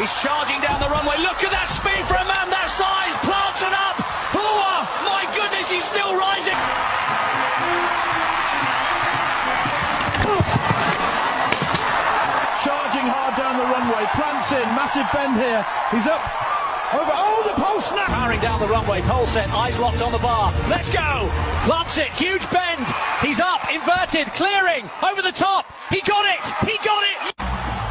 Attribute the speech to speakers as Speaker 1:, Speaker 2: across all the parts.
Speaker 1: He's charging down the runway. Look at that speed for a man that size. Plants it up. Oh, my goodness, he's still rising.
Speaker 2: Charging hard down the runway. Plants in. Massive bend here. He's up. Over. Oh, the pole snap.
Speaker 1: Powering down the runway. Pole set. Eyes locked on the bar. Let's go. Plants it. Huge bend. He's up. Inverted. Clearing. Over the top. He got it. He got it.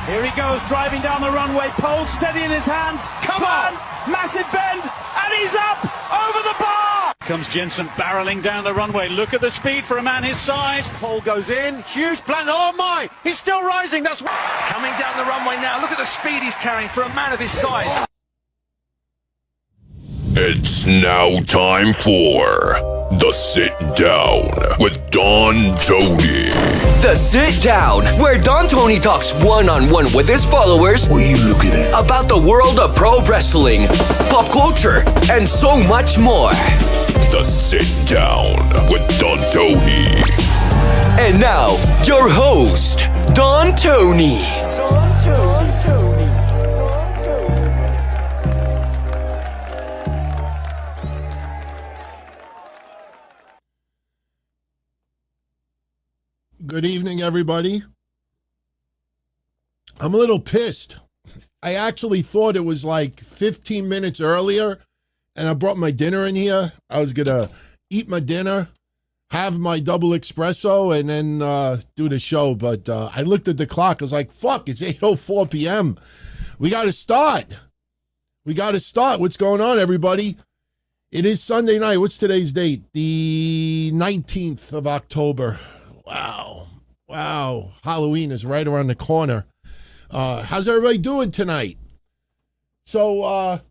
Speaker 2: Here he goes, driving down the runway, pole steady in his hands. Come on! Massive bend, and he's up over the bar!
Speaker 3: Comes Jensen barreling down the runway. Look at the speed for a man his size.
Speaker 4: Pole goes in, huge plan. Oh my, he's still rising. That's
Speaker 1: coming down the runway now. Look at the speed he's carrying for a man of his size.
Speaker 5: It's now time for The Sit Down with Don Tony.
Speaker 6: The Sit Down, where Don Tony talks one-on-one with his followers.
Speaker 4: What are you looking at?
Speaker 6: About the world of pro wrestling, pop culture, and so much more.
Speaker 5: The Sit Down with Don Tony.
Speaker 6: And now, your host, Don Tony. Don Tony.
Speaker 7: Good evening, everybody. I'm a little pissed. I actually thought it was like 15 minutes earlier, and I brought my dinner in here. I was going to eat my dinner, have my double espresso, and then do the show. But I looked at the clock. I was like, fuck, it's 8:04 p.m. We got to start. What's going on, everybody? It is Sunday night. What's today's date? The 19th of October. Wow. Halloween is right around the corner. How's everybody doing tonight? So,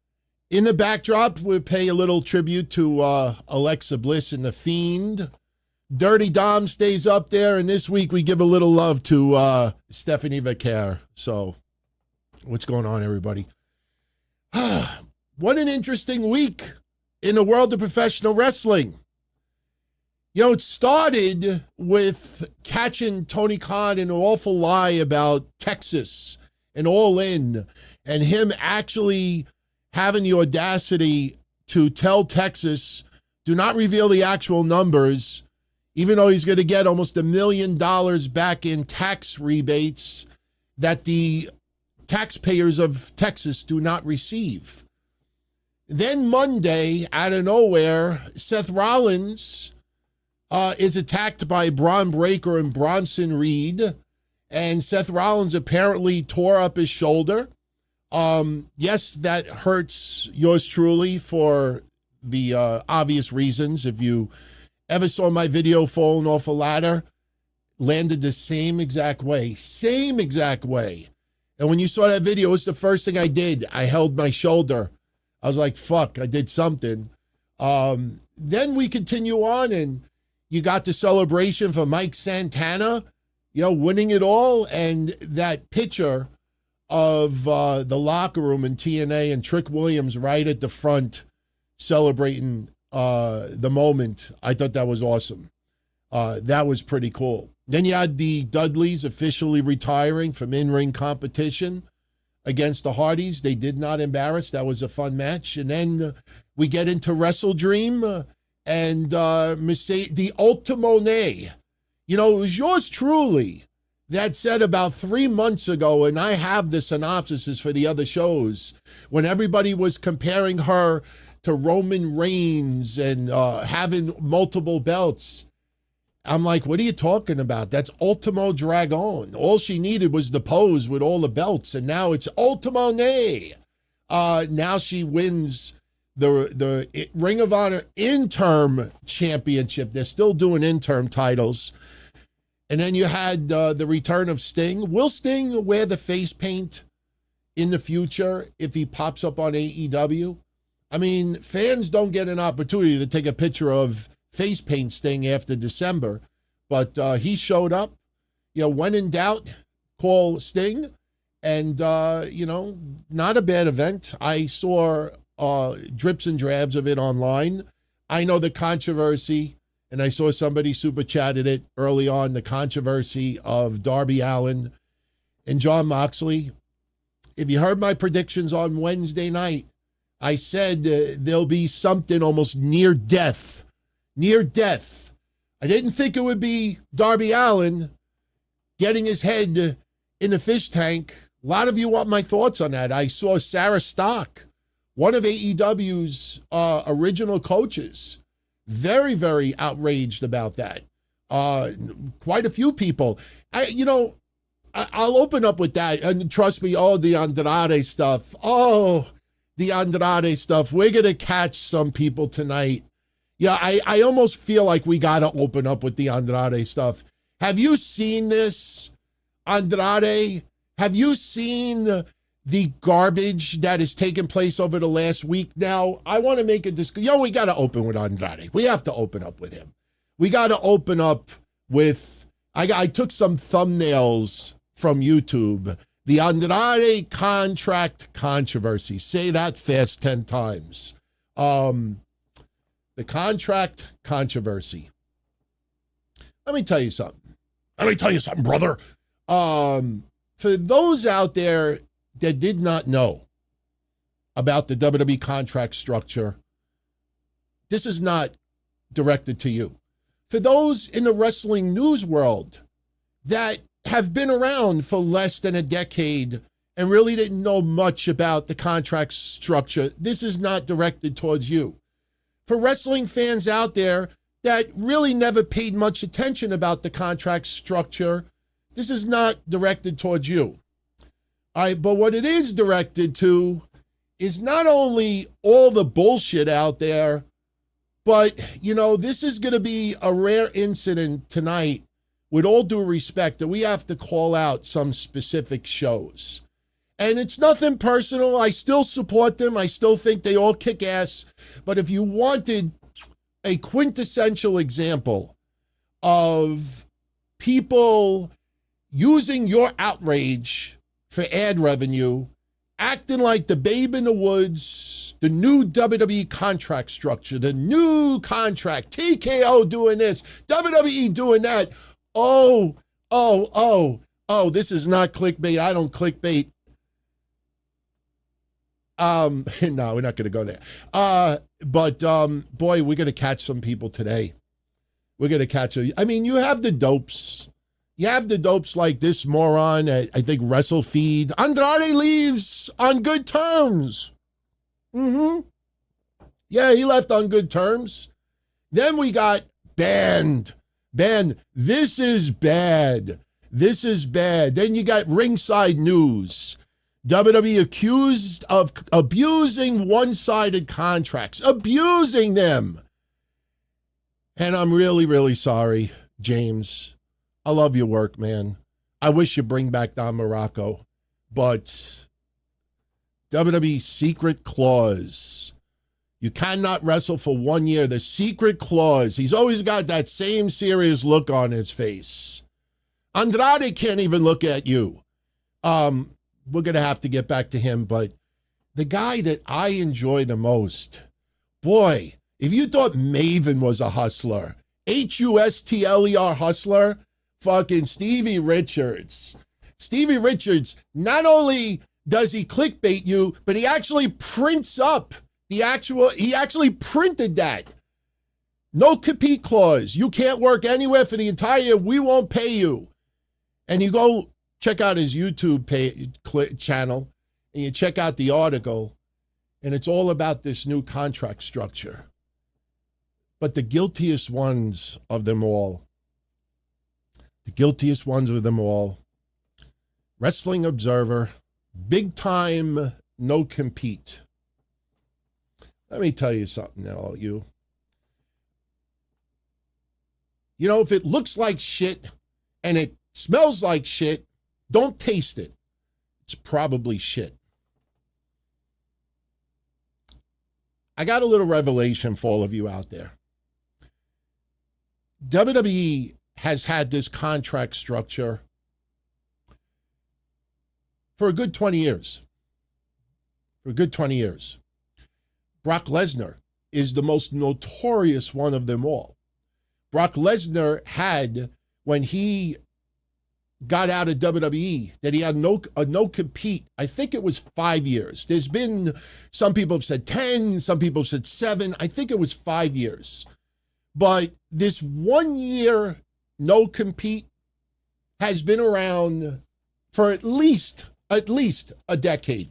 Speaker 7: in the backdrop, we'll pay a little tribute to Alexa Bliss and The Fiend. Dirty Dom stays up there, and this week we give a little love to Stephanie Vaquer. So, what's going on, everybody? What an interesting week in the world of professional wrestling. You know, it started with catching Tony Khan in an awful lie about Texas and All In, and him actually having the audacity to tell Texas, do not reveal the actual numbers, even though he's going to get almost $1 million back in tax rebates that the taxpayers of Texas do not receive. Then Monday, out of nowhere, Seth Rollins is attacked by Bron Breakker and Bronson Reed, and Seth Rollins apparently tore up his shoulder. Yes, that hurts yours truly for the obvious reasons. If you ever saw my video falling off a ladder, landed the same exact way. And when you saw that video, it's the first thing I did. I held my shoulder. I was like, fuck, I did something. Then we continue on, and you got the celebration for Mike Santana, winning it all. And that picture of the locker room in TNA and Trick Williams right at the front celebrating the moment. I thought that was awesome. That was pretty cool. Then you had the Dudleys officially retiring from in-ring competition against the Hardys. They did not embarrass. That was a fun match. And then we get into WrestleDream. And the Ultimo Nay. It was yours truly that said about 3 months ago, and I have the synopsises for the other shows, when everybody was comparing her to Roman Reigns and having multiple belts. I'm like, what are you talking about? That's Ultimo Dragon. All she needed was the pose with all the belts, and now it's Ultimo Nay. Now she wins the Ring of Honor interim championship. They're still doing interim titles. And then you had the return of Sting. Will Sting wear the face paint in the future if he pops up on AEW? I mean, fans don't get an opportunity to take a picture of face paint Sting after December, but he showed up. When in doubt, call Sting. And, not a bad event. I saw drips and drabs of it online. I know the controversy, and I saw somebody super chatted it early on, the controversy of Darby Allin and Jon Moxley. if you heard my predictions on Wednesday night, I said there'll be something almost near death. Near death. I didn't think it would be Darby Allin getting his head in the fish tank. A lot of you want my thoughts on that. I saw Sarah Stock, one of AEW's original coaches, very, very outraged about that. Quite a few people. I'll open up with that. And trust me, the Andrade stuff. The Andrade stuff. We're going to catch some people tonight. Yeah, I almost feel like we got to open up with the Andrade stuff. Have you seen this, Andrade? Have you seen the garbage that has taken place over the last week? Now, I want to make a discussion. We got to open with Andrade. We have to open up with him. We got to open up with, I took some thumbnails from YouTube. The Andrade contract controversy. Say that fast 10 times. The contract controversy. Let me tell you something, brother. For those out there that did not know about the WWE contract structure, this is not directed to you. For those in the wrestling news world that have been around for less than a decade and really didn't know much about the contract structure, this is not directed towards you. For wrestling fans out there that really never paid much attention about the contract structure, this is not directed towards you. All right, but what it is directed to is not only all the bullshit out there, but, this is going to be a rare incident tonight, with all due respect, that we have to call out some specific shows. And it's nothing personal. I still support them. I still think they all kick ass. But if you wanted a quintessential example of people using your outrage for ad revenue, acting like the babe in the woods, the new WWE contract structure, the new contract, TKO doing this, WWE doing that. Oh, this is not clickbait. I don't clickbait. No, we're not going to go there. But boy, we're going to catch some people today. We're going to catch you have the dopes. You have the dopes like this moron at, I think, WrestleFeed. Andrade leaves on good terms. Yeah, he left on good terms. Then we got banned. This is bad. This is bad. Then you got Ringside News. WWE accused of abusing one-sided contracts. Abusing them. And I'm really, really sorry, James. I love your work, man. I wish you bring back Don Morocco. But WWE secret clause. You cannot wrestle for 1 year. The secret clause. He's always got that same serious look on his face. Andrade can't even look at you. We're going to have to get back to him, but the guy that I enjoy the most, boy, if you thought Maven was a hustler, Hustler hustler, fucking Stevie Richards. Stevie Richards, not only does he clickbait you, but he actually prints up he actually printed that. No compete clause. You can't work anywhere for the entire year. We won't pay you. And you go check out his YouTube channel and you check out the article, and it's all about this new contract structure. But the guiltiest ones of them all, Wrestling Observer, big time no compete. Let me tell you something now, all you. If it looks like shit and it smells like shit, don't taste it. It's probably shit. I got a little revelation for all of you out there. WWE has had this contract structure for a good 20 years. Brock Lesnar is the most notorious one of them all. Brock Lesnar had, when he got out of WWE, that he had a no-compete. I think it was 5 years. There's been, some people have said 10, some people have said 7. I think it was 5 years. But this 1 year no-compete has been around for at least a decade.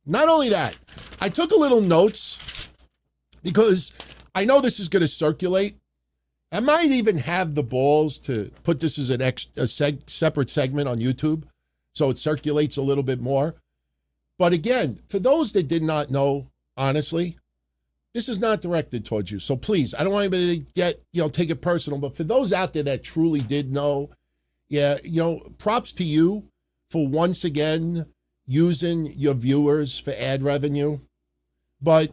Speaker 7: Not only that, I took a little notes because I know this is going to circulate. I might even have the balls to put this as a separate segment on YouTube so it circulates a little bit more. But again, for those that did not know, honestly, this is not directed towards you. So please, I don't want anybody to get, take it personal. But for those out there that truly did know, yeah, props to you for once again using your viewers for ad revenue. But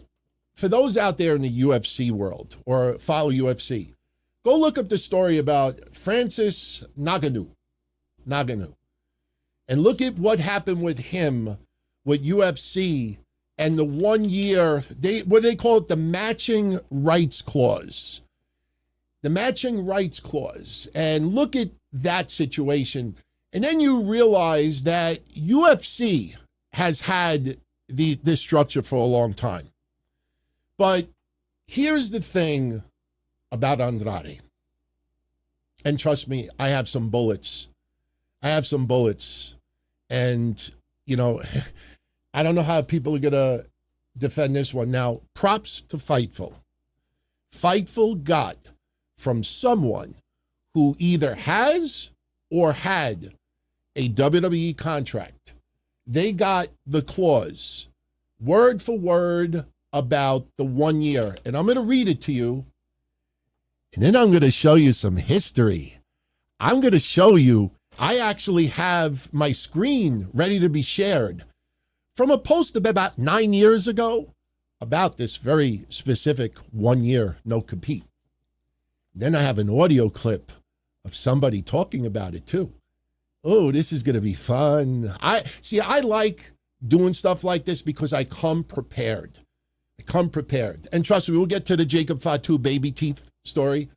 Speaker 7: for those out there in the UFC world or follow UFC, go look up the story about Francis Ngannou, and look at what happened with him with UFC and the 1 year, what do they call it? The matching rights clause. The matching rights clause. And look at that situation. And then you realize that UFC has had this structure for a long time. But here's the thing about Andrade. And trust me, I have some bullets. And, I don't know how people are going to defend this one. Now, props to Fightful. Fightful got from someone who either has or had a WWE contract. They got the clause, word for word, about the 1 year. And I'm going to read it to you. And then I'm going to show you some history. I'm going to show you, I actually have my screen ready to be shared from a post of about 9 years ago about this very specific 1 year no compete. Then I have an audio clip of somebody talking about it too. Oh, this is going to be fun. I like doing stuff like this because I come prepared. And trust me, we'll get to the Jacob Fatu baby teeth story.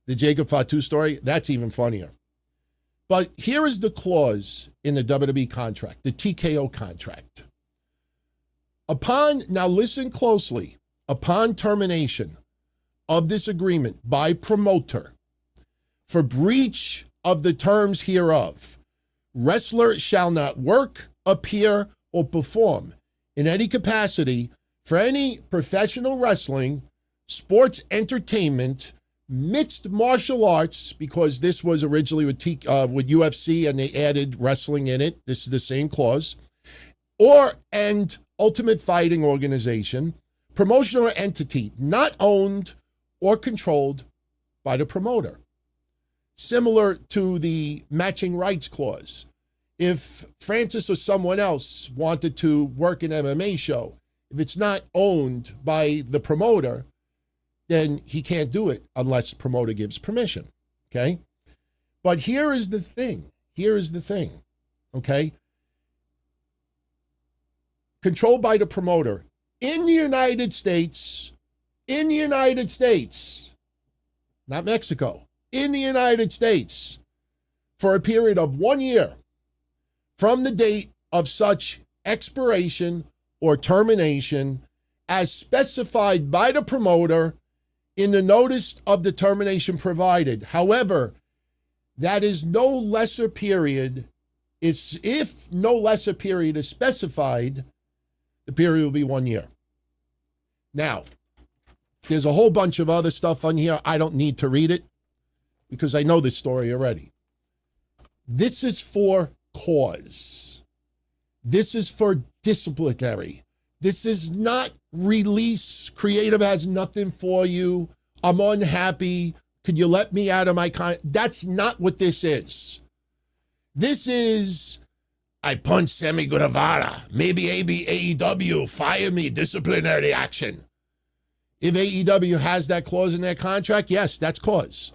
Speaker 7: The Jacob Fatu story, that's even funnier. But here is the clause in the WWE contract, the TKO contract. Now listen closely, upon termination of this agreement by promoter for breach of the terms hereof, wrestler shall not work, appear, or perform in any capacity for any professional wrestling, sports entertainment, mixed martial arts, because this was originally with UFC and they added wrestling in it. This is the same clause. And Ultimate Fighting Organization, promotional entity not owned or controlled by the promoter. Similar to the matching rights clause. If Francis or someone else wanted to work an MMA show, if it's not owned by the promoter, then he can't do it unless the promoter gives permission, okay? But here is the thing, okay? Controlled by the promoter in the United States, not Mexico, in the United States, for a period of 1 year from the date of such expiration or termination as specified by the promoter in the notice of the termination provided. However, that is no lesser period. If no lesser period is specified, the period will be 1 year. Now, there's a whole bunch of other stuff on here. I don't need to read it because I know this story already. This is for cause. This is for disciplinary. This is not release. Creative has nothing for you. I'm unhappy. Could you let me out of my That's not what this is. This is, I punched Sammy Guevara. Maybe AEW, fire me, disciplinary action. If AEW has that clause in their contract, yes, that's cause.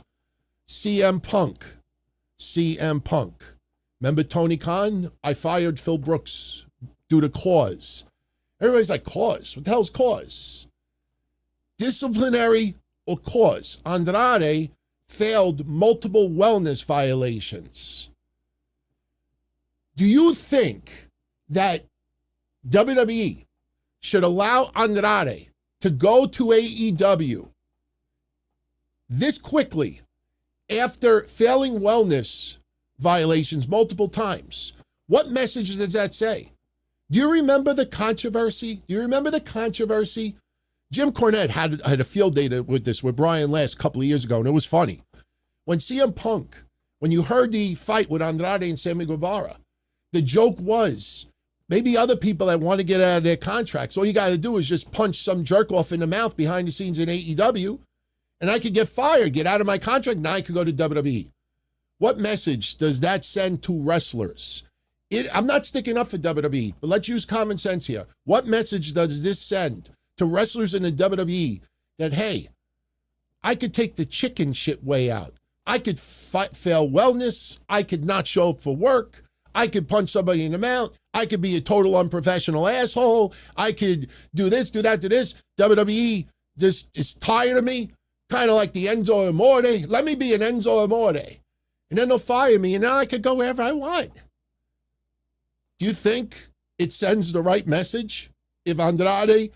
Speaker 7: CM Punk. Remember Tony Khan? I fired Phil Brooks due to cause. Everybody's like, cause? What the hell's cause? Disciplinary or cause? Andrade failed multiple wellness violations. Do you think that WWE should allow Andrade to go to AEW this quickly after failing wellness violations multiple times? What message does that say? Do you remember the controversy? Jim Cornette had a field day with this with Brian last couple of years ago, and it was funny. When CM Punk, when you heard the fight with Andrade and Sammy Guevara, the joke was, maybe other people that want to get out of their contracts, all you got to do is just punch some jerk off in the mouth behind the scenes in AEW, and I could get fired, get out of my contract, now I could go to WWE. What message does that send to wrestlers? I'm not sticking up for WWE, but let's use common sense here. What message does this send to wrestlers in the WWE that, hey, I could take the chicken shit way out. I could fail wellness. I could not show up for work. I could punch somebody in the mouth. I could be a total unprofessional asshole. I could do this, do that, do this. WWE just is tired of me, kind of like the Enzo Amore. Let me be an Enzo Amore. And then they'll fire me, and now I could go wherever I want. Do you think it sends the right message if Andrade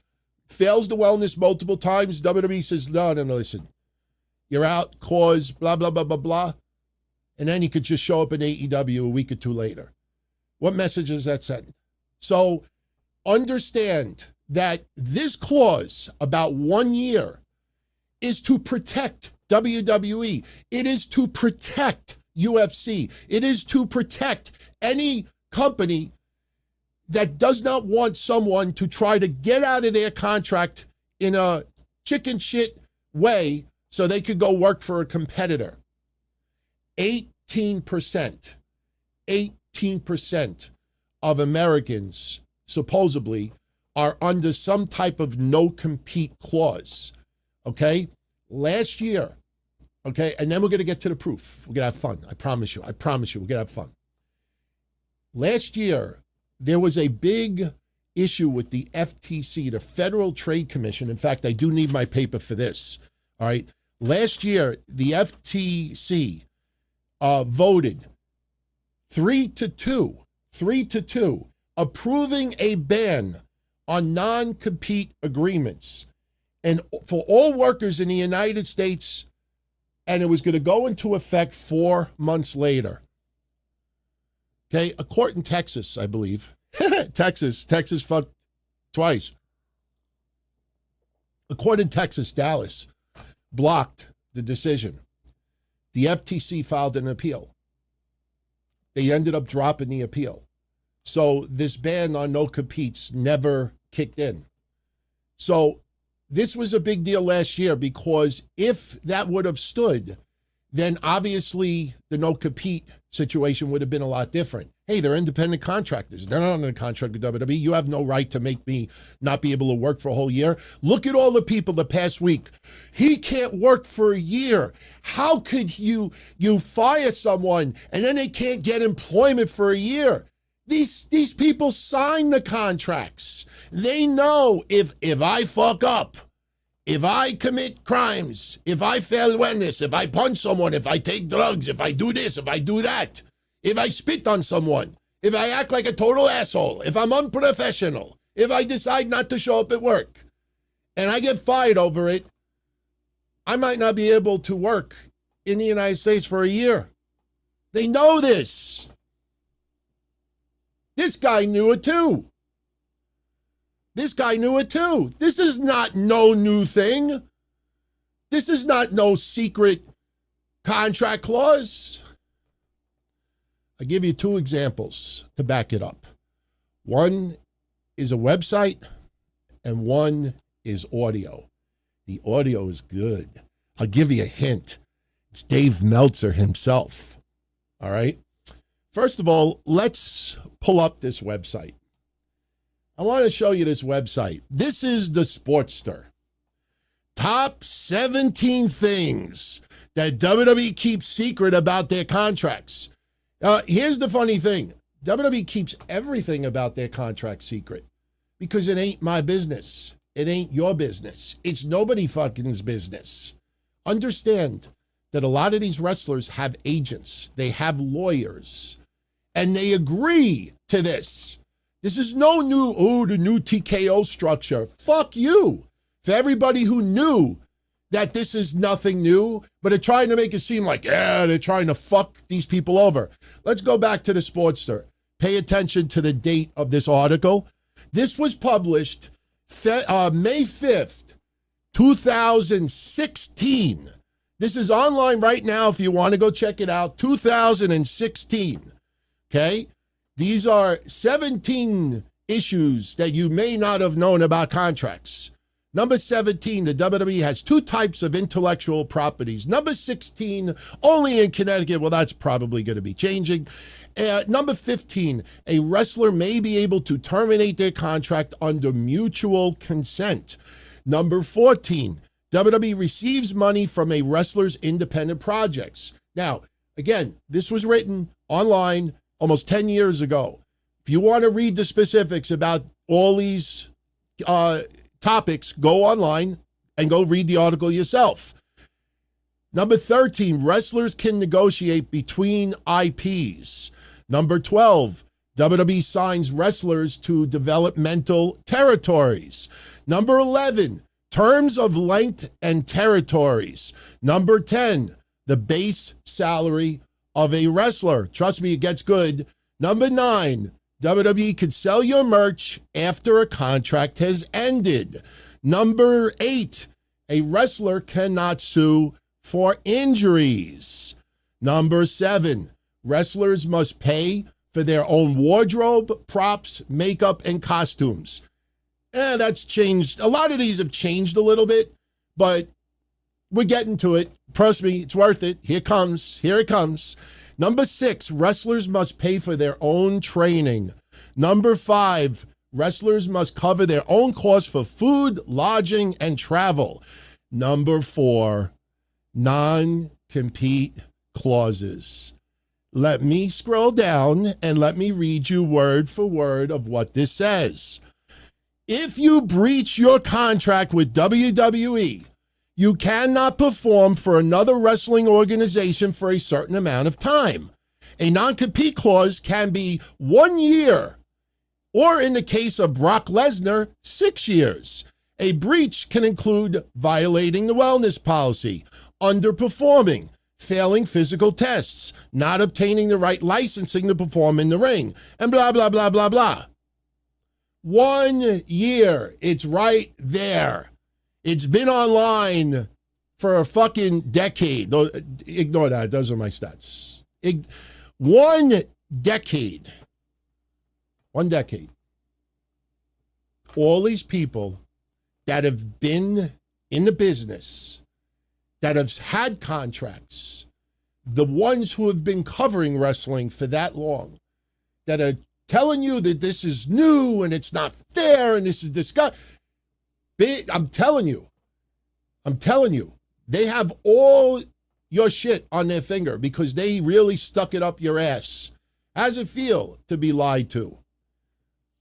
Speaker 7: fails the wellness multiple times? WWE says, no, listen. You're out, cause, blah, blah, blah, blah, blah. And then he could just show up in AEW a week or two later. What message does that send? So understand that this clause about 1 year is to protect WWE. It is to protect UFC. It is to protect any company that does not want someone to try to get out of their contract in a chicken shit way so they could go work for a competitor. 18% of Americans supposedly are under some type of no-compete clause, okay? Last year, okay, and then we're going to get to the proof. We're going to have fun. I promise you, we're going to have fun. Last year, there was a big issue with the FTC, the Federal Trade Commission. In fact, I do need my paper for this, all right? Last year, the FTC voted 3-2, approving a ban on non-compete agreements and for all workers in the United States, and it was going to go into effect 4 months later. Okay, a court in Texas, I believe. Texas fucked twice. A court in Texas, Dallas, blocked the decision. The FTC filed an appeal. They ended up dropping the appeal. So this ban on no competes never kicked in. So this was a big deal last year because if that would have stood, then obviously the no compete situation would have been a lot different. Hey, they're independent contractors. They're not under contract with WWE. You have no right to make me not be able to work for a whole year. Look at all the people the past week. He can't work for a year. How could you fire someone and then they can't get employment for a year? These people sign the contracts. They know if I fuck up, if I commit crimes, if I fail wellness, if I punch someone, if I take drugs, if I do this, if I do that, if I spit on someone, if I act like a total asshole, if I'm unprofessional, if I decide not to show up at work, and I get fired over it, I might not be able to work in the United States for a year. They know this. This guy knew it too. This is not no new thing. This is not no secret contract clause. I give you 2 examples to back it up. One is a website and one is audio. The audio is good. I'll give you a hint. It's Dave Meltzer himself. All right. First of all, let's pull up this website. I want to show you this website. This is the Sportster. Top 17 things that WWE keeps secret about their contracts. Here's the funny thing. WWE keeps everything about their contract secret because it ain't my business. It ain't your business. It's nobody fucking's business. Understand that a lot of these wrestlers have agents. They have lawyers. and they agree to this. This is no the new TKO structure. Fuck you. For everybody who knew that this is nothing new, but are trying to make it seem like, they're trying to fuck these people over. Let's go back to the Sportster. Pay attention to the date of this article. This was published May 5th, 2016. This is online right now if you want to go check it out. 2016. Okay? These are 17 issues that you may not have known about contracts. Number 17, the WWE has two types of intellectual properties. Number 16, only in Connecticut. Well, that's probably going to be changing. Number 15, a wrestler may be able to terminate their contract under mutual consent. Number 14, WWE receives money from a wrestler's independent projects. Now, again, this was written online almost 10 years ago. If you want to read the specifics about all these topics, go online and go read the article yourself. Number 13, wrestlers can negotiate between IPs. Number 12, WWE signs wrestlers to developmental territories. Number 11, terms of length and territories. Number 10, the base salary of a wrestler. Trust me, it gets good. Number 9, WWE could sell your merch after a contract has ended. Number 8, a wrestler cannot sue for injuries. Number 7, wrestlers must pay for their own wardrobe, props, makeup, and costumes. That's changed. A lot of these have changed a little bit, but we're getting to it. Trust me, it's worth it. Here it comes. Number 6, wrestlers must pay for their own training. Number 5, wrestlers must cover their own costs for food, lodging, and travel. Number 4, non-compete clauses. Let me scroll down and let me read you word for word of what this says. If you breach your contract with WWE, you cannot perform for another wrestling organization for a certain amount of time. A non-compete clause can be 1 year, or in the case of Brock Lesnar, 6 years. A breach can include violating the wellness policy, underperforming, failing physical tests, not obtaining the right licensing to perform in the ring, and blah, blah, blah, blah, blah. 1 year. It's right there. It's been online for a fucking decade. Ignore that. Those are my stats. 1 decade. 1 decade. All these people that have been in the business, that have had contracts, the ones who have been covering wrestling for that long, that are telling you that this is new and it's not fair and this is disgusting. I'm telling you, they have all your shit on their finger because they really stuck it up your ass. How does it feel to be lied to?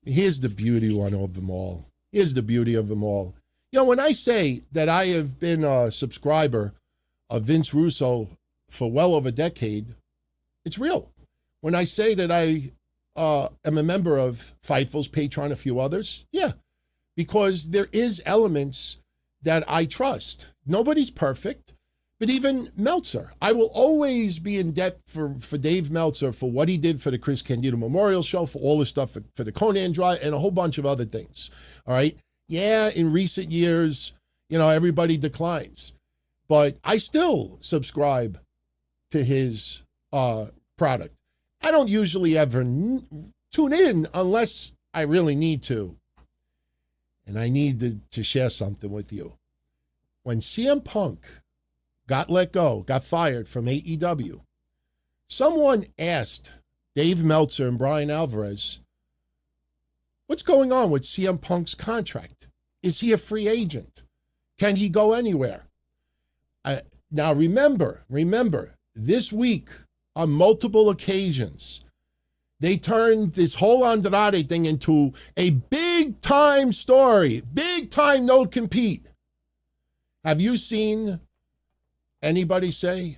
Speaker 7: Here's the beauty of them all. You know, when I say that I have been a subscriber of Vince Russo for well over a decade, it's real. When I say that I am a member of Fightful's, Patreon, a few others, yeah. Because there is elements that I trust. Nobody's perfect, but even Meltzer. I will always be in debt for Dave Meltzer for what he did for the Chris Candido Memorial Show, for all the stuff for the Conan Drive, and a whole bunch of other things. All right? Yeah, in recent years, you know, everybody declines. But I still subscribe to his product. I don't usually ever tune in unless I really need to. And I need to share something with you. When CM Punk got let go, got fired from AEW, someone asked Dave Meltzer and Brian Alvarez, what's going on with CM Punk's contract? Is he a free agent? Can he go anywhere? Now remember, this week on multiple occasions, they turned this whole Andrade thing into a big-time story, big-time no-compete. Have you seen anybody say,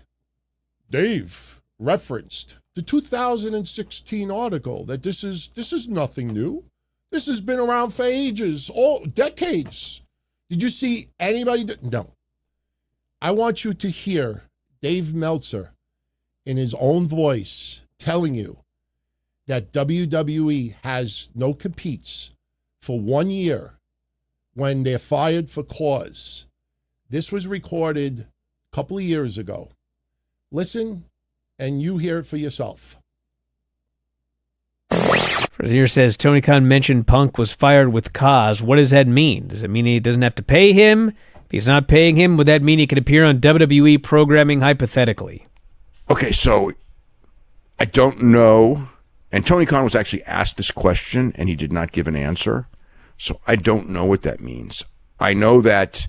Speaker 7: Dave referenced the 2016 article that this is nothing new. This has been around for ages, decades. Did you see anybody? No. I want you to hear Dave Meltzer in his own voice telling you that WWE has no competes for 1 year when they're fired for cause. This was recorded a couple of years ago. Listen, and you hear it for yourself.
Speaker 8: Brazier says Tony Khan mentioned Punk was fired with cause. What does that mean? Does it mean he doesn't have to pay him? If he's not paying him, would that mean he could appear on WWE programming hypothetically?
Speaker 9: Okay, so I don't know. And Tony Khan was actually asked this question, and he did not give an answer. So I don't know what that means. I know that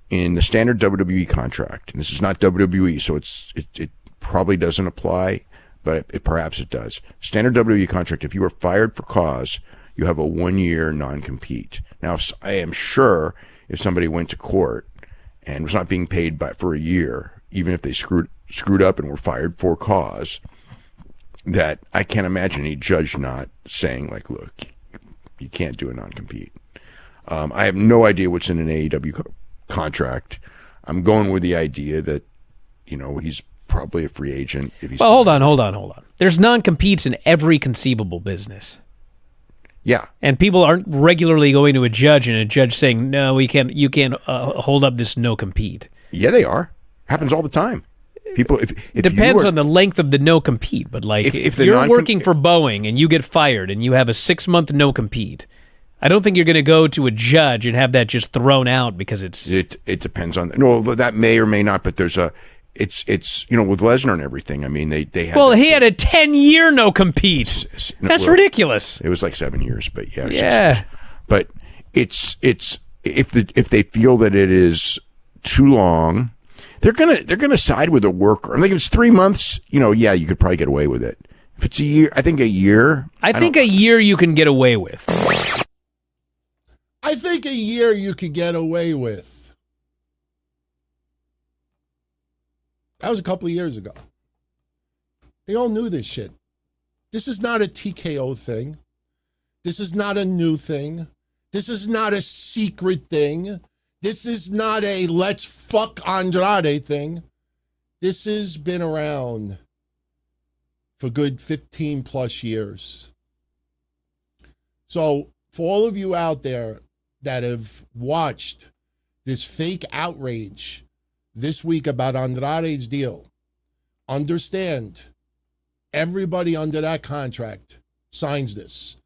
Speaker 9: in the standard WWE contract, and this is not WWE, so it probably doesn't apply, but perhaps it does. Standard WWE contract, if you are fired for cause, you have a 1 year non-compete. Now, I am sure if somebody went to court and was not being paid for a year, even if they screwed up and were fired for cause, that I can't imagine any judge not saying, like, look, you can't do a non-compete. I have no idea what's in an AEW contract. I'm going with the idea that, he's probably a free agent. If he's
Speaker 8: hold on. There's non-competes in every conceivable business.
Speaker 9: Yeah.
Speaker 8: And people aren't regularly going to a judge and a judge saying, no, you can't hold up this no-compete.
Speaker 9: Yeah, they are. Happens all the time. People, if
Speaker 8: depends on the length of the no-compete, but like if you're working for Boeing and you get fired and you have a 6-month no-compete, I don't think you're going to go to a judge and have that just thrown out because it
Speaker 9: depends on that may or may not, but there's it's with Lesnar and everything. I mean they had
Speaker 8: he had a 10-year no-compete. That's ridiculous.
Speaker 9: It was like 7 years, but yeah. 6 years. But it's if they feel that it is too long, they're gonna side with the worker. I think if it's 3 months, you could probably get away with it. If it's a year, I think a year.
Speaker 8: I think a year you can get away with.
Speaker 7: I think a year you could get away with. That was a couple of years ago. They all knew this shit. This is not a TKO thing. This is not a new thing. This is not a secret thing. This is not a let's fuck Andrade thing. This has been around for good 15 plus years. So for all of you out there that have watched this fake outrage this week about Andrade's deal, understand everybody under that contract signs this.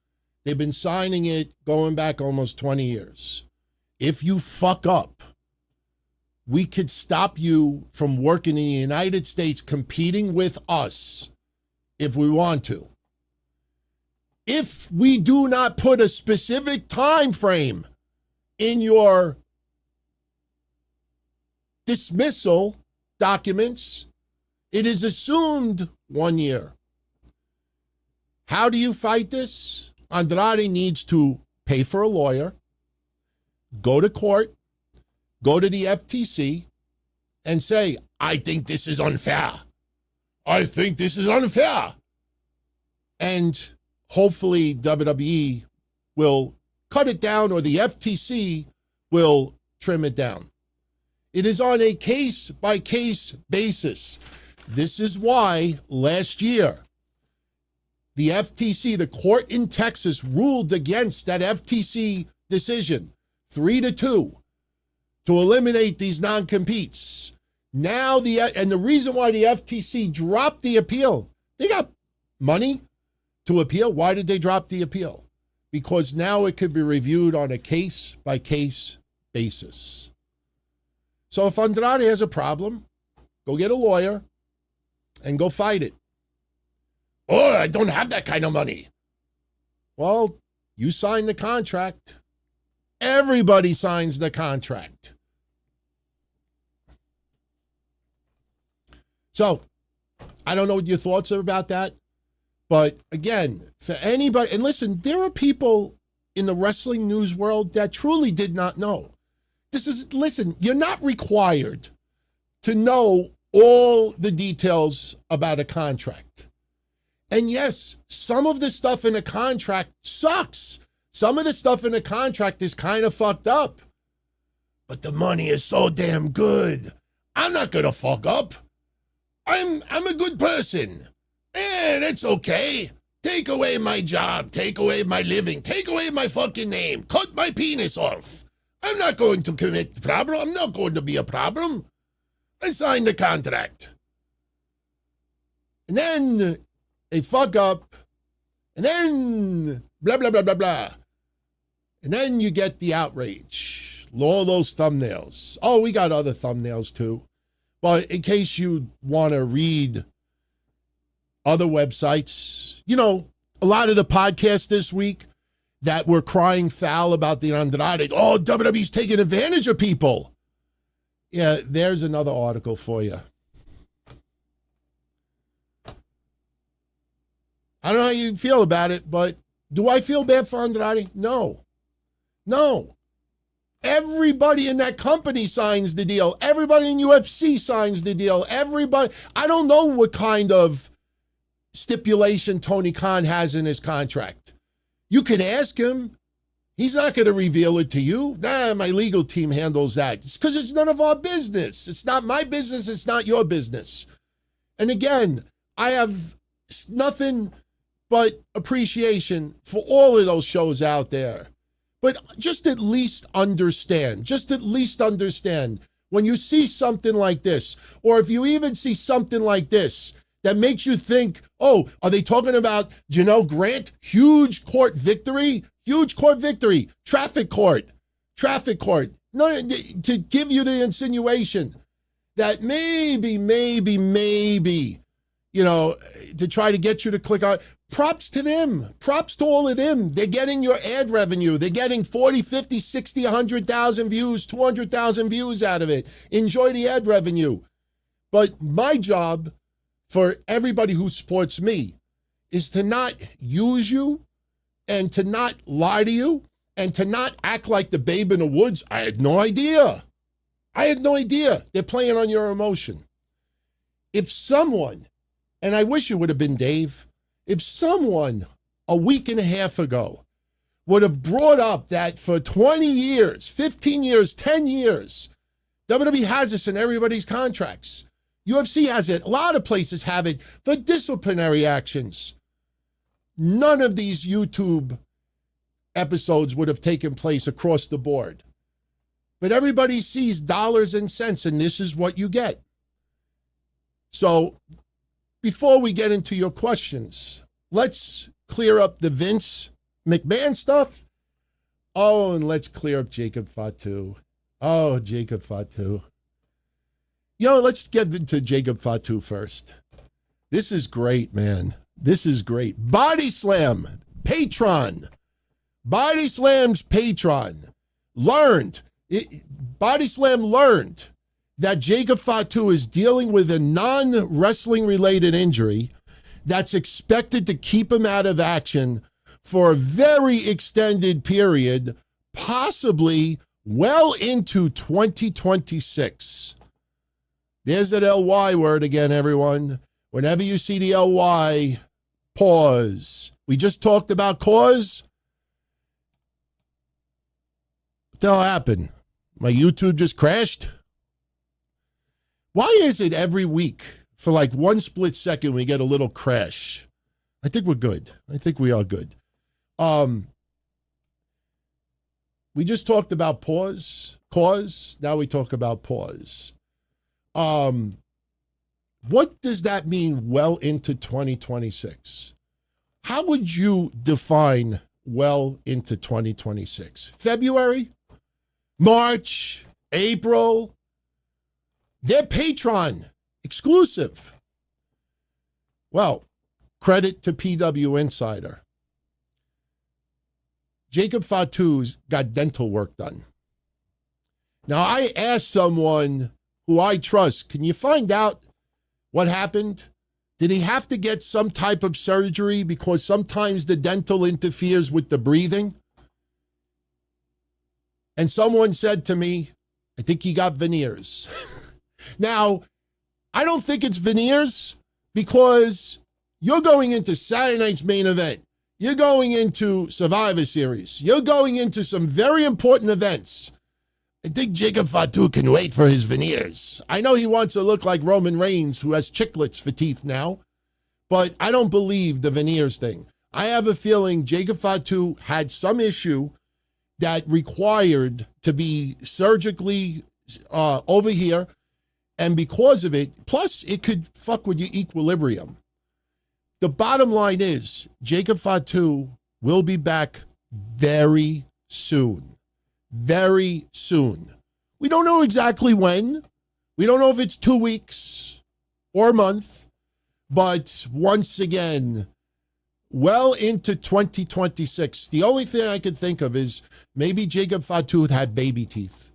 Speaker 7: They've been signing it going back almost 20 years. If you fuck up, we could stop you from working in the United States competing with us if we want to. If we do not put a specific time frame in your dismissal documents, it is assumed 1 year. How do you fight this? Andrade needs to pay for a lawyer, go to court, go to the FTC, and say, I think this is unfair. I think this is unfair. And hopefully WWE will cut it down or the FTC will trim it down. It is on a case-by-case basis. This is why last year, the FTC, the court in Texas, ruled against that FTC decision, 3-2, to eliminate these non-competes. Now, and the reason why the FTC dropped the appeal, they got money to appeal. Why did they drop the appeal? Because now it could be reviewed on a case-by-case basis. So if Andrade has a problem, go get a lawyer and go fight it. Oh, I don't have that kind of money. Well, you signed the contract. Everybody signs the contract. So, I don't know what your thoughts are about that. But again, for anybody, and listen, there are people in the wrestling news world that truly did not know. Listen, you're not required to know all the details about a contract. And yes, some of the stuff in the contract sucks. Some of the stuff in the contract is kind of fucked up. But the money is so damn good. I'm not going to fuck up. I'm a good person. And it's okay. Take away my job. Take away my living. Take away my fucking name. Cut my penis off. I'm not going to commit the problem. I'm not going to be a problem. I signed the contract. And then they fuck up. And then blah, blah, blah, blah, blah. And then you get the outrage. All those thumbnails. Oh, we got other thumbnails too. But in case you want to read other websites, you know, a lot of the podcasts this week that were crying foul about the Andrade, oh, WWE's taking advantage of people. Yeah, there's another article for you. I don't know how you feel about it, but do I feel bad for Andrade? No. No. Everybody in that company signs the deal. Everybody in UFC signs the deal. Everybody. I don't know what kind of stipulation Tony Khan has in his contract. You can ask him. He's not going to reveal it to you. Nah, my legal team handles that. It's because it's none of our business. It's not my business. It's not your business. And again, I have nothing but appreciation for all of those shows out there. But just at least understand, when you see something like this, or if you even see something like this that makes you think, oh, are they talking about Janelle Grant? Huge court victory, traffic court. No, to give you the insinuation that maybe, you know, to try to get you to click on. Props to them. Props to all of them. They're getting your ad revenue. They're getting 40, 50, 60, 100,000 views, 200,000 views out of it. Enjoy the ad revenue. But my job for everybody who supports me is to not use you and to not lie to you and to not act like the babe in the woods. I had no idea. They're playing on your emotion. If someone, and I wish it would have been Dave, if someone a week and a half ago would have brought up that for 20 years, 15 years, 10 years, WWE has this in everybody's contracts. UFC has it. A lot of places have it for disciplinary actions. None of these YouTube episodes would have taken place across the board. But everybody sees dollars and cents, and this is what you get. So before we get into your questions, let's clear up the Vince McMahon stuff. Oh, and let's clear up Jacob Fatu. Oh, Jacob Fatu. Let's get into Jacob Fatu first. This is great, man. This is great. Body Slam patron. Body Slam's patron Body Slam learned that Jacob Fatu is dealing with a non-wrestling related injury that's expected to keep him out of action for a very extended period, possibly well into 2026. There's that LY word again, everyone. Whenever you see the LY, pause. We just talked about cause. What the hell happened? My YouTube just crashed? Why is it every week for like one split second we get a little crash? I think we're good. I think we are good. We just talked about cause. Now we talk about pause. What does that mean well into 2026? How would you define well into 2026? February? March? April? They're Patreon exclusive. Well, credit to PW Insider. Jacob Fatu's got dental work done. Now, I asked someone who I trust, can you find out what happened? Did he have to get some type of surgery because sometimes the dental interferes with the breathing? And someone said to me, I think he got veneers. Now, I don't think it's veneers because You're going into Saturday night's main event. You're going into Survivor Series. You're going into some very important events. I think Jacob Fatu can wait for his veneers. I know he wants to look like Roman Reigns, who has chiclets for teeth now, but I don't believe the veneers thing. I have a feeling Jacob Fatu had some issue that required to be surgically over here, and because of it, plus it could fuck with your equilibrium. The bottom line is Jacob Fatu will be back very soon. Very soon. We don't know exactly when. We don't know if it's 2 weeks or a month. But once again, well into 2026, the only thing I can think of is maybe Jacob Fatu had baby teeth.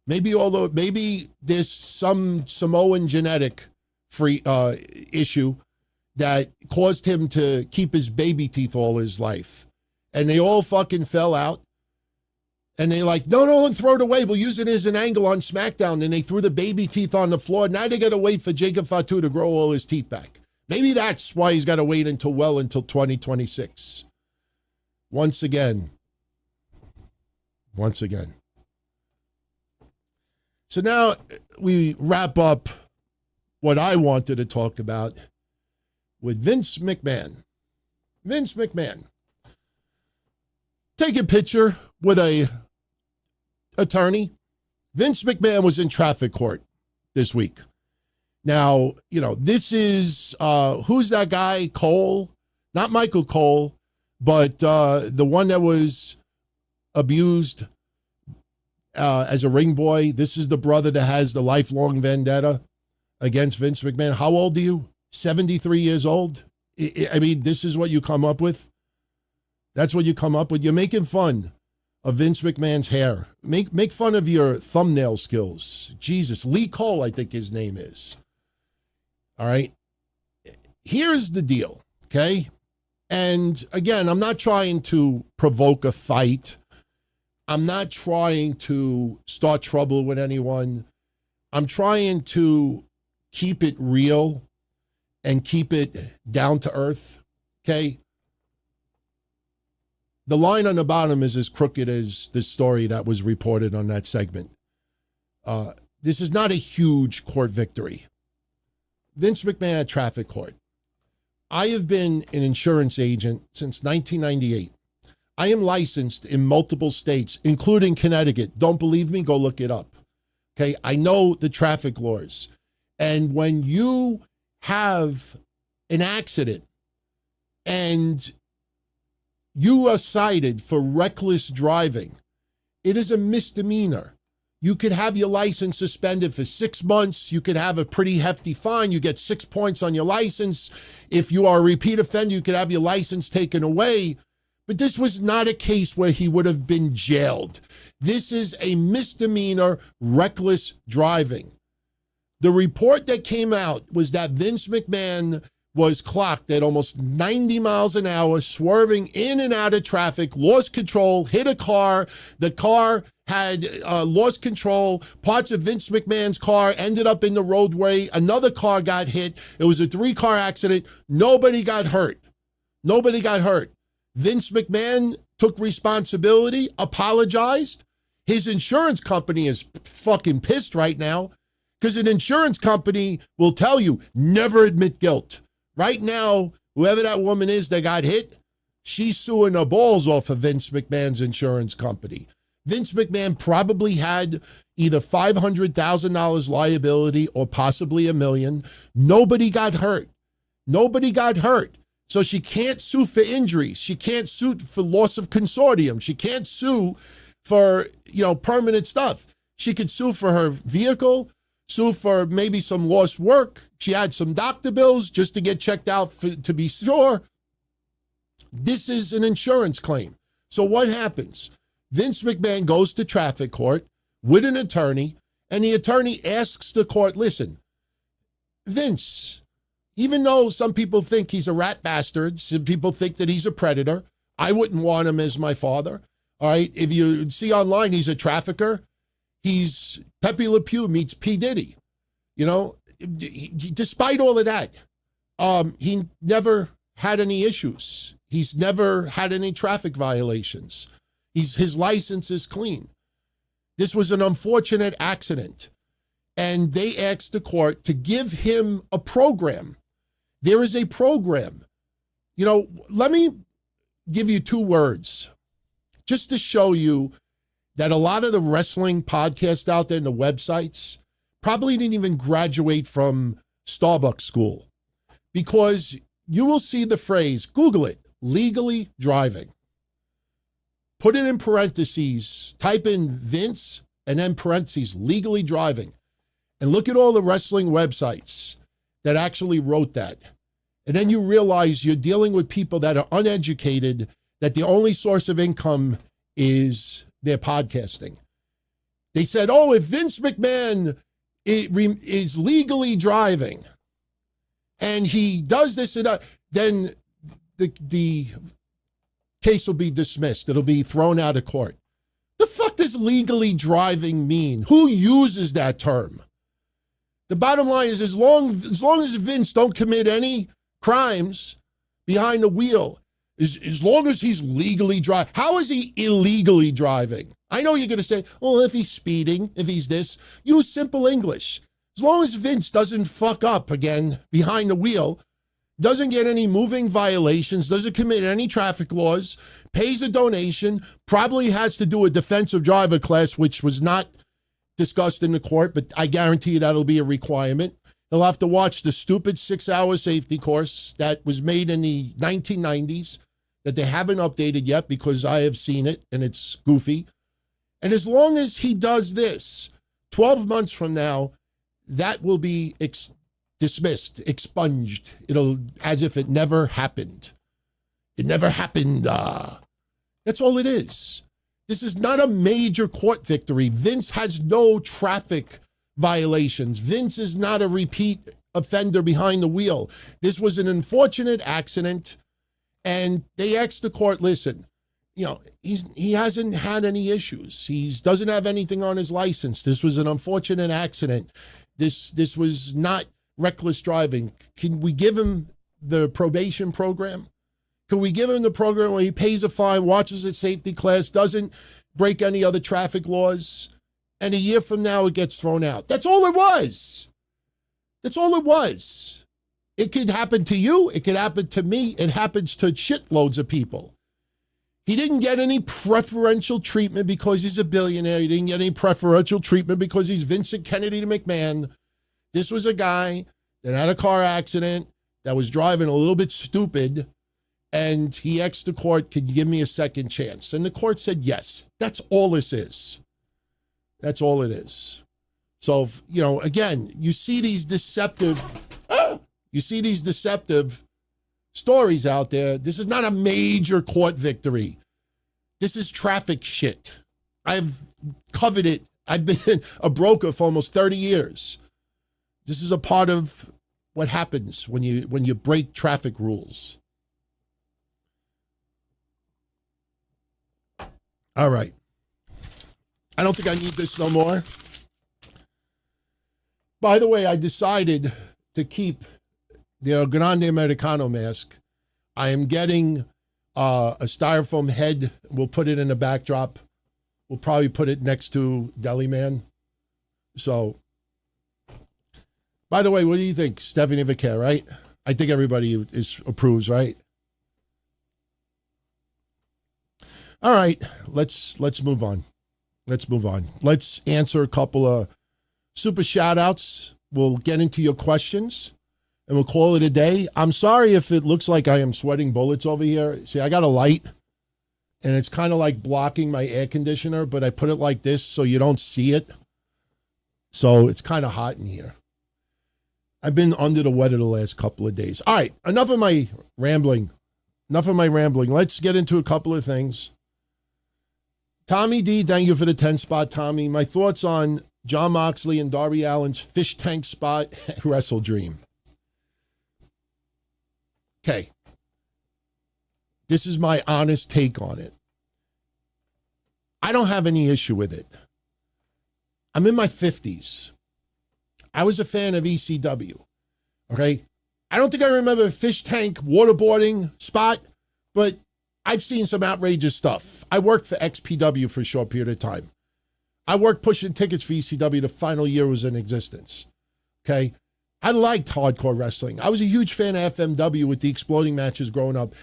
Speaker 7: Maybe there's some Samoan genetic issue that caused him to keep his baby teeth all his life. And they all fucking fell out. And they like, no, throw it away. We'll use it as an angle on SmackDown. And they threw the baby teeth on the floor. Now they got to wait for Jacob Fatu to grow all his teeth back. Maybe that's why he's got to wait until 2026. Once again. So now we wrap up what I wanted to talk about with Vince McMahon. Vince McMahon. Take a picture with a attorney. Vince McMahon was in traffic court this week. Now, this is, who's that guy? Cole? Not Michael Cole, but the one that was abused as a ring boy. This is the brother that has the lifelong vendetta against Vince McMahon. How old are you? 73 years old? I mean, this is what you come up with? That's what you come up with? You're making fun of Vince McMahon's hair. Make fun of your thumbnail skills. Jesus. Lee Cole, I think his name is. All right? Here's the deal, okay? And again, I'm not trying to provoke a fight. I'm not trying to start trouble with anyone. I'm trying to keep it real and keep it down to earth, okay? The line on the bottom is as crooked as the story that was reported on that segment. This is not a huge court victory. Vince McMahon at traffic court. I have been an insurance agent since 1998. I am licensed in multiple states, including Connecticut. Don't believe me? Go look it up. Okay, I know the traffic laws. And when you have an accident and you are cited for reckless driving, it is a misdemeanor. You could have your license suspended for 6 months. You could have a pretty hefty fine. You get 6 points on your license. If you are a repeat offender, you could have your license taken away. But this was not a case where he would have been jailed. This is a misdemeanor, reckless driving. The report that came out was that Vince McMahon was clocked at almost 90 miles an hour, swerving in and out of traffic, lost control, hit a car. The car had lost control. Parts of Vince McMahon's car ended up in the roadway. Another car got hit. It was a 3-car accident. Nobody got hurt. Nobody got hurt. Vince McMahon took responsibility, apologized. His insurance company is fucking pissed right now because an insurance company will tell you, never admit guilt. Right now, whoever that woman is that got hit, she's suing her balls off of Vince McMahon's insurance company. Vince McMahon probably had either $500,000 liability or possibly $1 million. Nobody got hurt. Nobody got hurt. So she can't sue for injuries. She can't sue for loss of consortium. She can't sue for, permanent stuff. She could sue for her vehicle, sue for maybe some lost work. She had some doctor bills just to get checked out to be sure. This is an insurance claim. So what happens? Vince McMahon goes to traffic court with an attorney, and the attorney asks the court, listen, Vince, even though some people think he's a rat bastard, some people think that he's a predator, I wouldn't want him as my father. All right, if you see online, he's a trafficker. He's Pepe Le Pew meets P. Diddy. Despite all of that, He never had any issues. He's never had any traffic violations. His license is clean. This was an unfortunate accident. And they asked the court to give him a program. There is a program. You know, let me give you 2 words just to show you that a lot of the wrestling podcasts out there and the websites probably didn't even graduate from Starbucks school, because you will see the phrase, Google it, legally driving. Put it in parentheses, type in Vince and then parentheses, legally driving. And look at all the wrestling websites that actually wrote that. And then you realize you're dealing with people that are uneducated, that the only source of income is their podcasting. They said, oh, if Vince McMahon is legally driving and he does this and that, then the case will be dismissed. It'll be thrown out of court. The fuck does legally driving mean? Who uses that term? The bottom line is, as long as Vince don't commit any crimes behind the wheel, as long as he's legally driving. How is he illegally driving? I know you're going to say, well, if he's speeding, if he's this, use simple English. As long as Vince doesn't fuck up again behind the wheel, doesn't get any moving violations, doesn't commit any traffic laws, pays a donation, probably has to do a defensive driver class, which was not discussed in the court, but I guarantee you that'll be a requirement. He'll have to watch the stupid 6-hour safety course that was made in the 1990s that they haven't updated yet, because I have seen it and it's goofy. And as long as he does this, 12 months from now, that will be dismissed, expunged. It'll, as if it never happened. It never happened. That's all it is. This is not a major court victory. Vince has no traffic violations. Vince is not a repeat offender behind the wheel. This was an unfortunate accident, and they asked the court, listen, you know, he hasn't had any issues. He doesn't have anything on his license. This was an unfortunate accident. This was not reckless driving. Can we give him the probation program? Can we give him the program where he pays a fine, watches a safety class, doesn't break any other traffic laws, and a year from now it gets thrown out? That's all it was. That's all it was. It could happen to you. It could happen to me. It happens to shitloads of people. He didn't get any preferential treatment because he's a billionaire. He didn't get any preferential treatment because he's Vincent Kennedy to McMahon. This was a guy that had a car accident, that was driving a little bit stupid, and he asked the court, could you give me a second chance? And the court said yes. That's all this is. That's all it is. So, you know, again, you see these deceptive stories out there. This is not a major court victory. This is traffic shit. I've covered it. I've been a broker for almost 30 years. This is a part of what happens when you break traffic rules. All right. I don't think I need this no more. By the way, I decided to keep the Grande Americano mask. I am getting a styrofoam head. We'll put it in the backdrop. We'll probably put it next to Deli Man. So, by the way, what do you think? Stephanie Vicaire, right? I think everybody approves, right? All right, let's move on. Let's move on. Let's answer a couple of super shout-outs. We'll get into your questions, and we'll call it a day. I'm sorry if it looks like I am sweating bullets over here. See, I got a light, and it's kind of like blocking my air conditioner, but I put it like this so you don't see it. So it's kind of hot in here. I've been under the weather the last couple of days. All right, enough of my rambling. Let's get into a couple of things. Tommy D, thank you for the 10 spot, Tommy. My thoughts on Jon Moxley and Darby Allin's fish tank spot at WrestleDream. Okay. This is my honest take on it. I don't have any issue with it. I'm in my 50s. I was a fan of ECW. Okay. I don't think I remember a fish tank waterboarding spot, but I've seen some outrageous stuff. I worked for XPW for a short period of time. I worked pushing tickets for ECW the final year it was in existence. Okay? I liked hardcore wrestling. I was a huge fan of FMW with the exploding matches growing up.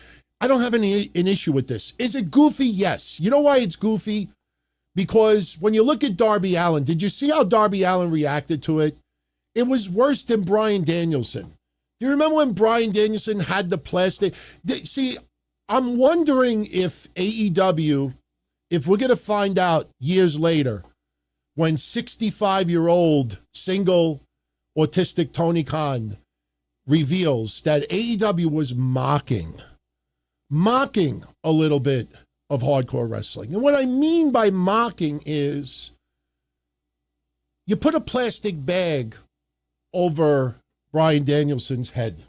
Speaker 7: I don't have an issue with this. Is it goofy? Yes. You know why it's goofy? Because when you look at Darby Allin, did you see how Darby Allin reacted to it? It was worse than Bryan Danielson. You remember when Bryan Danielson had the plastic? See, I'm wondering if AEW, if we're going to find out years later when 65-year-old single autistic Tony Khan reveals that AEW was mocking a little bit of hardcore wrestling. And what I mean by mocking is you put a plastic bag over Bryan Danielson's head.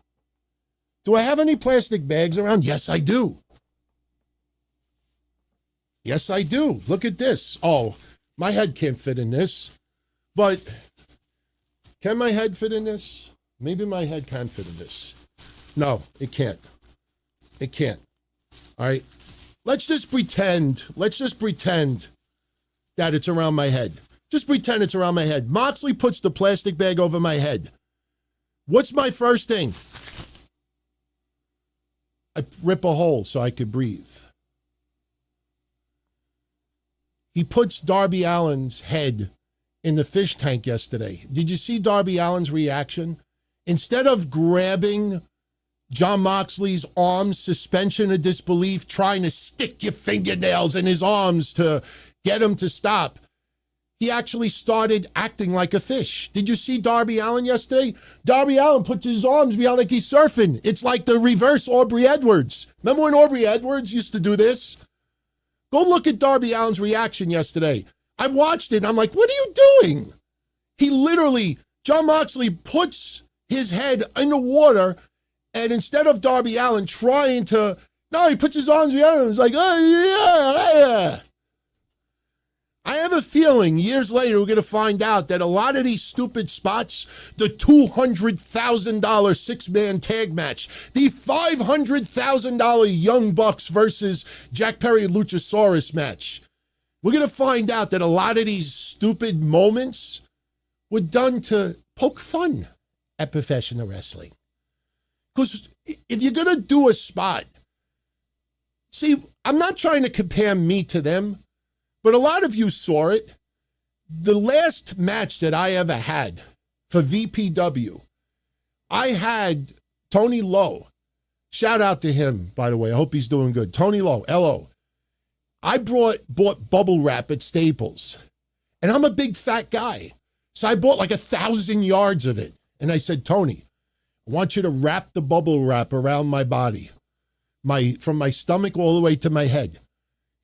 Speaker 7: Do I have any plastic bags around? Yes, I do. Yes, I do. Look at this. Oh, my head can't fit in this. But can my head fit in this? Maybe my head can fit in this. No, it can't. It can't. All right. Let's just pretend that it's around my head. Just pretend it's around my head. Moxley puts the plastic bag over my head. What's my first thing? I rip a hole so I could breathe. He puts Darby Allin's head in the fish tank yesterday. Did you see Darby Allin's reaction? Instead of grabbing Jon Moxley's arms, suspension of disbelief, trying to stick your fingernails in his arms to get him to stop, he actually started acting like a fish. Did you see Darby Allin yesterday? Darby Allin puts his arms behind like he's surfing. It's like the reverse Aubrey Edwards. Remember when Aubrey Edwards used to do this? Go look at Darby Allin's reaction yesterday. I watched it and I'm like, what are you doing? He literally, Jon Moxley puts his head in the water, and instead of Darby Allin trying to, no, he puts his arms behind him. He's like, oh, yeah. I have a feeling years later we're going to find out that a lot of these stupid spots, the $200,000 six-man tag match, the $500,000 Young Bucks versus Jack Perry Luchasaurus match, we're going to find out that a lot of these stupid moments were done to poke fun at professional wrestling. Because if you're going to do a spot, see, I'm not trying to compare me to them, but a lot of you saw it. The last match that I ever had for VPW, I had Tony Lowe. Shout out to him, by the way. I hope he's doing good. Tony Lowe, L-O. I bought bubble wrap at Staples, and I'm a big fat guy. So I bought like 1,000 yards of it. And I said, Tony, I want you to wrap the bubble wrap around my body, from my stomach all the way to my head.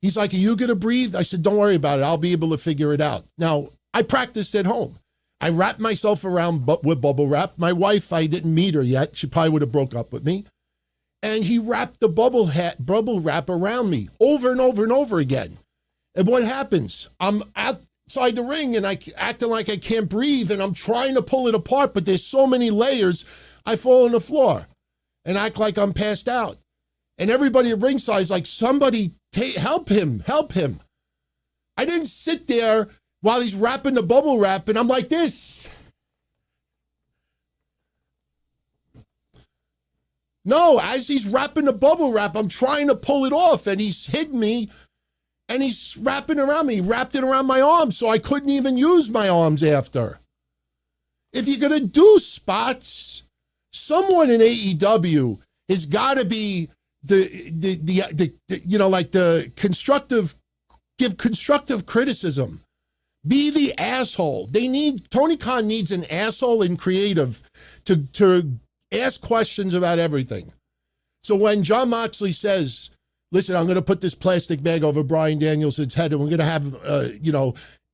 Speaker 7: He's like, are you going to breathe? I said, don't worry about it. I'll be able to figure it out. Now, I practiced at home. I wrapped myself around with bubble wrap. My wife, I didn't meet her yet. She probably would have broke up with me. And he wrapped the bubble wrap around me over and over and over again. And what happens? I'm outside the ring and I acting like I can't breathe and I'm trying to pull it apart, but there's so many layers, I fall on the floor and act like I'm passed out. And everybody at ringside is like, somebody help him. I didn't sit there while he's wrapping the bubble wrap and I'm like this. No, as he's wrapping the bubble wrap, I'm trying to pull it off and he's hit me and he's wrapping around me. He wrapped it around my arms so I couldn't even use my arms after. If you're going to do spots, someone in AEW has got to be give constructive criticism. Be the asshole. Tony Khan needs an asshole in creative to ask questions about everything. So when Jon Moxley says, listen, I'm going to put this plastic bag over Bryan Danielson's head and we're going to have,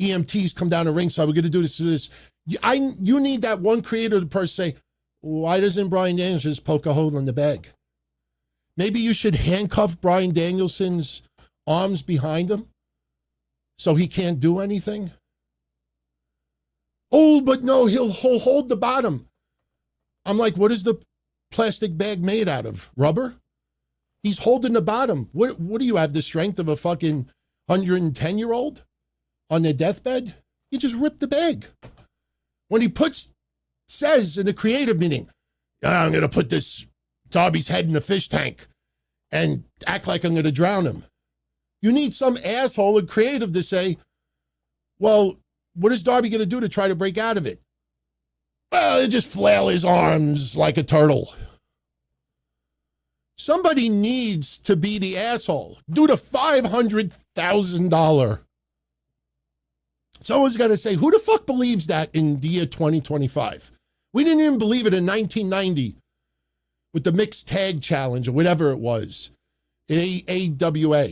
Speaker 7: EMTs come down the ringside. We're going to do this. You need that one creative person say, why doesn't Bryan Danielson just poke a hole in the bag? Maybe you should handcuff Bryan Danielson's arms behind him so he can't do anything. Oh, but no, he'll hold the bottom. I'm like, what is the plastic bag made out of? Rubber? He's holding the bottom. What do you have, the strength of a fucking 110-year-old on their deathbed? You just rip the bag. When he says in the creative meeting, I'm going to put this Darby's head in a fish tank and act like I'm going to drown him. You need some asshole in creative to say, well, what is Darby going to do to try to break out of it? Well, just flail his arms like a turtle. Somebody needs to be the asshole. Do the $500,000. Someone's got to say, who the fuck believes that in the year 2025? We didn't even believe it in 1990 with the mixed tag challenge or whatever it was in AWA.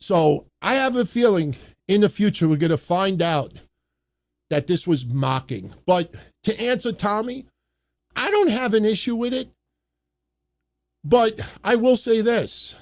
Speaker 7: So I have a feeling in the future we're going to find out that this was mocking. But to answer Tommy, I don't have an issue with it. But I will say this.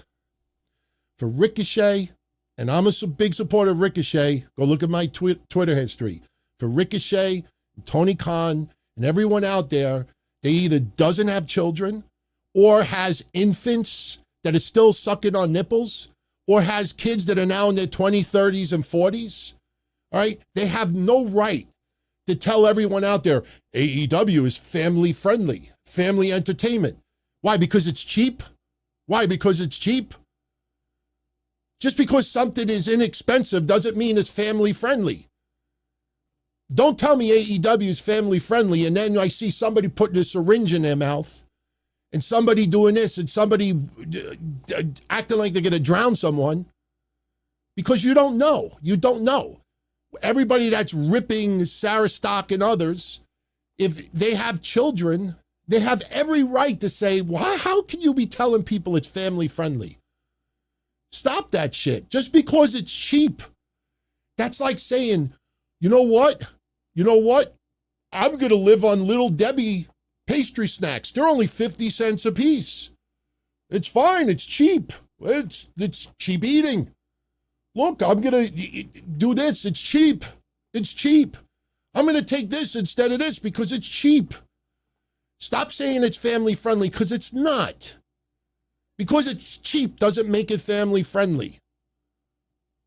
Speaker 7: For Ricochet, and I'm a big supporter of Ricochet, go look at my Twitter history. For Ricochet, Tony Khan, and everyone out there, they either doesn't have children or has infants that are still sucking on nipples or has kids that are now in their 20s, 30s, and 40s. All right? They have no right to tell everyone out there, AEW is family-friendly, family entertainment. Why? Because it's cheap? Why? Because it's cheap? Just because something is inexpensive doesn't mean it's family-friendly. Don't tell me AEW is family-friendly and then I see somebody putting a syringe in their mouth and somebody doing this and somebody acting like they're going to drown someone because you don't know. You don't know. Everybody that's ripping Sarah Stock and others, if they have children, they have every right to say, well, how can you be telling people it's family-friendly? Stop that shit. Just because it's cheap. That's like saying, you know what? You know what? I'm going to live on Little Debbie pastry snacks. They're only 50 cents a piece. It's fine. It's cheap. It's cheap eating. Look, I'm going to do this. It's cheap. It's cheap. I'm going to take this instead of this because it's cheap. Stop saying it's family friendly because it's not. Because it's cheap doesn't make it family friendly.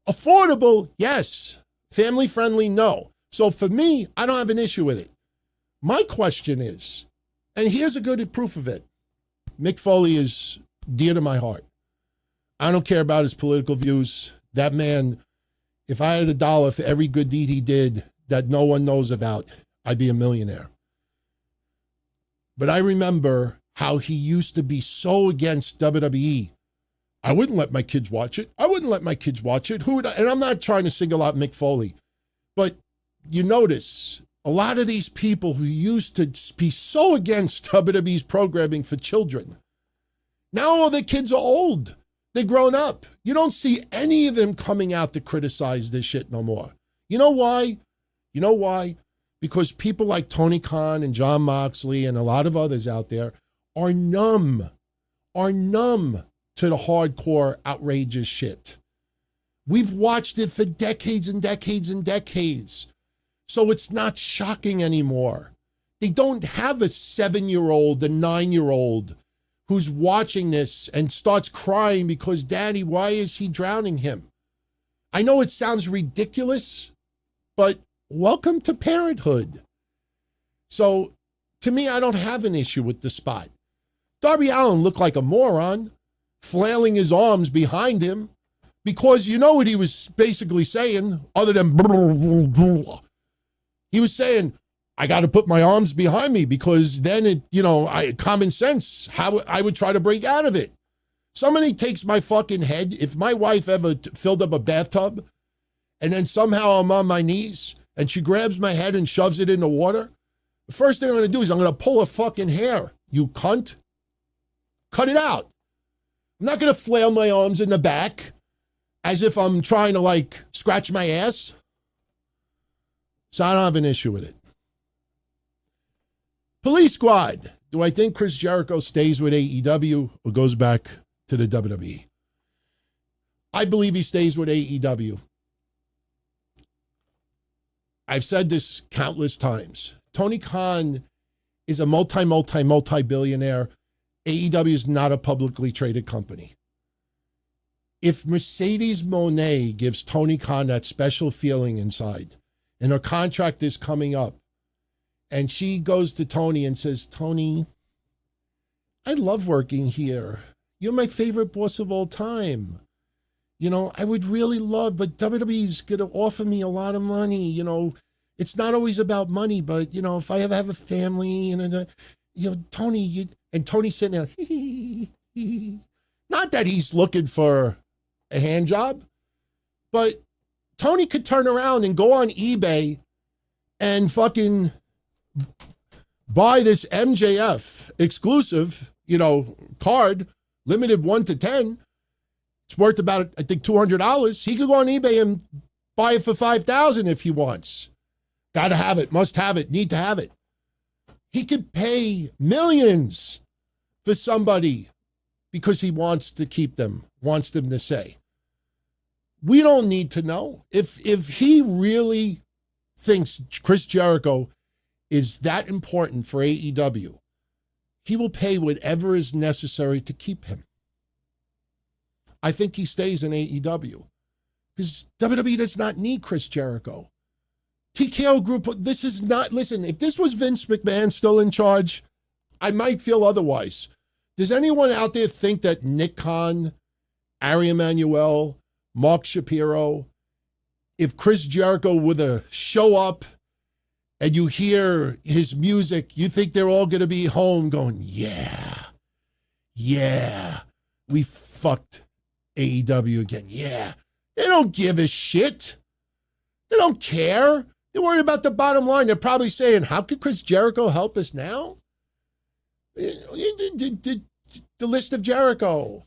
Speaker 7: Affordable, yes. Family friendly, no. So for me, I don't have an issue with it. My question is, and here's a good proof of it. Mick Foley is dear to my heart. I don't care about his political views. That man, if I had $1 for every good deed he did that no one knows about, I'd be a millionaire. But I remember how he used to be so against WWE. I wouldn't let my kids watch it. I wouldn't let my kids watch it. Who would I? And I'm not trying to single out Mick Foley, but you notice a lot of these people who used to be so against WWE's programming for children, now all their kids are old. They're grown up. You don't see any of them coming out to criticize this shit no more. You know why? You know why? Because people like Tony Khan and Jon Moxley and a lot of others out there are numb to the hardcore, outrageous shit. We've watched it for decades and decades and decades. So it's not shocking anymore. They don't have a 7-year-old, a 9-year-old who's watching this and starts crying because, Daddy, why is he drowning him? I know it sounds ridiculous, but welcome to parenthood. So to me, I don't have an issue with the spot. Darby Allin looked like a moron, flailing his arms behind him, because you know what he was basically saying, other than he was saying, I got to put my arms behind me because then it, common sense, how I would try to break out of it. Somebody takes my fucking head. If my wife ever filled up a bathtub and then somehow I'm on my knees and she grabs my head and shoves it in the water, the first thing I'm going to do is I'm going to pull her fucking hair. You cunt. Cut it out. I'm not going to flail my arms in the back as if I'm trying to scratch my ass. So I don't have an issue with it. Police Squad. Do I think Chris Jericho stays with AEW or goes back to the WWE? I believe he stays with AEW. I've said this countless times. Tony Khan is a multi-billionaire. AEW is not a publicly traded company. If Mercedes Moné gives Tony Khan that special feeling inside, and her contract is coming up, and she goes to Tony and says, Tony, I love working here. You're my favorite boss of all time. You know, I would really love, but WWE's going to offer me a lot of money. You know, it's not always about money, but, you know, if I ever have a family, and, you know, Tony, and Tony's sitting there, not that he's looking for a hand job, but Tony could turn around and go on eBay and fucking buy this MJF exclusive, you know, card, limited 1 to 10. It's worth about, I think, $200. He could go on eBay and buy it for $5,000 if he wants. Got to have it, must have it, need to have it. He could pay millions for somebody because he wants to keep them, wants them to say. We don't need to know. If he really thinks Chris Jericho is that important for AEW, he will pay whatever is necessary to keep him. I think he stays in AEW because WWE does not need Chris Jericho. TKO Group, this is not, listen, if this was Vince McMahon still in charge, I might feel otherwise. Does anyone out there think that Nick Khan, Ari Emanuel, Mark Shapiro, if Chris Jericho were to show up and you hear his music, you think they're all going to be home going, yeah, we fucked AEW again. Yeah, they don't give a shit. They don't care. They're worried about the bottom line. They're probably saying, how could Chris Jericho help us now? The list of Jericho,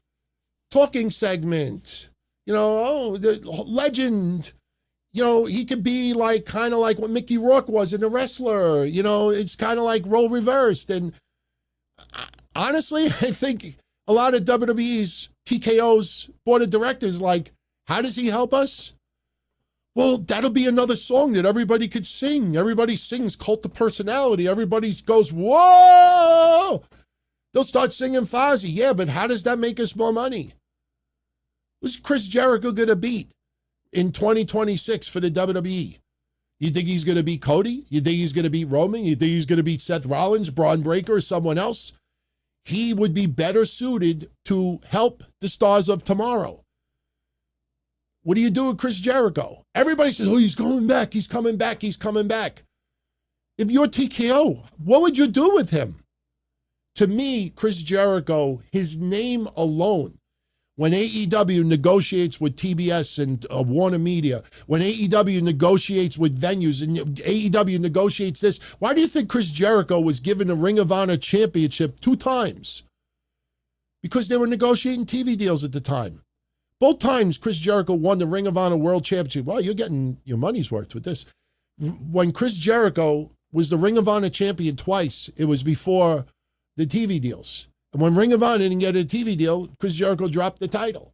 Speaker 7: talking segment, you know, the legend, you know, he could be like, kind of like what Mickey Rourke was in The Wrestler, you know, it's kind of like role reversed. And honestly, I think a lot of WWE's TKO's board of directors like, how does he help us? Well, that'll be another song that everybody could sing. Everybody sings Cult of Personality. Everybody goes, whoa! They'll start singing Fozzy. Yeah, but how does that make us more money? Who's Chris Jericho going to beat in 2026 for the WWE? You think he's going to beat Cody? You think he's going to beat Roman? You think he's going to beat Seth Rollins, Bron Breakker, or someone else? He would be better suited to help the stars of tomorrow. What do you do with Chris Jericho? Everybody says, oh, he's coming back, he's coming back, he's coming back. If you're TKO, what would you do with him? To me, Chris Jericho, his name alone, when AEW negotiates with TBS and Warner Media, when AEW negotiates with venues and AEW negotiates this, why do you think Chris Jericho was given the Ring of Honor Championship 2 times? Because they were negotiating TV deals at the time. Both times Chris Jericho won the Ring of Honor World Championship. Well, you're getting your money's worth with this. When Chris Jericho was the Ring of Honor champion twice, it was before the TV deals. And when Ring of Honor didn't get a TV deal, Chris Jericho dropped the title.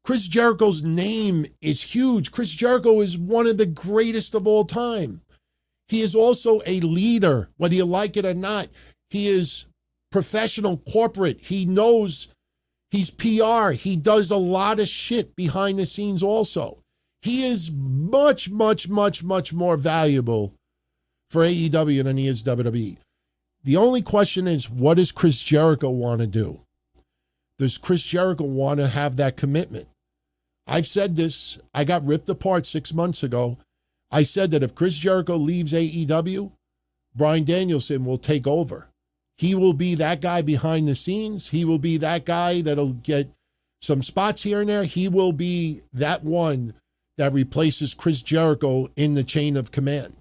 Speaker 7: Chris Jericho's name is huge. Chris Jericho is one of the greatest of all time. He is also a leader, whether you like it or not. He is professional, corporate. He knows he's PR. He does a lot of shit behind the scenes also. He is much, much, much, much more valuable for AEW than he is WWE. The only question is, what does Chris Jericho want to do? Does Chris Jericho want to have that commitment? I've said this. I got ripped apart 6 months ago. I said that if Chris Jericho leaves AEW, Bryan Danielson will take over. He will be that guy behind the scenes. He will be that guy that'll get some spots here and there. He will be that one that replaces Chris Jericho in the chain of command.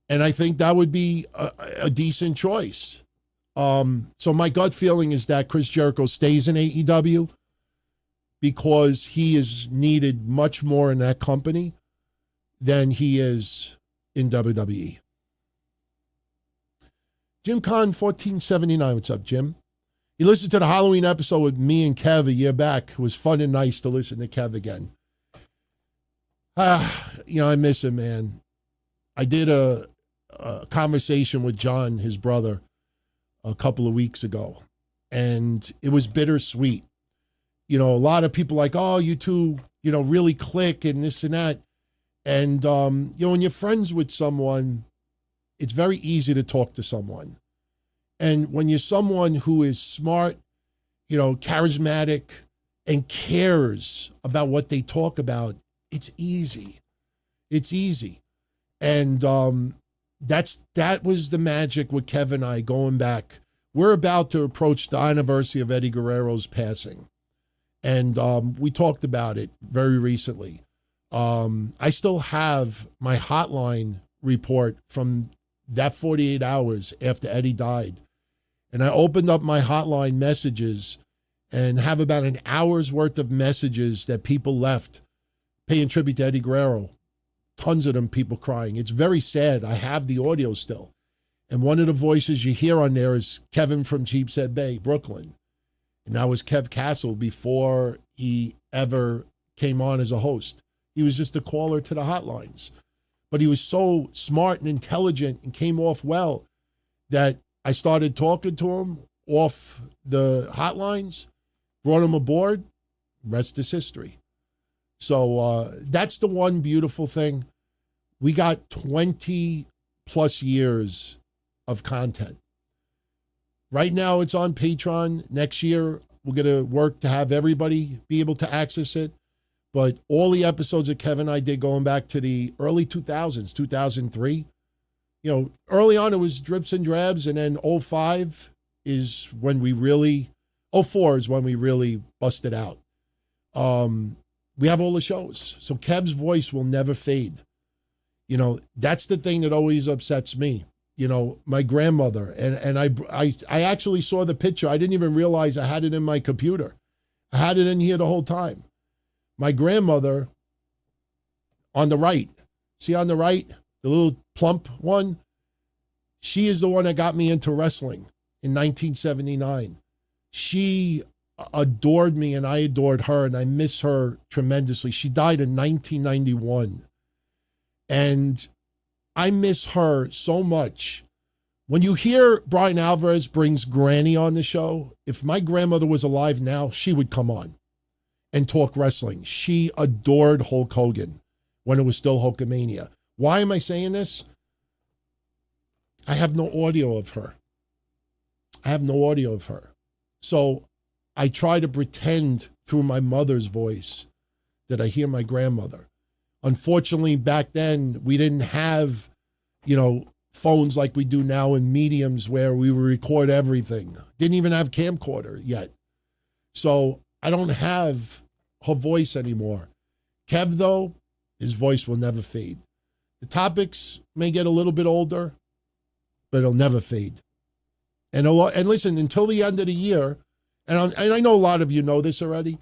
Speaker 7: And I think that would be a decent choice. So my gut feeling is that Chris Jericho stays in AEW because he is needed much more in that company than he is in WWE. Jim Kahn, 1479. What's up, Jim? You listened to the Halloween episode with me and Kev a year back. It was fun and nice to listen to Kev again. I miss him, man. I did a a conversation with John, his brother, a couple of weeks ago, and it was bittersweet. A lot of people like, oh, you two, really click and this and that. And, when you're friends with someone, it's very easy to talk to someone. And when you're someone who is smart, charismatic, and cares about what they talk about, it's easy. It's easy. And that was the magic with Kev and I going back. We're about to approach the anniversary of Eddie Guerrero's passing. And we talked about it very recently. I still have my hotline report from that 48 hours after Eddie died. And I opened up my hotline messages and have about an hour's worth of messages that people left paying tribute to Eddie Guerrero. Tons of them, people crying. It's very sad. I have the audio still. And one of the voices you hear on there is Kevin from Sheepshead Bay, Brooklyn. And that was Kev Castle before he ever came on as a host. He was just a caller to the hotlines. But he was so smart and intelligent and came off well that I started talking to him off the hotlines, brought him aboard, rest is history. So that's the one beautiful thing. We got 20 plus years of content. Right now it's on Patreon. Next year, we're going to work to have everybody be able to access it. But all the episodes that Kevin and I did going back to the early 2000s, 2003, early on it was drips and drabs, and then 05 is when we really, 04 is when we really busted out. We have all the shows. So Kev's voice will never fade. That's the thing that always upsets me. My grandmother, and I actually saw the picture. I didn't even realize I had it in my computer. I had it in here the whole time. My grandmother on the right, see on the right, the little plump one, she is the one that got me into wrestling in 1979. She adored me and I adored her, and I miss her tremendously. She died in 1991. And I miss her so much. When you hear Brian Alvarez brings Granny on the show, if my grandmother was alive now, she would come on and talk wrestling. She adored Hulk Hogan when it was still Hulkamania. Why am I saying this? I have no audio of her. So I try to pretend through my mother's voice that I hear my grandmother. Unfortunately, back then, we didn't have, phones like we do now in mediums where we would record everything. Didn't even have camcorder yet. So I don't have her voice anymore. Kev, though, his voice will never fade. The topics may get a little bit older, but it'll never fade. And listen, until the end of the year, and I know a lot of you know this already,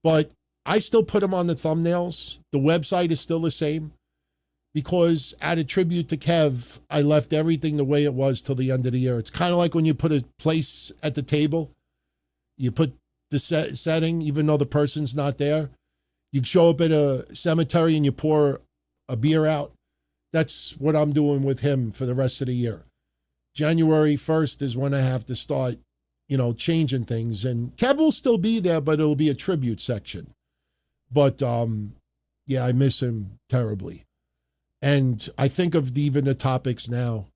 Speaker 7: but I still put them on the thumbnails. The website is still the same because out of tribute to Kev, I left everything the way it was till the end of the year. It's kind of like when you put a place at the table, you put the setting, even though the person's not there. You show up at a cemetery and you pour a beer out. That's what I'm doing with him for the rest of the year. January 1st is when I have to start, changing things. And Kev will still be there, but it'll be a tribute section. But, yeah, I miss him terribly. And I think of even the topics now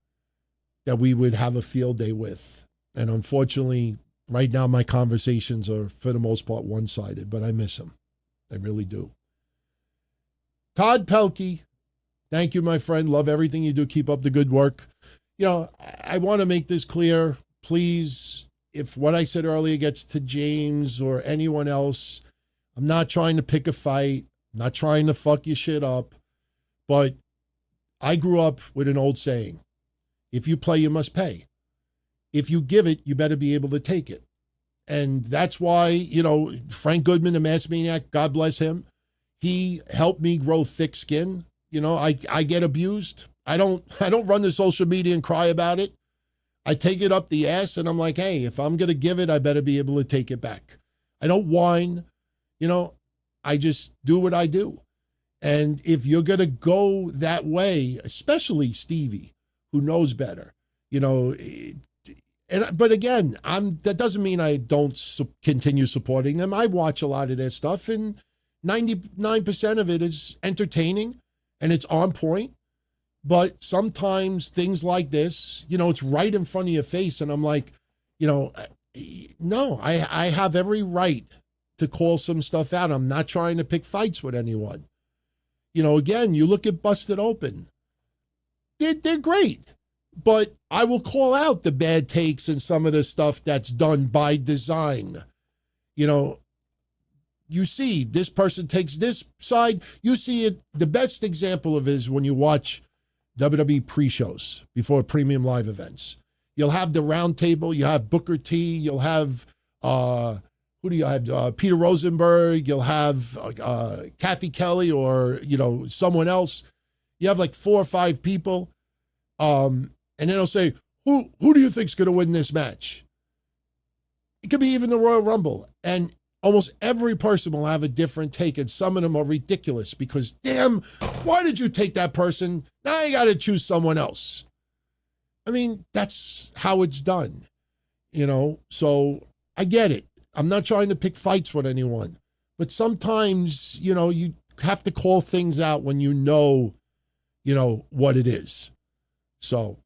Speaker 7: that we would have a field day with. And unfortunately, right now my conversations are, for the most part, one-sided. But I miss him. I really do. Todd Pelkey, thank you, my friend. Love everything you do. Keep up the good work. I want to make this clear. Please, if what I said earlier gets to James or anyone else, I'm not trying to pick a fight. I'm not trying to fuck your shit up. But I grew up with an old saying. If you play, you must pay. If you give it, you better be able to take it. And that's why, Frank Goodman, the Mass Maniac, God bless him, he helped me grow thick skin. I get abused. I don't run the social media and cry about it. I take it up the ass and I'm like, hey, if I'm going to give it, I better be able to take it back. I don't whine. I just do what I do. And if you're going to go that way, especially Stevie, who knows better. You know, but again, that doesn't mean I don't continue supporting them. I watch a lot of their stuff, and 99% of it is entertaining and it's on point. But sometimes things like this, you know, it's right in front of your face, and I'm like, you know, no, I have every right to call some stuff out. I'm not trying to pick fights with anyone. You know, again, you look at Busted Open. They're great. But I will call out the bad takes and some of the stuff that's done by design. You know, you see this person takes this side. You see it. The best example of it is when you watch WWE pre-shows before premium live events. You'll have the round table. You have Booker T. You'll have, who do you have? Peter Rosenberg. You'll have Kathy Kelly or, you know, someone else. You have like 4 or 5 people. And then they'll say, who do you think's going to win this match? It could be even the Royal Rumble. And almost every person will have a different take, and some of them are ridiculous because, damn, why did you take that person? Now you got to choose someone else. I mean, that's how it's done, you know? So I get it. I'm not trying to pick fights with anyone. But sometimes, you know, you have to call things out when you know what it is. So,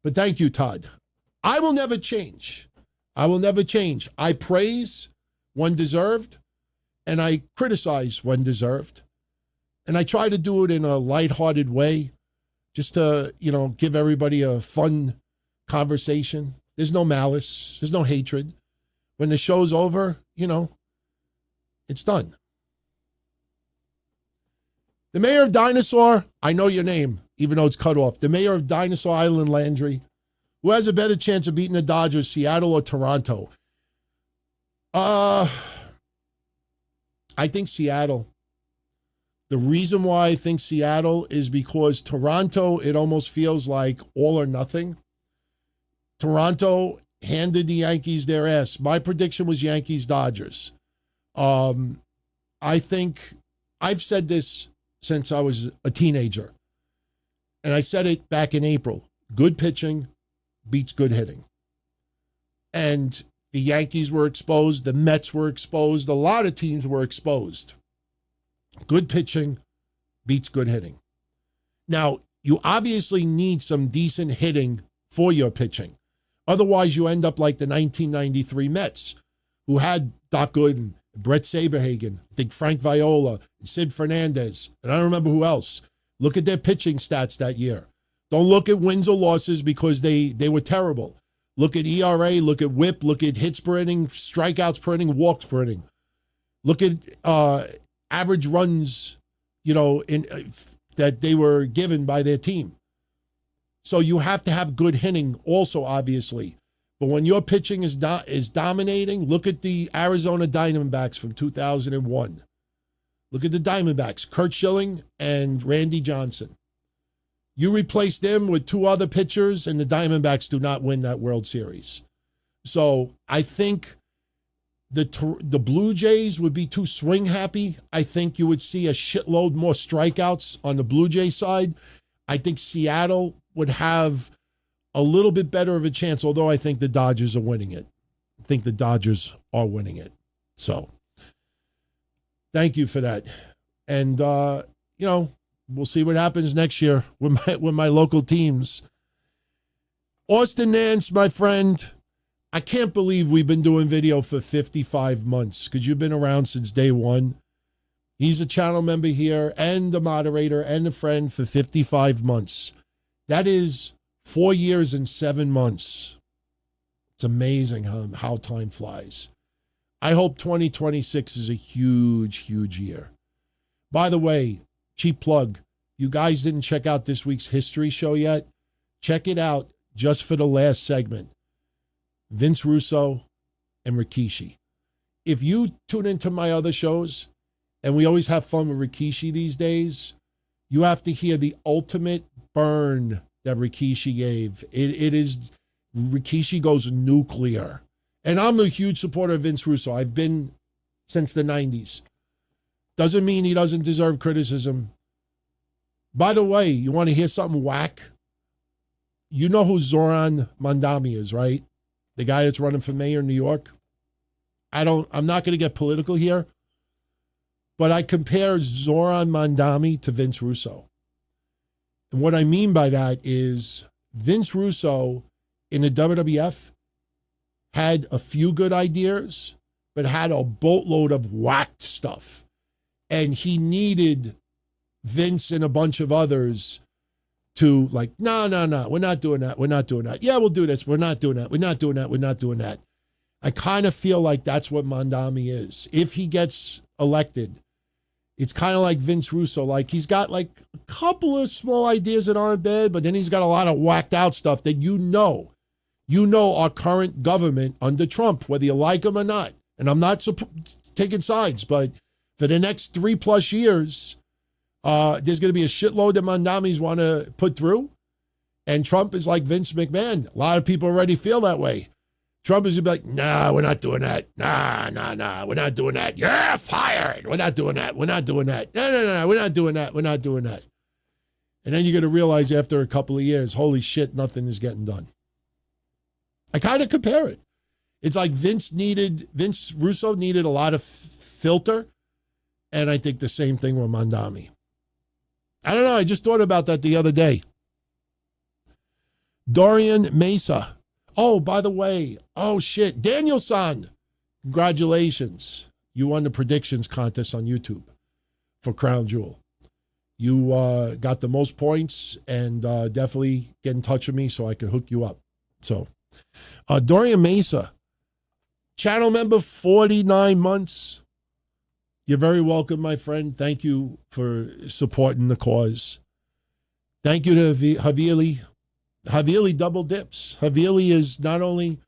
Speaker 7: but thank you, Todd. I will never change. I will never change. I praise when deserved, and I criticize when deserved. And I try to do it in a lighthearted way, just to, you know, give everybody a fun conversation. There's no malice. There's no hatred. When the show's over, you know, it's done. The mayor of Dinosaur, I know your name, even though it's cut off. The mayor of Dinosaur Island, Landry. Who has a better chance of beating the Dodgers, Seattle or Toronto? I think Seattle. The reason why I think Seattle is because Toronto, it almost feels like all or nothing. Toronto handed the Yankees their ass. My prediction was Yankees-Dodgers. I think I've said this since I was a teenager. And I said it back in April. Good pitching beats good hitting. And the Yankees were exposed. The Mets were exposed. A lot of teams were exposed. Good pitching beats good hitting. Now, you obviously need some decent hitting for your pitching. Otherwise, you end up like the 1993 Mets, who had Doc Gooden, Brett Saberhagen, I think Frank Viola, and Sid Fernandez, and I don't remember who else. Look at their pitching stats that year. Don't look at wins or losses because they were terrible. Look at ERA, look at WHIP, look at hits per inning, strikeouts per inning, walks per inning. Look at average runs, you know, that they were given by their team. So you have to have good hitting also, obviously. But when your pitching is dominating, look at the Arizona Diamondbacks from 2001. Look at the Diamondbacks, Curt Schilling and Randy Johnson. You replace them with 2 other pitchers, and the Diamondbacks do not win that World Series. So I think the Blue Jays would be too swing happy. I think you would see a shitload more strikeouts on the Blue Jay side. I think Seattle would have a little bit better of a chance, although I think the Dodgers are winning it. I think the Dodgers are winning it. So thank you for that. And, you know, we'll see what happens next year with my local teams. Austin Nance, my friend, I can't believe we've been doing video for 55 months because you've been around since day one. He's a channel member here and a moderator and a friend for 55 months. That is 4 years and 7 months. It's amazing how time flies. I hope 2026 is a huge, huge year. By the way, cheap plug, you guys didn't check out this week's history show yet? Check it out just for the last segment. Vince Russo and Rikishi. If you tune into my other shows, and we always have fun with Rikishi these days, you have to hear the ultimate burn that Rikishi gave. It is, Rikishi goes nuclear. And I'm a huge supporter of Vince Russo. I've been since the 90s. Doesn't mean he doesn't deserve criticism. By the way, you want to hear something whack? you know who Zohran Mamdani is, right? The guy that's running for mayor in New York. I'm not going to get political here, but I compare Zohran Mamdani to Vince Russo. And what I mean by that is Vince Russo in the WWF had a few good ideas, but had a boatload of whacked stuff. And he needed Vince and a bunch of others to like, no, we're not doing that. We're not doing that. Yeah, we'll do this. We're not doing that. We're not doing that. We're not doing that. I kind of feel like that's what Mamdani is. If he gets elected, it's kind of like Vince Russo. Like he's got like a couple of small ideas that aren't bad, but then he's got a lot of whacked out stuff that you know our current government under Trump, whether you like him or not. And I'm not taking sides, but for the next 3+ years, there's going to be a shitload that Mamdani's want to put through. And Trump is like Vince McMahon. A lot of people already feel that way. Trump is going to be like, nah, we're not doing that. Nah, we're not doing that. You're fired. We're not doing that. We're not doing that. No, we're not doing that. We're not doing that. And then you're going to realize after a couple of years, holy shit, nothing is getting done. I kind of compare it. It's like Vince Russo needed a lot of filter. And I think the same thing with Mamdani. I don't know. I just thought about that the other day. Dorian Mesa. Oh, by the way. Oh, shit. Daniel-san. Congratulations. You won the predictions contest on YouTube for Crown Jewel. You got the most points and definitely get in touch with me so I can hook you up. So, Dorian Mesa. Channel member, 49 months. You're very welcome, my friend. Thank you for supporting the cause. Thank you to Havili. Havili double dips. Havili is not only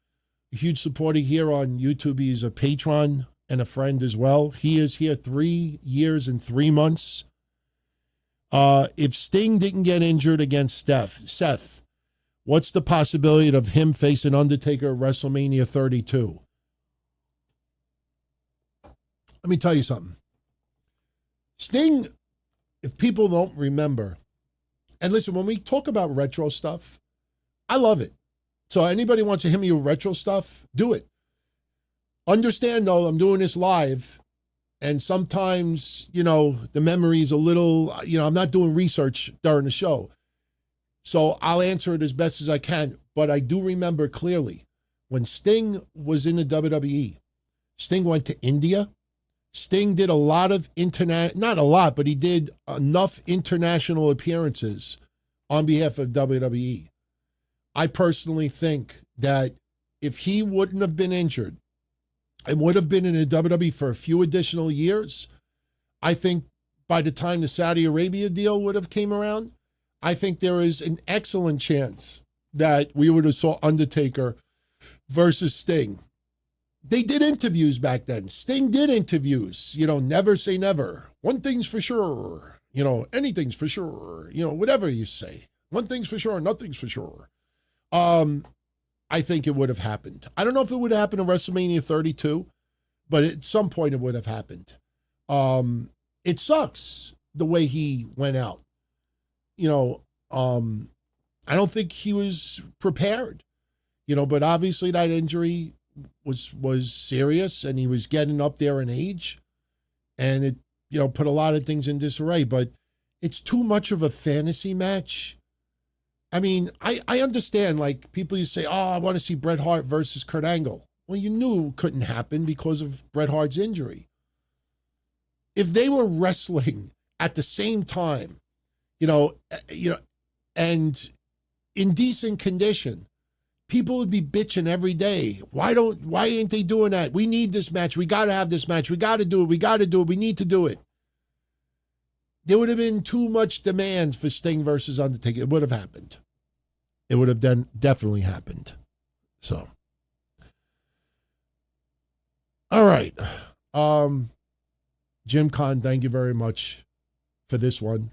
Speaker 7: a huge supporter here on YouTube, he's a patron and a friend as well. He is here 3 years and 3 months. If Sting didn't get injured against Seth, what's the possibility of him facing Undertaker at WrestleMania 32? Let me tell you something. Sting, if people don't remember, and listen, when we talk about retro stuff, I love it. So anybody wants to hit me with retro stuff, do it. Understand, though, I'm doing this live, and sometimes, the memory's a little, I'm not doing research during the show. So I'll answer it as best as I can. But I do remember clearly when Sting was in the WWE, Sting went to India. Sting did a lot of not a lot, but he did enough international appearances on behalf of WWE. I personally think that if he wouldn't have been injured and would have been in the WWE for a few additional years, I think by the time the Saudi Arabia deal would have came around, I think there is an excellent chance that we would have saw Undertaker versus Sting. They did interviews back then. Sting did interviews. Never say never. One thing's for sure. Anything's for sure. Whatever you say. One thing's for sure, nothing's for sure. I think it would have happened. I don't know if it would have happened in WrestleMania 32, but at some point it would have happened. It sucks the way he went out. I don't think he was prepared. But obviously that injury was serious, and he was getting up there in age, and it put a lot of things in disarray. But it's too much of a fantasy match. I mean, I understand, like, people you say, I want to see Bret Hart versus Kurt Angle. Well, you knew it couldn't happen because of Bret Hart's injury. If they were wrestling at the same time, and in decent condition, people would be bitching every day. Why ain't they doing that? We need this match. We got to have this match. We got to do it. We got to do it. We need to do it. There would have been too much demand for Sting versus Undertaker. It would have happened. It would have definitely happened. So, all right. Jim Kahn, thank you very much for this one.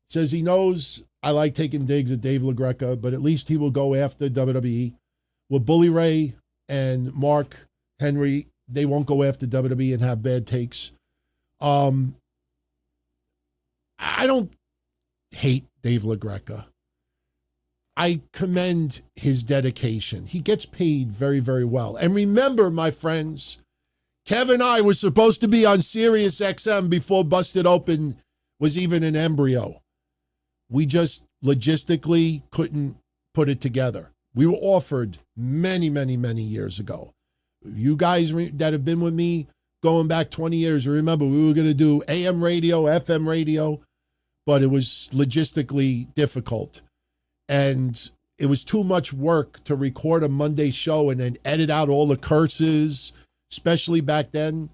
Speaker 7: Says he knows I like taking digs at Dave LaGreca, but at least he will go after WWE. With Bully Ray and Mark Henry, they won't go after WWE and have bad takes. I don't hate Dave LaGreca. I commend his dedication. He gets paid very, very well. And remember, my friends, Kevin and I were supposed to be on Sirius XM before Busted Open was even an embryo. We just logistically couldn't put it together. We were offered many, many, many years ago. You guys that have been with me going back 20 years, remember we were going to do AM radio, FM radio, but it was logistically difficult. And it was too much work to record a Monday show and then edit out all the curses, especially back then.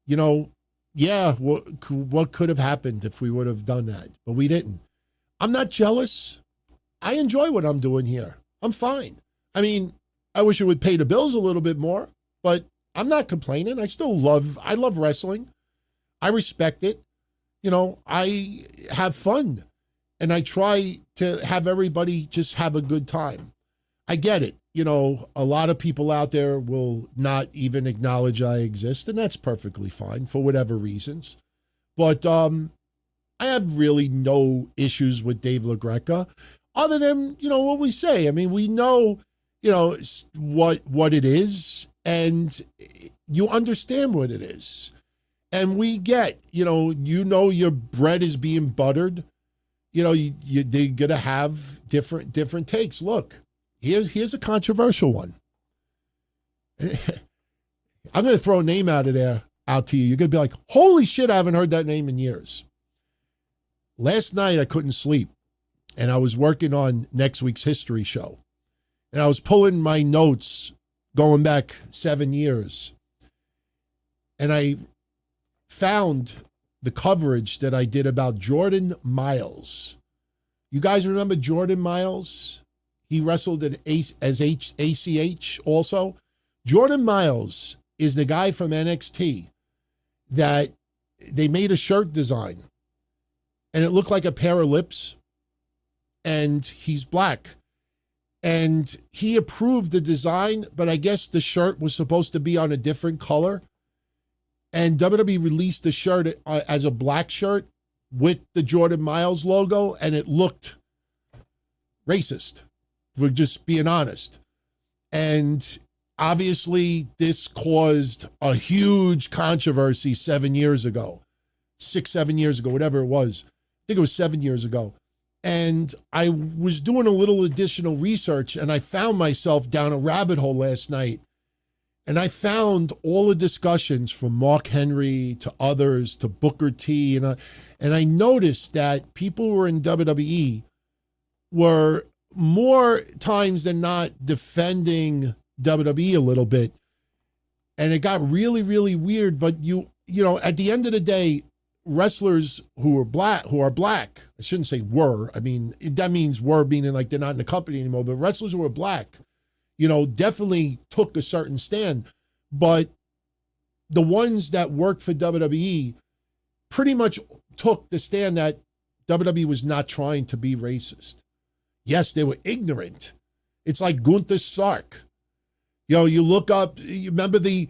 Speaker 7: You know, yeah, what could have happened if we would have done that? But we didn't. I'm not jealous. I enjoy what I'm doing here. I'm fine. I mean, I wish it would pay the bills a little bit more, but I'm not complaining. I love wrestling. I respect it. You know, I have fun. And I try to have everybody just have a good time. I get it. You know, a lot of people out there will not even acknowledge I exist, and that's perfectly fine for whatever reasons. But I have really no issues with Dave LaGreca other than, you know, what we say. I mean, we know, you know, what it is, and you understand what it is. And we get, you know your bread is being buttered. You know, they're going to have different takes. Look, here's a controversial one. I'm going to throw a name out to you. You're going to be like, holy shit, I haven't heard that name in years. Last night, I couldn't sleep, and I was working on next week's history show. And I was pulling my notes going back 7 years. And I found the coverage that I did about Jordan Miles. You guys remember Jordan Miles? He wrestled as ACH also. Jordan Miles is the guy from NXT that they made a shirt design, and it looked like a pair of lips, and he's black. And he approved the design, but I guess the shirt was supposed to be on a different color. And WWE released the shirt as a black shirt with the Jordan Miles logo, and it looked racist. We're just being honest. And obviously, this caused a huge controversy 7 years ago, 7 years ago, whatever it was. I think it was 7 years ago. And I was doing a little additional research, and I found myself down a rabbit hole last night. And I found all the discussions from Mark Henry to others to Booker T. And I noticed that people who were in WWE were more times than not defending WWE a little bit. And it got really, really weird. But you know, at the end of the day, wrestlers who are black, I shouldn't say were. I mean, that means were meaning like they're not in the company anymore. But wrestlers who are black, you know, definitely took a certain stand. But the ones that worked for WWE pretty much took the stand that WWE was not trying to be racist. Yes, they were ignorant. It's like Gunther Stark. You know, you look up, you remember the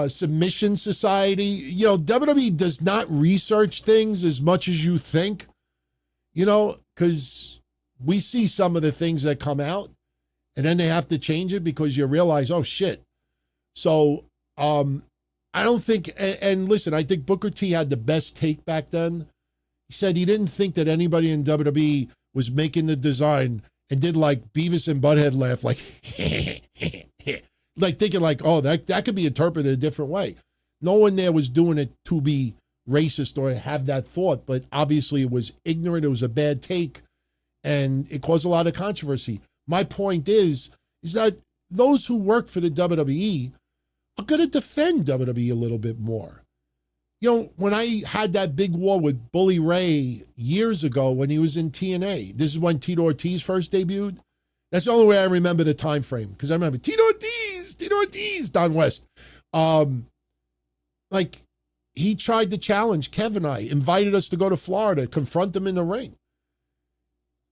Speaker 7: Submission Society? You know, WWE does not research things as much as you think, you know, because we see some of the things that come out. And then they have to change it because you realize, oh, shit. So I don't think, and listen, I think Booker T had the best take back then. He said he didn't think that anybody in WWE was making the design and did like Beavis and Butthead laugh, like, like thinking like, oh, that could be interpreted a different way. No one there was doing it to be racist or have that thought, but obviously it was ignorant. It was a bad take, and it caused a lot of controversy. My point is that those who work for the WWE are going to defend WWE a little bit more. You know, when I had that big war with Bully Ray years ago when he was in TNA, this is when Tito Ortiz first debuted. That's the only way I remember the time frame, because I remember Tito Ortiz, Don West. Like, he tried to challenge Kevin and I, invited us to go to Florida, confront him in the ring.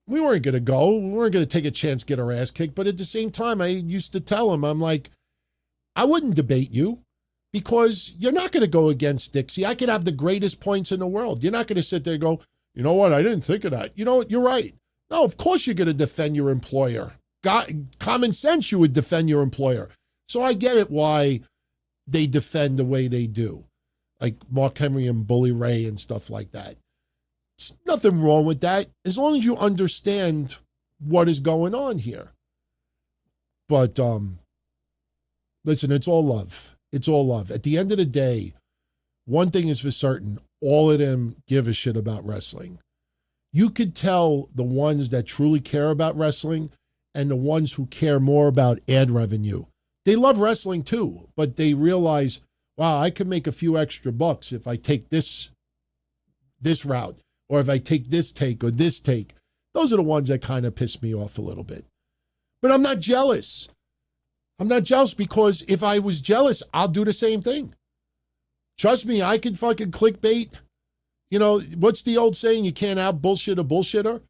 Speaker 7: We weren't going to go. We weren't going to take a chance to get our ass kicked. But at the same time, I used to tell him, I'm like, I wouldn't debate you because you're not going to go against Dixie. I could have the greatest points in the world. You're not going to sit there and go, you know what? I didn't think of that. You know what? You're right. No, of course you're going to defend your employer. Common sense, you would defend your employer. So I get it why they defend the way they do, like Mark Henry and Bully Ray and stuff like that. There's nothing wrong with that, as long as you understand what is going on here. But listen, it's all love. It's all love. At the end of the day, one thing is for certain, all of them give a shit about wrestling. You could tell the ones that truly care about wrestling and the ones who care more about ad revenue. They love wrestling too, but they realize, wow, I can make a few extra bucks if I take this route, or if I take this take or this take. Those are the ones that kind of piss me off a little bit. But I'm not jealous. I'm not jealous, because if I was jealous, I'll do the same thing. Trust me, I can fucking clickbait. You know, what's the old saying? You can't out bullshit a bullshitter.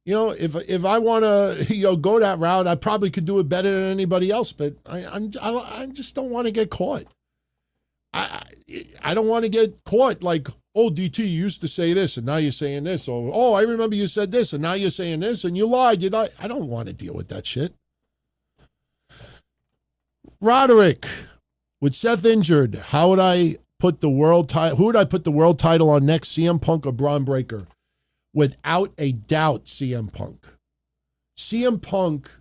Speaker 7: You know, if I want to go that route, I probably could do it better than anybody else. But I just don't want to get caught. I don't want to get caught like, oh, DT, you used to say this and now you're saying this. Or, oh, I remember you said this and now you're saying this and you lied. I don't want to deal with that shit. Roderick, with Seth injured, how would I put the world title? Who would I put the world title on next, CM Punk or Bron Breakker? Without a doubt, CM Punk. CM Punk,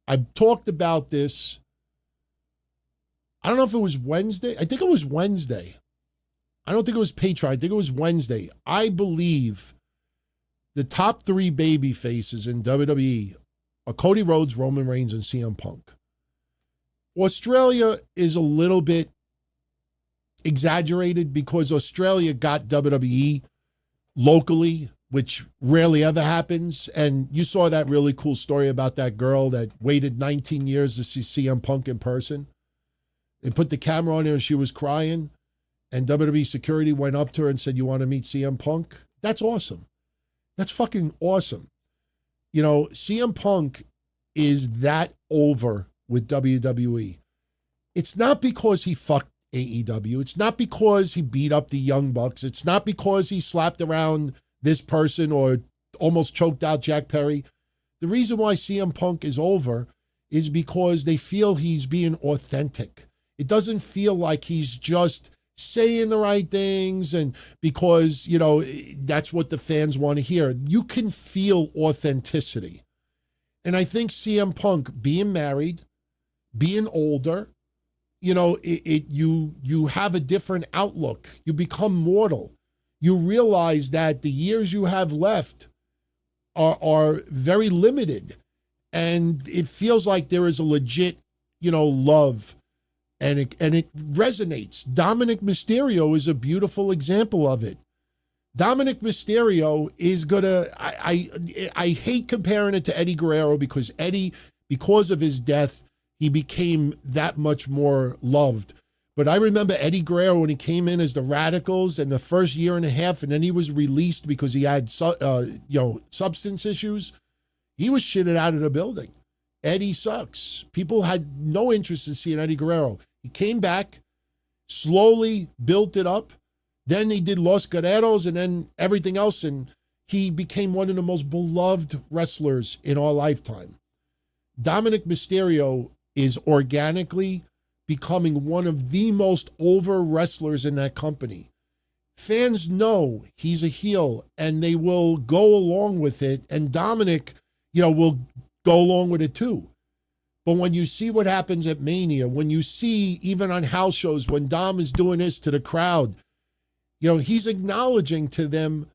Speaker 7: I've talked about this. I don't know if it was Wednesday. I think it was Wednesday. I don't think it was Patreon. I think it was Wednesday. I believe the top three baby faces in WWE are Cody Rhodes, Roman Reigns, and CM Punk. Australia is a little bit exaggerated because Australia got WWE locally, which rarely ever happens. And you saw that really cool story about that girl that waited 19 years to see CM Punk in person. They put the camera on her and she was crying. And WWE security went up to her and said, you want to meet CM Punk? That's awesome. That's fucking awesome. You know, CM Punk is that over with WWE. It's not because he fucked AEW. It's not because he beat up the Young Bucks. It's not because he slapped around this person or almost choked out Jack Perry. The reason why CM Punk is over is because they feel he's being authentic. It doesn't feel like he's just saying the right things and because, you know, that's what the fans want to hear. You can feel authenticity. And I think CM Punk being married, being older, you know, you have a different outlook. You become mortal. You realize that the years you have left are very limited. And it feels like there is a legit, you know, love. And it resonates. Dominic Mysterio is a beautiful example of it. Dominic Mysterio is gonna, I hate comparing it to Eddie Guerrero because Eddie, because of his death, he became that much more loved. But I remember Eddie Guerrero when he came in as the Radicals in the first year and a half, and then he was released because he had substance issues. He was shitted out of the building. Eddie sucks. People had no interest in seeing Eddie Guerrero. He came back, slowly built it up. Then he did Los Guerreros and then everything else, and he became one of the most beloved wrestlers in our lifetime. Dominic Mysterio is organically becoming one of the most over wrestlers in that company. Fans know he's a heel, and they will go along with it, and Dominic, you know, will go along with it too. But when you see what happens at Mania, when you see even on house shows, when Dom is doing this to the crowd, you know, he's acknowledging to them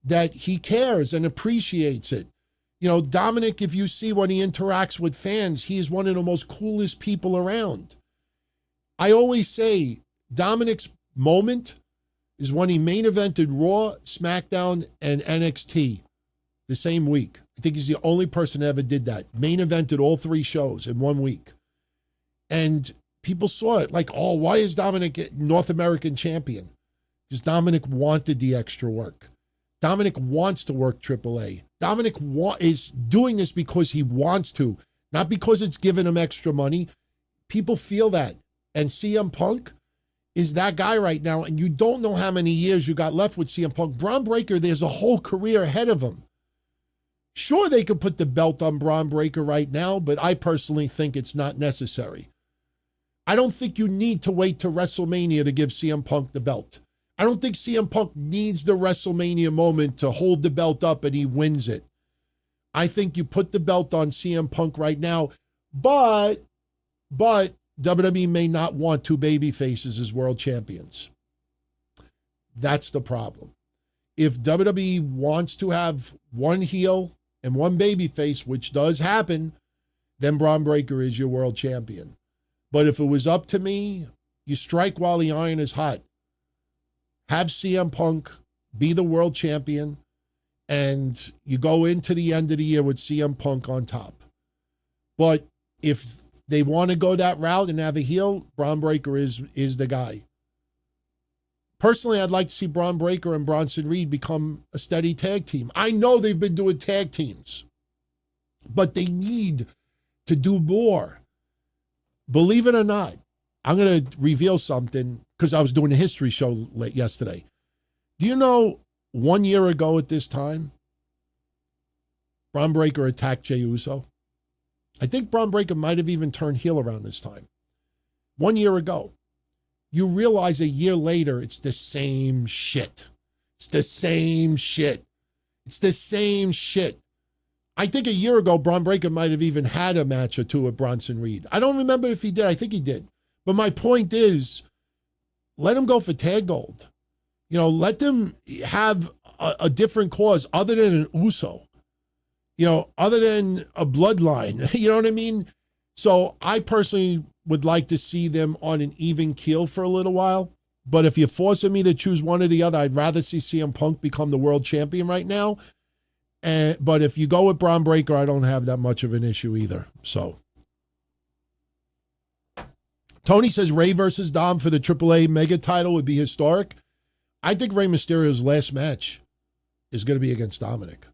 Speaker 7: that he cares and appreciates it. You know, Dominic, if you see when he interacts with fans, he is one of the most coolest people around. I always say Dominic's moment is when he main evented Raw, SmackDown, and NXT the same week. I think he's the only person that ever did that. Main evented all three shows in 1 week. And people saw it like, oh, why is Dominic North American champion? Because Dominic wanted the extra work. Dominic wants to work AAA. Dominic is doing this because he wants to, not because it's giving him extra money. People feel that. And CM Punk is that guy right now, and you don't know how many years you got left with CM Punk. Bron Breakker, there's a whole career ahead of him. Sure, they could put the belt on Bron Breakker right now, but I personally think it's not necessary. I don't think you need to wait to WrestleMania to give CM Punk the belt. I don't think CM Punk needs the WrestleMania moment to hold the belt up and he wins it. I think you put the belt on CM Punk right now, but WWE may not want two baby faces as world champions. That's the problem. If WWE wants to have one heel and one baby face, which does happen, then Bron Breakker is your world champion. But if it was up to me, you strike while the iron is hot. Have CM Punk be the world champion, and you go into the end of the year with CM Punk on top. But if they want to go that route and have a heel, Bron Breakker is the guy. Personally, I'd like to see Bron Breakker and Bronson Reed become a steady tag team. I know they've been doing tag teams, but they need to do more. Believe it or not, I'm going to reveal something because I was doing a history show yesterday. Do you know 1 year ago at this time, Bron Breakker attacked Jey Uso? I think Bron Breakker might have even turned heel around this time. 1 year ago. You realize a year later, it's the same shit. It's the same shit. It's the same shit. I think a year ago, Bron Breakker might have even had a match or two with Bronson Reed. I don't remember if he did. I think he did. But my point is, let him go for tag gold. You know, let them have a different cause other than an Uso. You know, other than a bloodline. You know what I mean? So I personally would like to see them on an even keel for a little while. But if you're forcing me to choose one or the other, I'd rather see CM Punk become the world champion right now. But if you go with Bron Breakker, I don't have that much of an issue either. So Tony says Rey versus Dom for the AAA mega title would be historic. I think Rey Mysterio's last match is going to be against Dominic.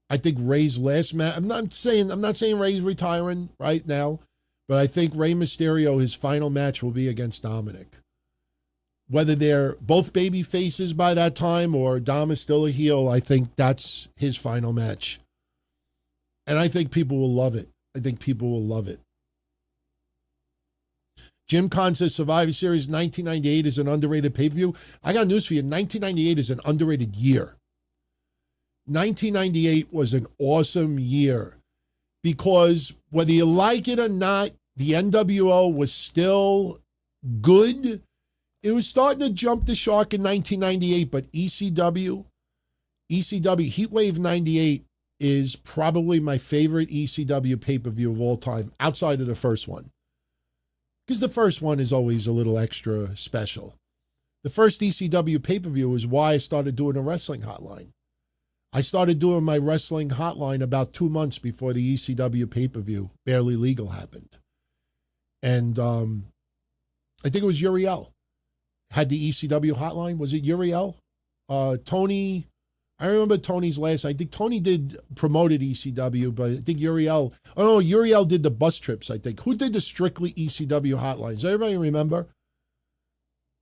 Speaker 7: I think Rey's last match, I'm not saying Rey's retiring right now, but I think Rey Mysterio, his final match will be against Dominic. Whether they're both baby faces by that time or Dom is still a heel, I think that's his final match. And I think people will love it. Jim Kahn says Survivor Series 1998 is an underrated pay-per-view. I got news for you. 1998 is an underrated year. 1998 was an awesome year because whether you like it or not, the NWO was still good. It was starting to jump the shark in 1998, but ECW Heatwave 98 is probably my favorite ECW pay-per-view of all time, outside of the first one. Because the first one is always a little extra special. The first ECW pay-per-view is why I started doing a wrestling hotline. I started doing my wrestling hotline about 2 months before the ECW pay-per-view, Barely Legal, happened. And I think it was Uriel had the ECW hotline. Was it Uriel? Tony, I remember Tony's last. I think Tony did promoted ECW, but I think Uriel did the bus trips, I think. Who did the strictly ECW hotlines? Does everybody remember?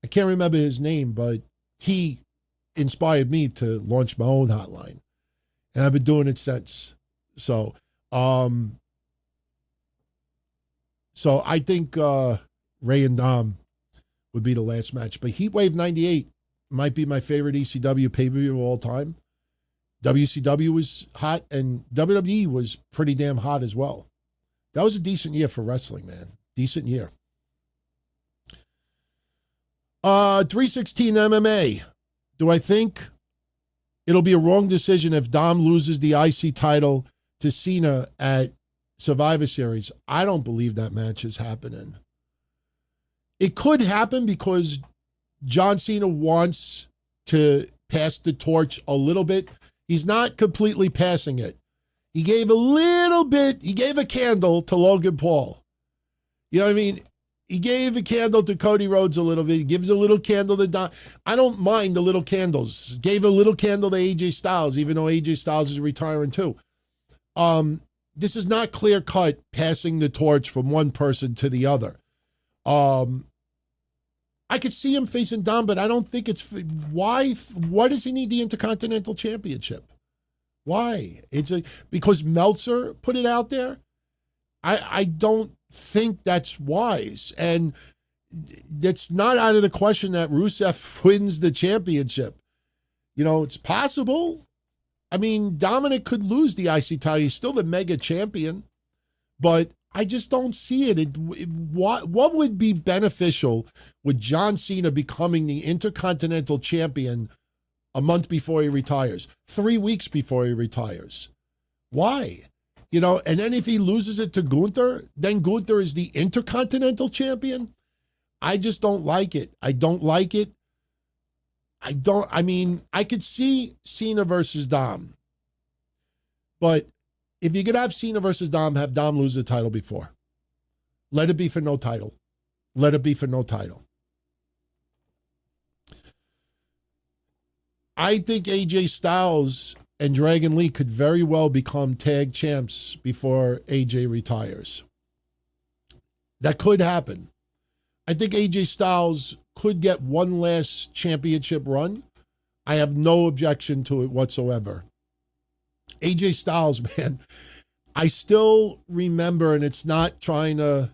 Speaker 7: I can't remember his name, but he inspired me to launch my own hotline. And I've been doing it since. So I think Ray and Dom would be the last match. But Heatwave 98 might be my favorite ECW pay-per-view of all time. WCW was hot, and WWE was pretty damn hot as well. That was a decent year for wrestling, man. Decent year. 316 MMA. Do I think it'll be a wrong decision if Dom loses the IC title to Cena at Survivor Series? I don't believe that match is happening. It could happen because John Cena wants to pass the torch a little bit. He's not completely passing it. He gave a candle to Logan Paul. You know what I mean? He gave a candle to Cody Rhodes a little bit. He gives a little candle to Don. I don't mind the little candles. Gave a little candle to AJ Styles, even though AJ Styles is retiring too. This is not clear cut passing the torch from one person to the other. I could see him facing Dom, but I don't think it's why. Why does he need the Intercontinental Championship? Why? Because Meltzer put it out there? I don't think that's wise. And it's not out of the question that Rusev wins the championship. It's possible. I mean, Dominic could lose the IC title. He's still the mega champion. But I just don't see it. What would be beneficial with John Cena becoming the Intercontinental Champion a month before he retires, 3 weeks before he retires? Why? And then if he loses it to Gunther, then Gunther is the Intercontinental Champion? I just don't like it. I don't like it. I could see Cena versus Dom. But if you could have Cena versus Dom, have Dom lose the title before. Let it be for no title. Let it be for no title. I think AJ Styles and Dragon Lee could very well become tag champs before AJ retires. That could happen. I think AJ Styles could get one last championship run. I have no objection to it whatsoever. AJ Styles, man, I still remember, and it's not trying to,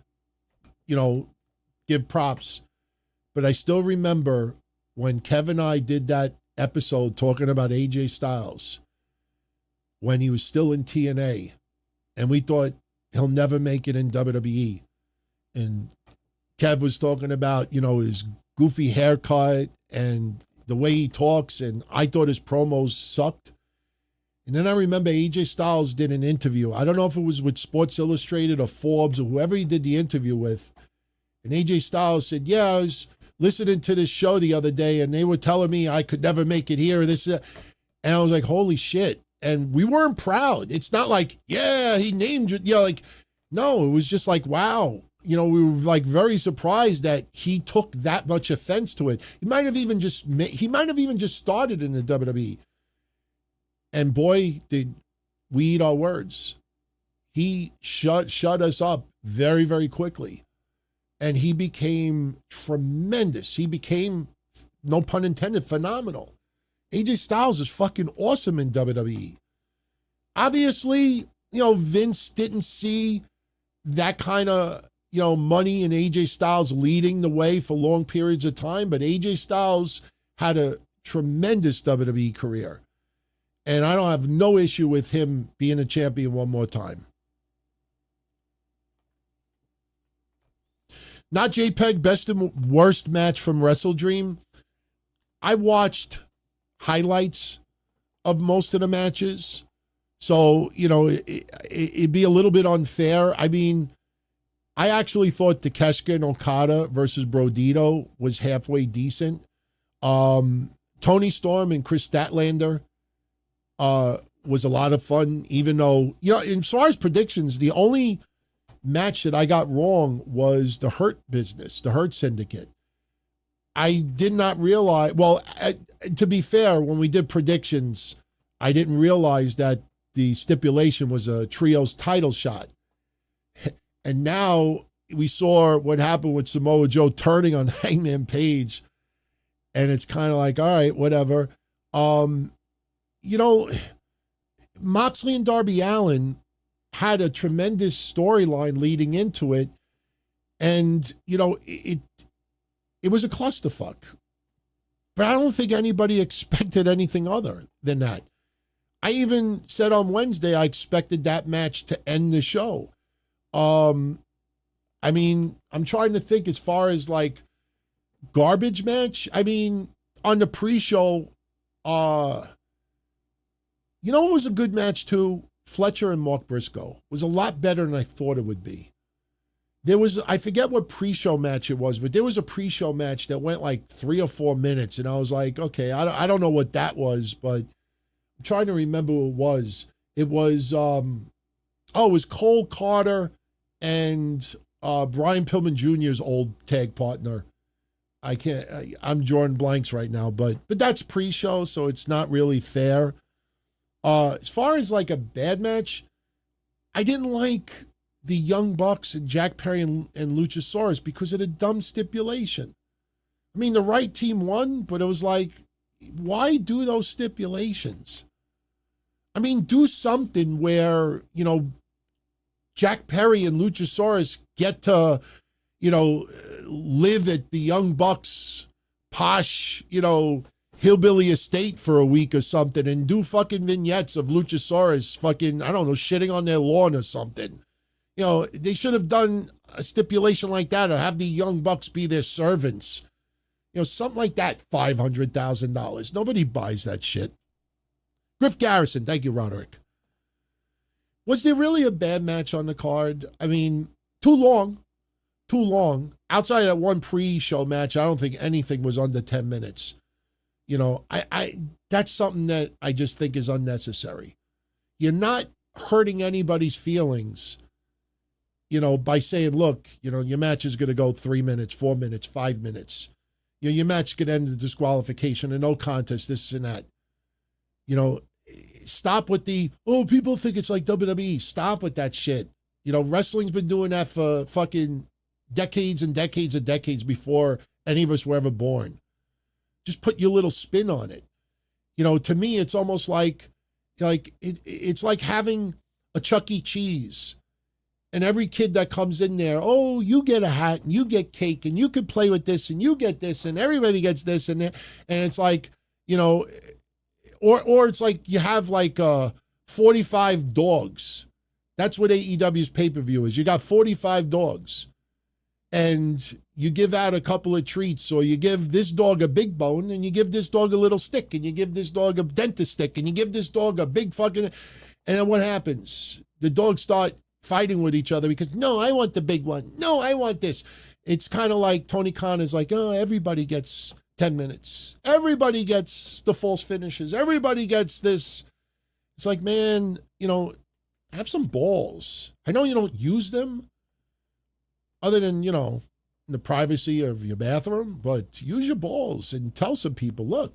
Speaker 7: give props, but I still remember when Kevin and I did that episode talking about AJ Styles when he was still in TNA, and we thought he'll never make it in WWE. And Kev was talking about, his goofy haircut and the way he talks, and I thought his promos sucked. And then I remember AJ Styles did an interview. I don't know if it was with Sports Illustrated or Forbes or whoever he did the interview with. And AJ Styles said, yeah, I was listening to this show the other day, and they were telling me I could never make it here. And I was like, holy shit. And we weren't proud. It's not like, yeah, he named it. No, it was just like, wow. We were very surprised that he took that much offense to it. He might have even just started in the WWE. And boy, did we eat our words. He shut us up very, very quickly. And he became tremendous. He became, no pun intended, phenomenal. AJ Styles is fucking awesome in WWE. Obviously, Vince didn't see that kind of, money in AJ Styles leading the way for long periods of time, but AJ Styles had a tremendous WWE career. And I don't have no issue with him being a champion one more time. Not JPEG, best and worst match from WrestleDream. I watched highlights of most of the matches. So, it'd be a little bit unfair. I mean, I actually thought Takeshita and Okada versus Brodito was halfway decent. Tony Storm and Chris Statlander was a lot of fun, even though, as far as predictions, the only match that I got wrong was the Hurt Business, the Hurt Syndicate. I did not realize, to be fair, when we did predictions, I didn't realize that the stipulation was a trios title shot. And now we saw what happened with Samoa Joe turning on Hangman Page, and it's kind of like, all right, whatever. Moxley and Darby Allin had a tremendous storyline leading into it, and it was a clusterfuck. But I don't think anybody expected anything other than that. I even said on Wednesday I expected that match to end the show. I'm trying to think as far as like garbage match. I mean, on the pre-show, what was a good match too? Fletcher and Mark Briscoe was a lot better than I thought it would be. There was, I forget what pre-show match it was, but there was a pre-show match that went like 3 or 4 minutes, and I was like, okay, I don't know what that was, but I'm trying to remember what it was. It was, it was Cole Carter and Brian Pillman Jr.'s old tag partner. I'm drawing blanks right now, but that's pre-show, so it's not really fair. As far as like a bad match, I didn't like the Young Bucks and Jack Perry and Luchasaurus because of the dumb stipulation. I mean, the right team won, but it was like, why do those stipulations? I mean, do something where, Jack Perry and Luchasaurus get to, live at the Young Bucks posh, hillbilly estate for a week or something and do fucking vignettes of Luchasaurus fucking, I don't know, shitting on their lawn or something. They should have done a stipulation like that or have the Young Bucks be their servants. Something like that, $500,000. Nobody buys that shit. Griff Garrison, thank you, Roderick. Was there really a bad match on the card? I mean, too long. Outside of that one pre-show match, I don't think anything was under 10 minutes. That's something that I just think is unnecessary. You're not hurting anybody's feelings, by saying, look, your match is going to go 3 minutes, 4 minutes, 5 minutes. Your match could end in disqualification and no contest, this and that. Stop with people think it's like WWE. Stop with that shit. Wrestling's been doing that for fucking decades and decades and decades before any of us were ever born. Just put your little spin on it. To me, it's almost like it's like having a Chuck E. Cheese. And every kid that comes in there, oh, you get a hat and you get cake and you could play with this and you get this and everybody gets this and that. And it's like, or it's like you have 45 dogs. That's what AEW's pay-per-view is. You got 45 dogs. And you give out a couple of treats, or you give this dog a big bone, and you give this dog a little stick, and you give this dog a dentist stick, and you give this dog a big fucking... And then what happens? The dogs start fighting with each other because, no, I want the big one. No, I want this. It's kind of like Tony Khan is like, oh, everybody gets 10 minutes. Everybody gets the false finishes. Everybody gets this. It's like, man, have some balls. I know you don't use them other than, in the privacy of your bathroom, but use your balls and tell some people, look,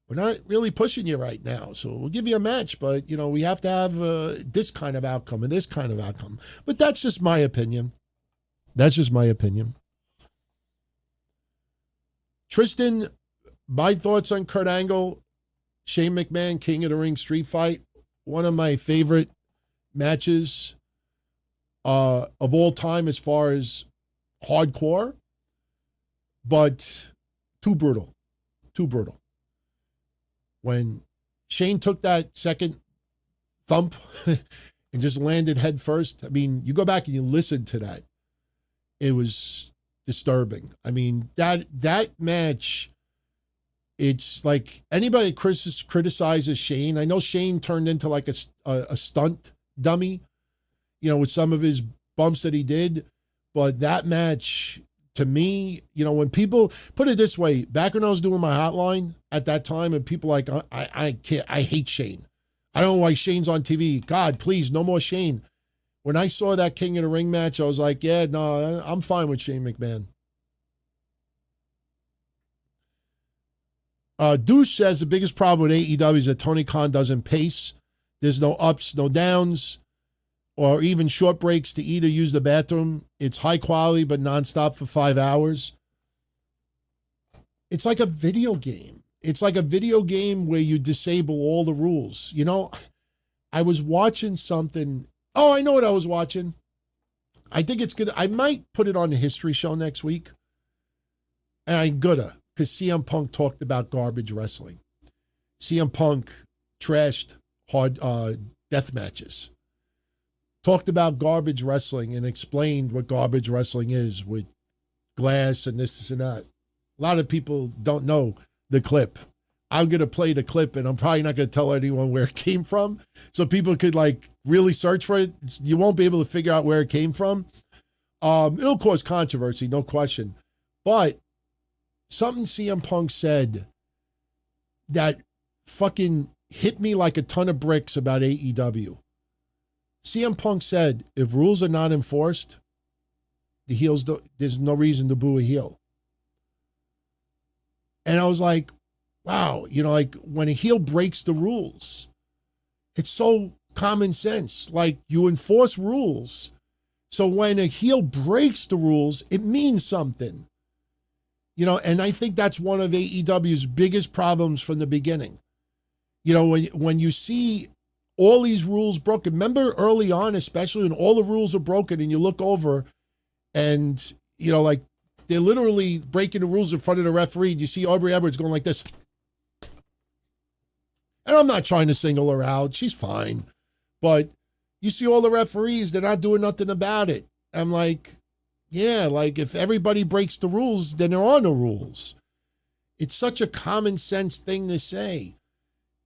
Speaker 7: we're not really pushing you right now. So we'll give you a match, but, we have to have this kind of outcome and this kind of outcome. But that's just my opinion. Tristan, my thoughts on Kurt Angle, Shane McMahon, King of the Ring street fight. One of my favorite matches of all time as far as hardcore, but too brutal. When Shane took that second thump and just landed head first, I mean, you go back and you listen to that. It was disturbing. I mean, that match, it's like anybody that criticizes Shane. I know Shane turned into like a stunt dummy, with some of his bumps that he did. But that match, to me, when people put it this way, back when I was doing my hotline at that time, and people like, I can't, I hate Shane. I don't know why Shane's on TV. God, please, no more Shane. When I saw that King of the Ring match, I was like, yeah, no, I'm fine with Shane McMahon. Douche says the biggest problem with AEW is that Tony Khan doesn't pace. There's no ups, no downs, or even short breaks to eat or use the bathroom. It's high quality, but nonstop for 5 hours. It's like a video game. It's like a video game where you disable all the rules. I was watching something. Oh, I know what I was watching. I think it's good. I might put it on the History Show next week. And I'm gonna, because CM Punk talked about garbage wrestling. CM Punk trashed hard death matches. Talked about garbage wrestling and explained what garbage wrestling is with glass and this and that. A lot of people don't know the clip. I'm going to play the clip, and I'm probably not going to tell anyone where it came from, so people could really search for it. You won't be able to figure out where it came from. It'll cause controversy, no question. But something CM Punk said that fucking hit me like a ton of bricks about AEW. CM Punk said, if rules are not enforced, the heels there's no reason to boo a heel. And I was like, wow, when a heel breaks the rules, it's so common sense. You enforce rules. So when a heel breaks the rules, it means something. And I think that's one of AEW's biggest problems from the beginning. When you see all these rules broken. Remember early on, especially when all the rules are broken and you look over and, like they're literally breaking the rules in front of the referee. And you see Aubrey Edwards going like this. And I'm not trying to single her out. She's fine. But you see all the referees, they're not doing nothing about it. I'm like, yeah, like if everybody breaks the rules, then there are no rules. It's such a common sense thing to say.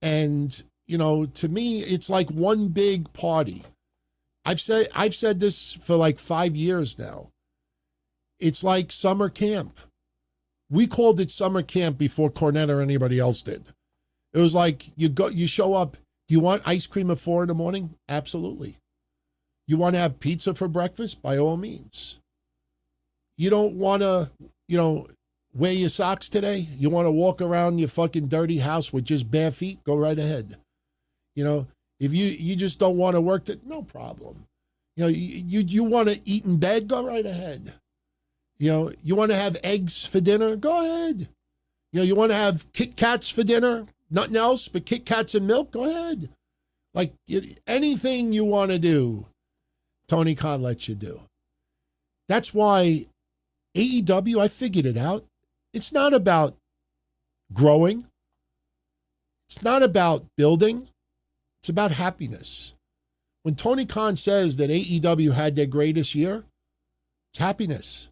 Speaker 7: And, to me, it's like one big party. I've said this for like 5 years now. It's like summer camp. We called it summer camp before Cornette or anybody else did. It was like you show up. Do you want ice cream at 4 a.m? Absolutely. You want to have pizza for breakfast? By all means. You don't want to, wear your socks today? You want to walk around your fucking dirty house with just bare feet? Go right ahead. If you just don't want to work, no problem. You want to eat in bed? Go right ahead. You want to have eggs for dinner? Go ahead. You want to have Kit Kats for dinner? Nothing else but Kit Kats and milk? Go ahead. Like anything you want to do, Tony Khan lets you do. That's why AEW, I figured it out. It's not about growing. It's not about building. It's about happiness. When Tony Khan says that AEW had their greatest year, it's happiness.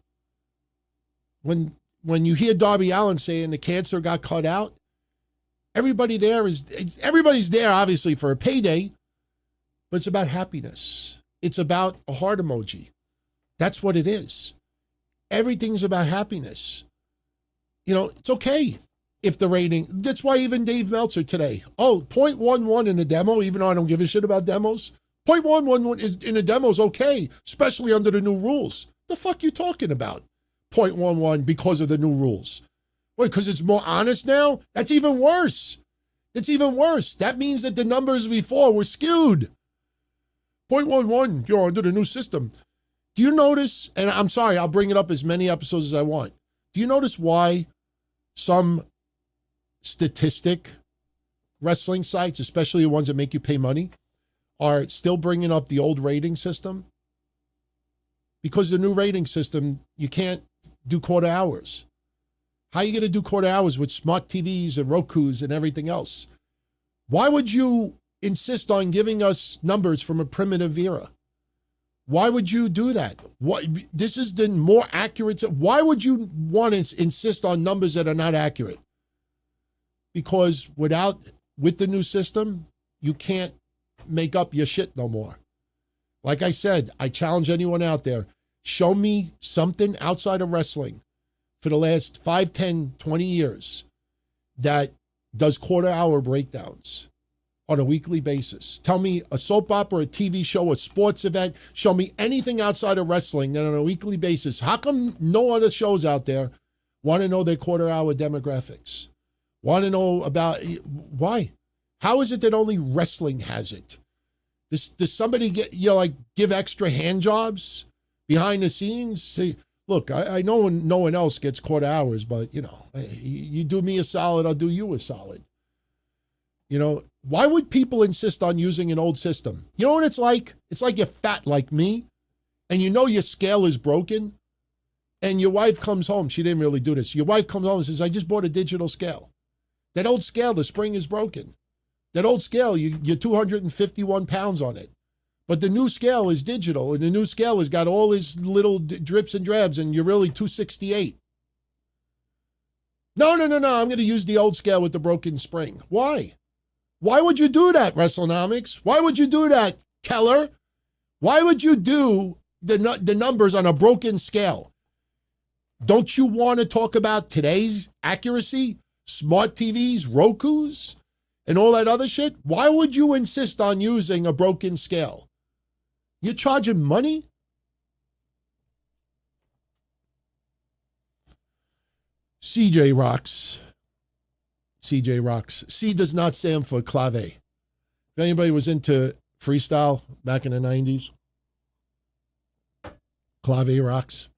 Speaker 7: When you hear Darby Allin saying the cancer got cut out, everybody's there obviously for a payday, but it's about happiness. It's about a heart emoji. That's what it is. Everything's about happiness. It's okay if the rating, that's why even Dave Meltzer today, 0.11 in a demo, even though I don't give a shit about demos, 0.11 in a demo is okay, especially under the new rules. The fuck you talking about? 0.11 because of the new rules. Wait, because it's more honest now? That's even worse. It's even worse. That means that the numbers before were skewed. 0.11, under the new system. Do you notice, and I'm sorry, I'll bring it up as many episodes as I want. Do you notice why some statistic wrestling sites, especially the ones that make you pay money, are still bringing up the old rating system? Because the new rating system, you can't do quarter hours. How are you going to do quarter hours with smart TVs and Rokus and everything else? Why would you insist on giving us numbers from a primitive era? Why would you do that? This is the more accurate. Why would you want to insist on numbers that are not accurate? Because with the new system, you can't make up your shit no more. Like I said, I challenge anyone out there. Show me something outside of wrestling for the last 5, 10, 20 years that does quarter-hour breakdowns on a weekly basis. Tell me a soap opera, a TV show, a sports event. Show me anything outside of wrestling that on a weekly basis. How come no other shows out there want to know their quarter-hour demographics? Want to know about why? How is it that only wrestling has it? Does somebody give extra hand jobs behind the scenes? See, look, I know no one else gets quarter hours, but you do me a solid, I'll do you a solid. Why would people insist on using an old system? You know what it's like? It's like you're fat like me, and your scale is broken, and your wife comes home. She didn't really do this. Your wife comes home and says, I just bought a digital scale. That old scale, the spring is broken. That old scale, you're 251 pounds on it. But the new scale is digital, and the new scale has got all his little drips and drabs, and you're really 268. No, I'm going to use the old scale with the broken spring. Why? Why would you do that, WrestleNomics? Why would you do that, Keller? Why would you do the numbers on a broken scale? Don't you want to talk about today's accuracy? Smart TVs, Rokus, and all that other shit? Why would you insist on using a broken scale? You're charging money? CJ rocks. CJ rocks. C does not stand for clave. If anybody was into freestyle back in the 90s, clave rocks.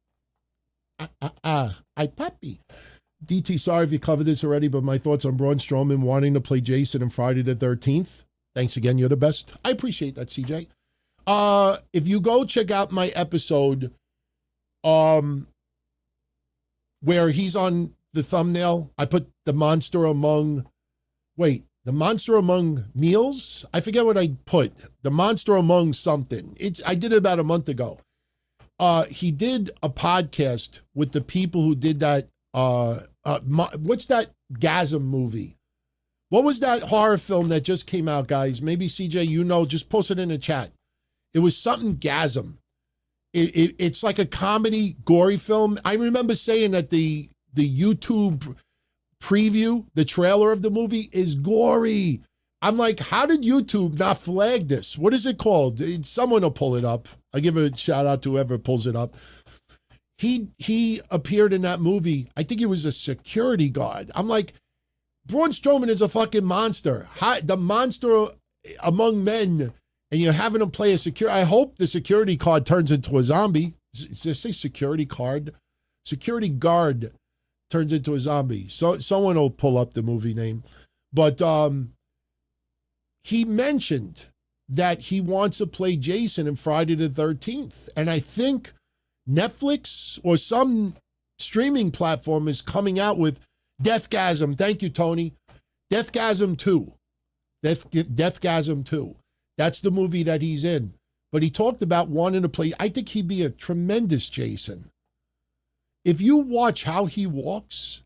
Speaker 7: I puppy. DT, sorry if you covered this already, but my thoughts on Braun Strowman wanting to play Jason in Friday the 13th. Thanks again. You're the best. I appreciate that, CJ. If you go check out my episode where he's on the thumbnail, I put the monster among meals? I forget what I put. The monster among something. I did it about a month ago. He did a podcast with the people who did that. What's that Gasm movie? What was that horror film that just came out, guys? Maybe CJ, just post it in the chat. It was something Gasm. It's like a comedy, gory film. I remember saying that the YouTube preview, the trailer of the movie is gory. I'm like, how did YouTube not flag this? What is it called? Someone will pull it up. I give a shout out to whoever pulls it up. He appeared in that movie. I think he was a security guard. I'm like, Braun Strowman is a fucking monster. The monster among men, and you're having him play a security. I hope the security card turns into a zombie. Does it say security card? Security guard turns into a zombie. So someone will pull up the movie name. But he mentioned that he wants to play Jason in Friday the 13th. And I think Netflix or some streaming platform is coming out with Deathgasm. Thank you, Tony. Deathgasm 2. Deathgasm 2. That's the movie that he's in. But he talked about wanting to play. I think he'd be a tremendous Jason. If you watch how he walks,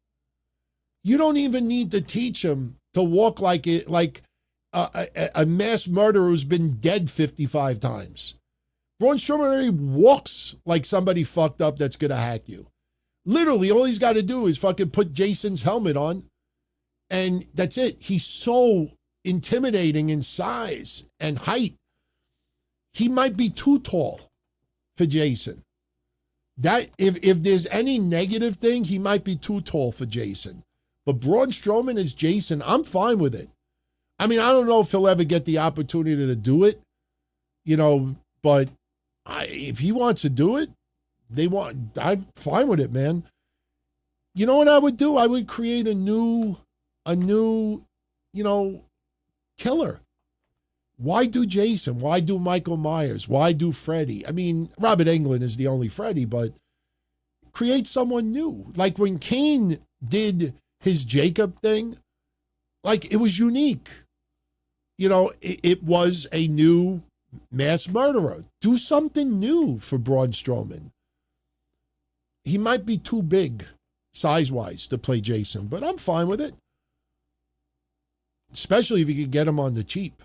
Speaker 7: you don't even need to teach him to walk like a mass murderer who's been dead 55 times. Braun Strowman already walks like somebody fucked up that's going to hack you. Literally, all he's got to do is fucking put Jason's helmet on, and that's it. He's so intimidating in size and height. He might be too tall for Jason. That if there's any negative thing, he might be too tall for Jason. But Braun Strowman is Jason. I'm fine with it. I mean, I don't know if he'll ever get the opportunity to do it, but if he wants to do it, I'm fine with it, man. You know what I would do? I would create a new, killer. Why do Jason? Why do Michael Myers? Why do Freddy? I mean, Robert Englund is the only Freddy, but create someone new. Like when Kane did his Jacob thing, like it was unique. It was a new mass murderer. Do something new for Braun Strowman. He might be too big, size-wise, to play Jason, but I'm fine with it. Especially if you could get him on the cheap.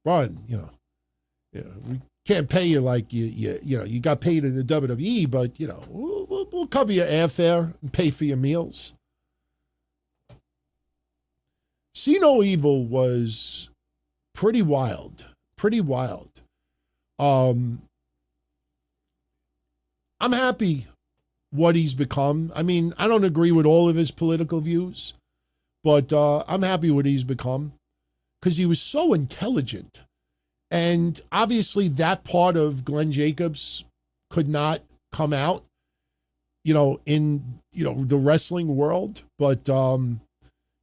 Speaker 7: Braun, we can't pay you like you got paid in the WWE, but we'll cover your airfare and pay for your meals. See No Evil was pretty wild. I'm happy what he's become. I mean, I don't agree with all of his political views, but I'm happy what he's become because he was so intelligent. And obviously that part of Glenn Jacobs could not come out, in, the wrestling world. But,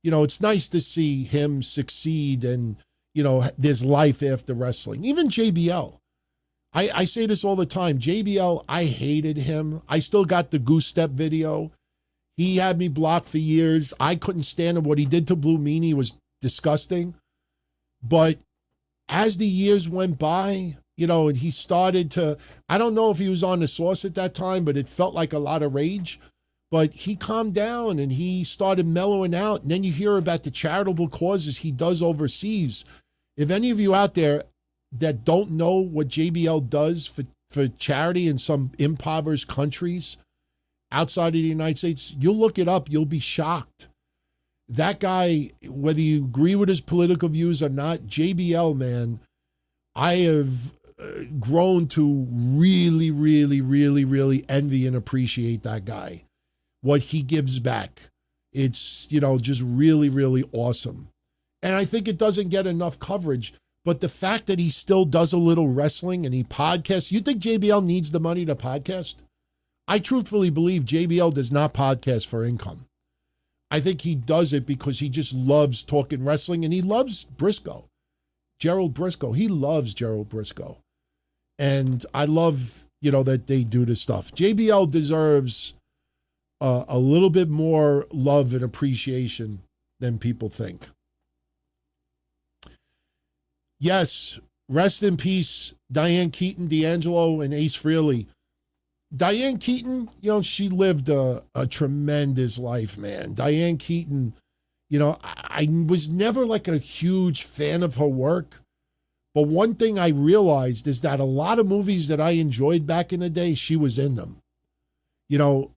Speaker 7: it's nice to see him succeed and, there's life after wrestling. Even JBL. I say this all the time. JBL, I hated him. I still got the Goose Step video. He had me blocked for years. I couldn't stand him. What he did to Blue Meanie was disgusting. But as the years went by, and he started to, I don't know if he was on the sauce at that time, but it felt like a lot of rage. But he calmed down and he started mellowing out. And then you hear about the charitable causes he does overseas. If any of you out there that don't know what JBL does for charity in some impoverished countries outside of the United States, you'll look it up. You'll be shocked. That guy, whether you agree with his political views or not, JBL, man, I have grown to really, really, really, really envy and appreciate that guy. What he gives back. It's, just really, really awesome. And I think it doesn't get enough coverage. But the fact that he still does a little wrestling and he podcasts, you think JBL needs the money to podcast? I truthfully believe JBL does not podcast for income. I think he does it because he just loves talking wrestling and he loves Briscoe. Gerald Briscoe. He loves Gerald Briscoe. And I love, that they do this stuff. JBL deserves a little bit more love and appreciation than people think. Yes, rest in peace, Diane Keaton, D'Angelo, and Ace Frehley. Diane Keaton, she lived a tremendous life, man. Diane Keaton, I was never like a huge fan of her work. But one thing I realized is that a lot of movies that I enjoyed back in the day, she was in them.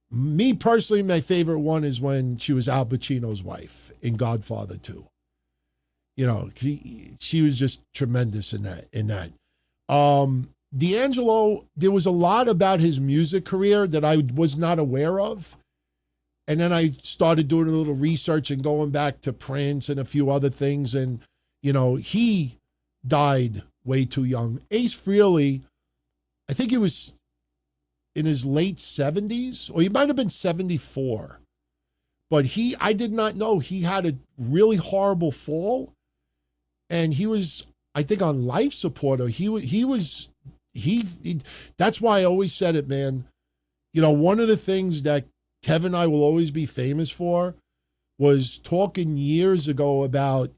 Speaker 7: Me personally, my favorite one is when she was Al Pacino's wife in Godfather 2. She was just tremendous in that. D'Angelo, there was a lot about his music career that I was not aware of. And then I started doing a little research and going back to Prince and a few other things. And, he died way too young. Ace Frehley, I think he was in his late 70s, or he might have been 74. But I did not know he had a really horrible fall. And he was, I think, on life support. Or that's why I always said it, man. One of the things that Kevin and I will always be famous for was talking years ago about,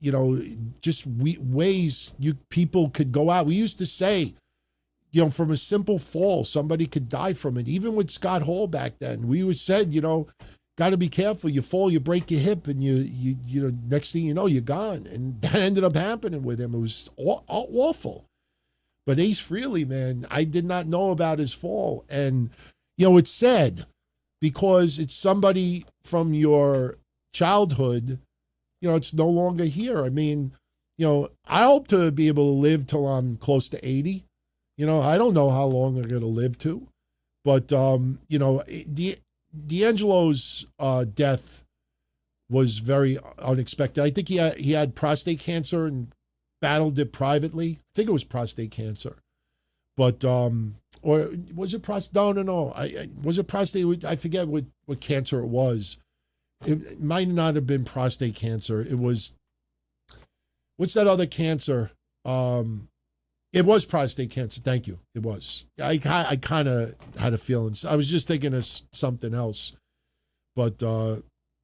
Speaker 7: just ways people could go out. We used to say, from a simple fall, somebody could die from it. Even with Scott Hall back then, we said, got to be careful. You fall, you break your hip, and you next thing you know, you're gone. And that ended up happening with him. It was awful. But Ace Frehley, man, I did not know about his fall. And, it's sad because it's somebody from your childhood, it's no longer here. I mean, I hope to be able to live till I'm close to 80. I don't know how long I'm going to live to. But, D'Angelo's death was very unexpected. I think he had prostate cancer and battled it privately. I think it was prostate cancer. But, or was it prostate? No. Was it prostate? I forget what cancer it was. It might not have been prostate cancer. It was, what's that other cancer? It was prostate cancer. Thank you. It was. I kind of had a feeling. I was just thinking of something else. But,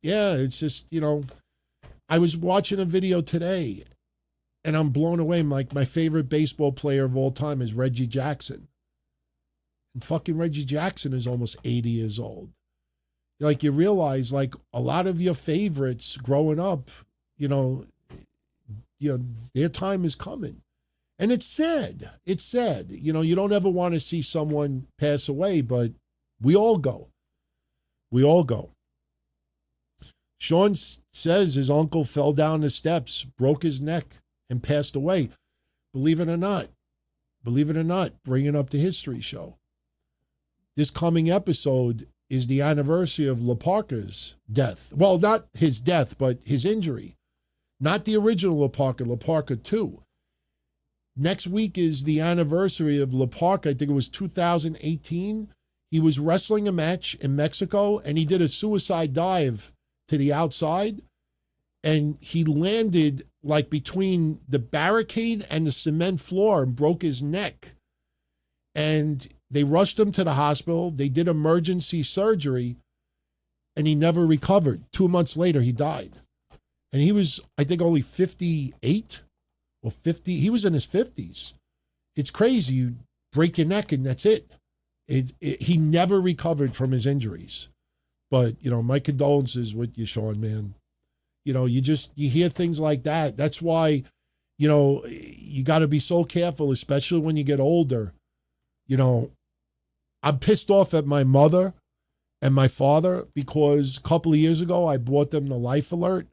Speaker 7: it's just, I was watching a video today, and I'm blown away. My favorite baseball player of all time is Reggie Jackson. And fucking Reggie Jackson is almost 80 years old. You realize, a lot of your favorites growing up, their time is coming. And it's sad. It's sad. You don't ever want to see someone pass away, but we all go. We all go. Sean says his uncle fell down the steps, broke his neck, and passed away. Believe it or not, bringing up the history show. This coming episode is the anniversary of La Parker's death. Well, not his death, but his injury. Not the original La Parker 2. Next week is the anniversary of La Parker. I think it was 2018. He was wrestling a match in Mexico, and he did a suicide dive to the outside, and he landed between the barricade and the cement floor and broke his neck. And they rushed him to the hospital. They did emergency surgery, and he never recovered. 2 months later, he died. And he was, I think, only 58 or 50. He was in his 50s. It's crazy. You break your neck, and that's it. He never recovered from his injuries. But, my condolences with you, Sean, man. You hear things like that. That's why, you got to be so careful, especially when you get older. I'm pissed off at my mother and my father because a couple of years ago, I bought them the Life Alert,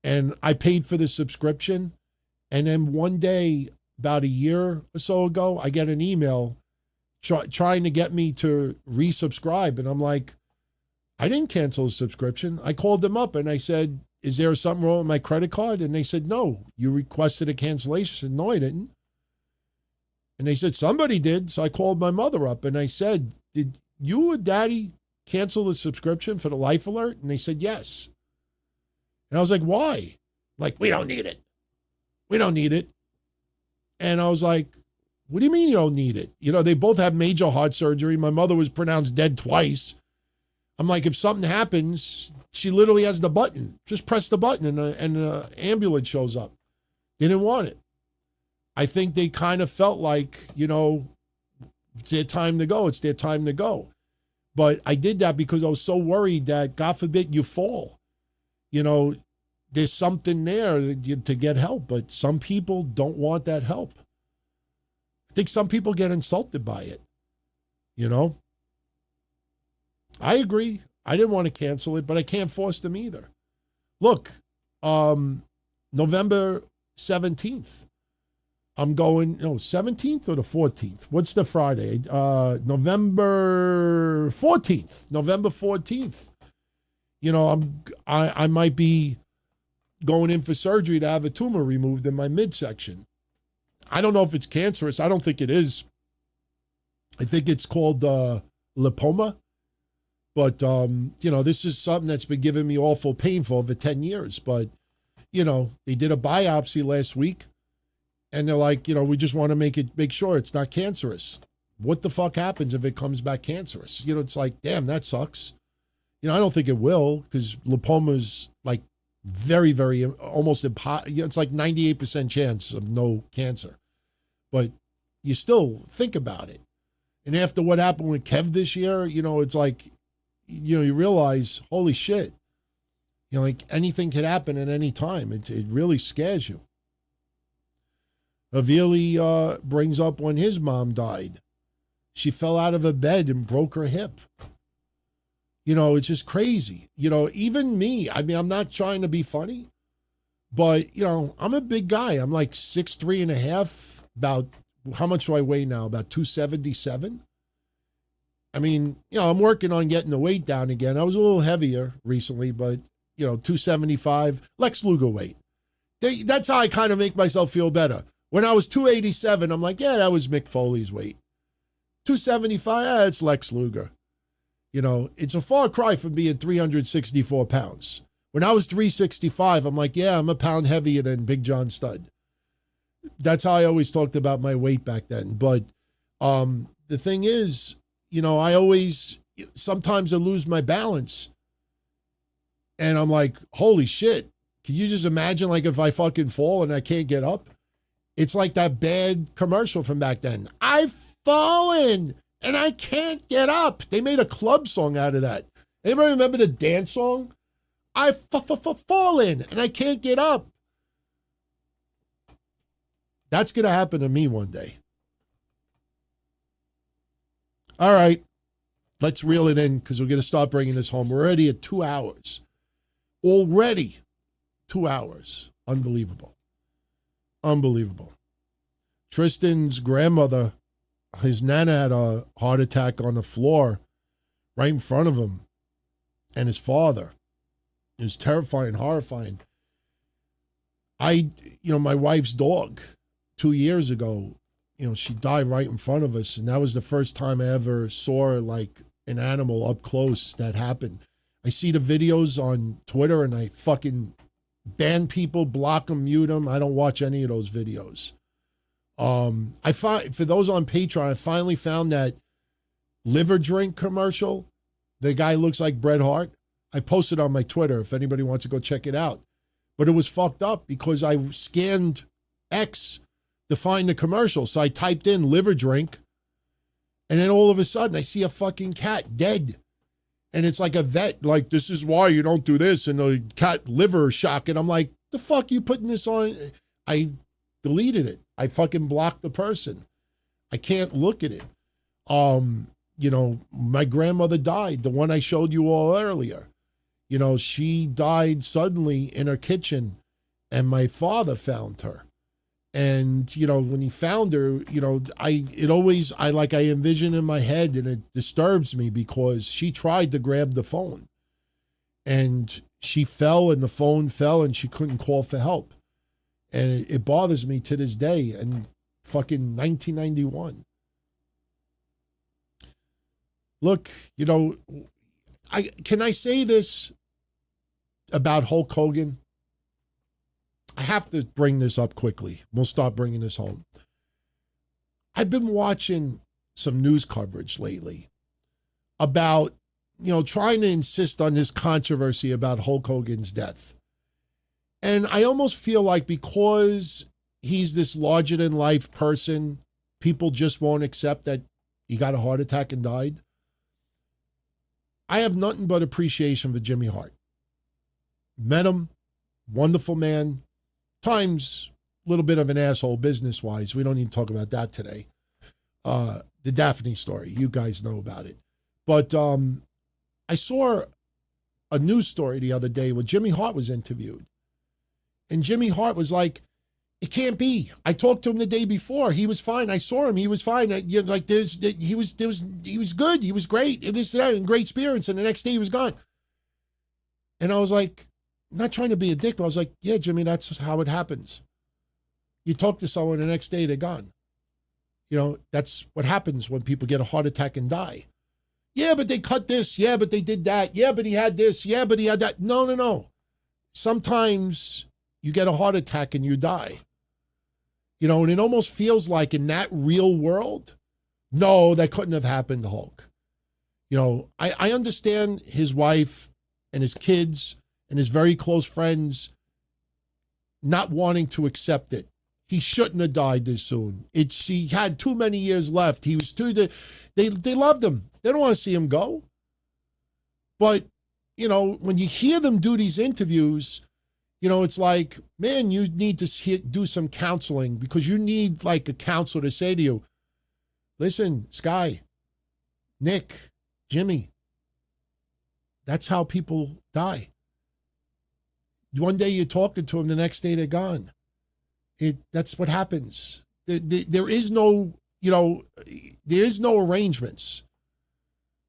Speaker 7: and I paid for the subscription. And then one day, about a year or so ago, I get an email trying to get me to resubscribe. And I'm like, I didn't cancel the subscription. I called them up and I said, is there something wrong with my credit card? And they said, no, you requested a cancellation. I said, no, I didn't. And they said, somebody did. So I called my mother up and I said, did you or Daddy cancel the subscription for the Life Alert? And they said, yes. And I was like, why? We don't need it. We don't need it. And I was like, what do you mean you don't need it? You know, they both have major heart surgery. My mother was pronounced dead twice. I'm like, if something happens, she literally has the button. Just press the button and an ambulance shows up. They didn't want it. I think they kind of felt like, you know, it's their time to go. It's their time to go. But I did that because I was so worried that, God forbid, you fall. You know, there's something there to get help, but some people don't want that help. I think some people get insulted by it, you know? I agree. I didn't want to cancel it, but I can't force them either. Look, November 17th, I'm going, 17th or the 14th? What's the Friday? November 14th. November 14th. You know, I might be going in for surgery to have a tumor removed in my midsection. I don't know if it's cancerous. I don't think it is. I think it's called lipoma. But, you know, this is something that's been giving me awful pain for over 10 years. But, you know, they did a biopsy last week. And they're like, you know, we just want to make sure it's not cancerous. What the fuck happens if it comes back cancerous? You know, it's like, damn, that sucks. You know, I don't think it will, because lipoma is like very, very, almost impossible. You know, it's like 98% chance of no cancer. But you still think about it. And after what happened with Kev this year, you know, it's like, you know, you realize, holy shit, you know, like anything could happen at any time. It really scares you. Avili brings up when his mom died. She fell out of a bed and broke her hip. You know, it's just crazy. You know, even me, I mean, I'm not trying to be funny, but, you know, I'm a big guy. I'm like 6'3.5", about, how much do I weigh now? About 277. I mean, you know, I'm working on getting the weight down again. I was a little heavier recently, but, you know, 275, Lex Luger weight. That's how I kind of make myself feel better. When I was 287, I'm like, yeah, that was Mick Foley's weight. 275, it's Lex Luger. You know, it's a far cry from being 364 pounds. When I was 365, I'm like, yeah, I'm a pound heavier than Big John Studd. That's how I always talked about my weight back then. But the thing is, you know, sometimes I lose my balance. And I'm like, holy shit. Can you just imagine, like, if I fucking fall and I can't get up? It's like that bad commercial from back then. I've fallen and I can't get up. They made a club song out of that. Anybody remember the dance song? I've fallen and I can't get up. That's going to happen to me one day. All right. Let's reel it in, because we're going to start bringing this home. We're already at 2 hours. Already 2 hours. Unbelievable. Unbelievable. Tristan's grandmother, his nana, had a heart attack on the floor right in front of him, and his father. It was terrifying, horrifying. My wife's dog, 2 years ago, you know, she died right in front of us, and that was the first time I ever saw, like, an animal up close that happened. I see the videos on Twitter, and I fucking ban people, block them, mute them. I don't watch any of those videos. For those on Patreon, I finally found that liver drink commercial. The guy looks like Bret Hart. I posted on my Twitter if anybody wants to go check it out. But it was fucked up because I scanned X to find the commercial. So I typed in liver drink, and then all of a sudden I see a fucking cat dead. And it's like a vet, like, this is why you don't do this, and the cat liver shock. And I'm like, the fuck you putting this on? I deleted it. I fucking blocked the person. I can't look at it. You know, my grandmother died, the one I showed you all earlier. You know, she died suddenly in her kitchen, and my father found her. And, you know, when he found her, you know, I envision in my head, and it disturbs me because she tried to grab the phone and she fell, and the phone fell, and she couldn't call for help. And it bothers me to this day. And fucking 1991. Look, you know, can I say this about Hulk Hogan? I have to bring this up quickly. We'll start bringing this home. I've been watching some news coverage lately about, trying to insist on this controversy about Hulk Hogan's death. And I almost feel like because he's this larger-than-life person, people just won't accept that he got a heart attack and died. I have nothing but appreciation for Jimmy Hart. Met him, wonderful man, times a little bit of an asshole business-wise. We don't need to talk about that today. The Daphne story, you guys know about it. But I saw a news story the other day where Jimmy Hart was interviewed. And Jimmy Hart was like, it can't be. I talked to him the day before. He was fine. I saw him. He was fine. He was good. He was great. It was great spirits. And the next day he was gone. And I was like, not trying to be a dick, but I was like, yeah, Jimmy, that's how it happens. You talk to someone, the next day they're gone. That's what happens when people get a heart attack and die. Yeah, but they cut this. Yeah, but they did that. Yeah, but he had this. Yeah, but he had that. No. Sometimes you get a heart attack and you die. And it almost feels like in that real world, no, that couldn't have happened to Hulk. I understand his wife and his kids and his very close friends not wanting to accept it. He shouldn't have died this soon. He had too many years left. He was they loved him. They don't want to see him go. But, when you hear them do these interviews, it's like, man, you need to do some counseling because you need like a counselor to say to you, listen, Sky, Nick, Jimmy, that's how people die. One day you're talking to them, the next day they're gone. That's what happens. There is no, there is no arrangements.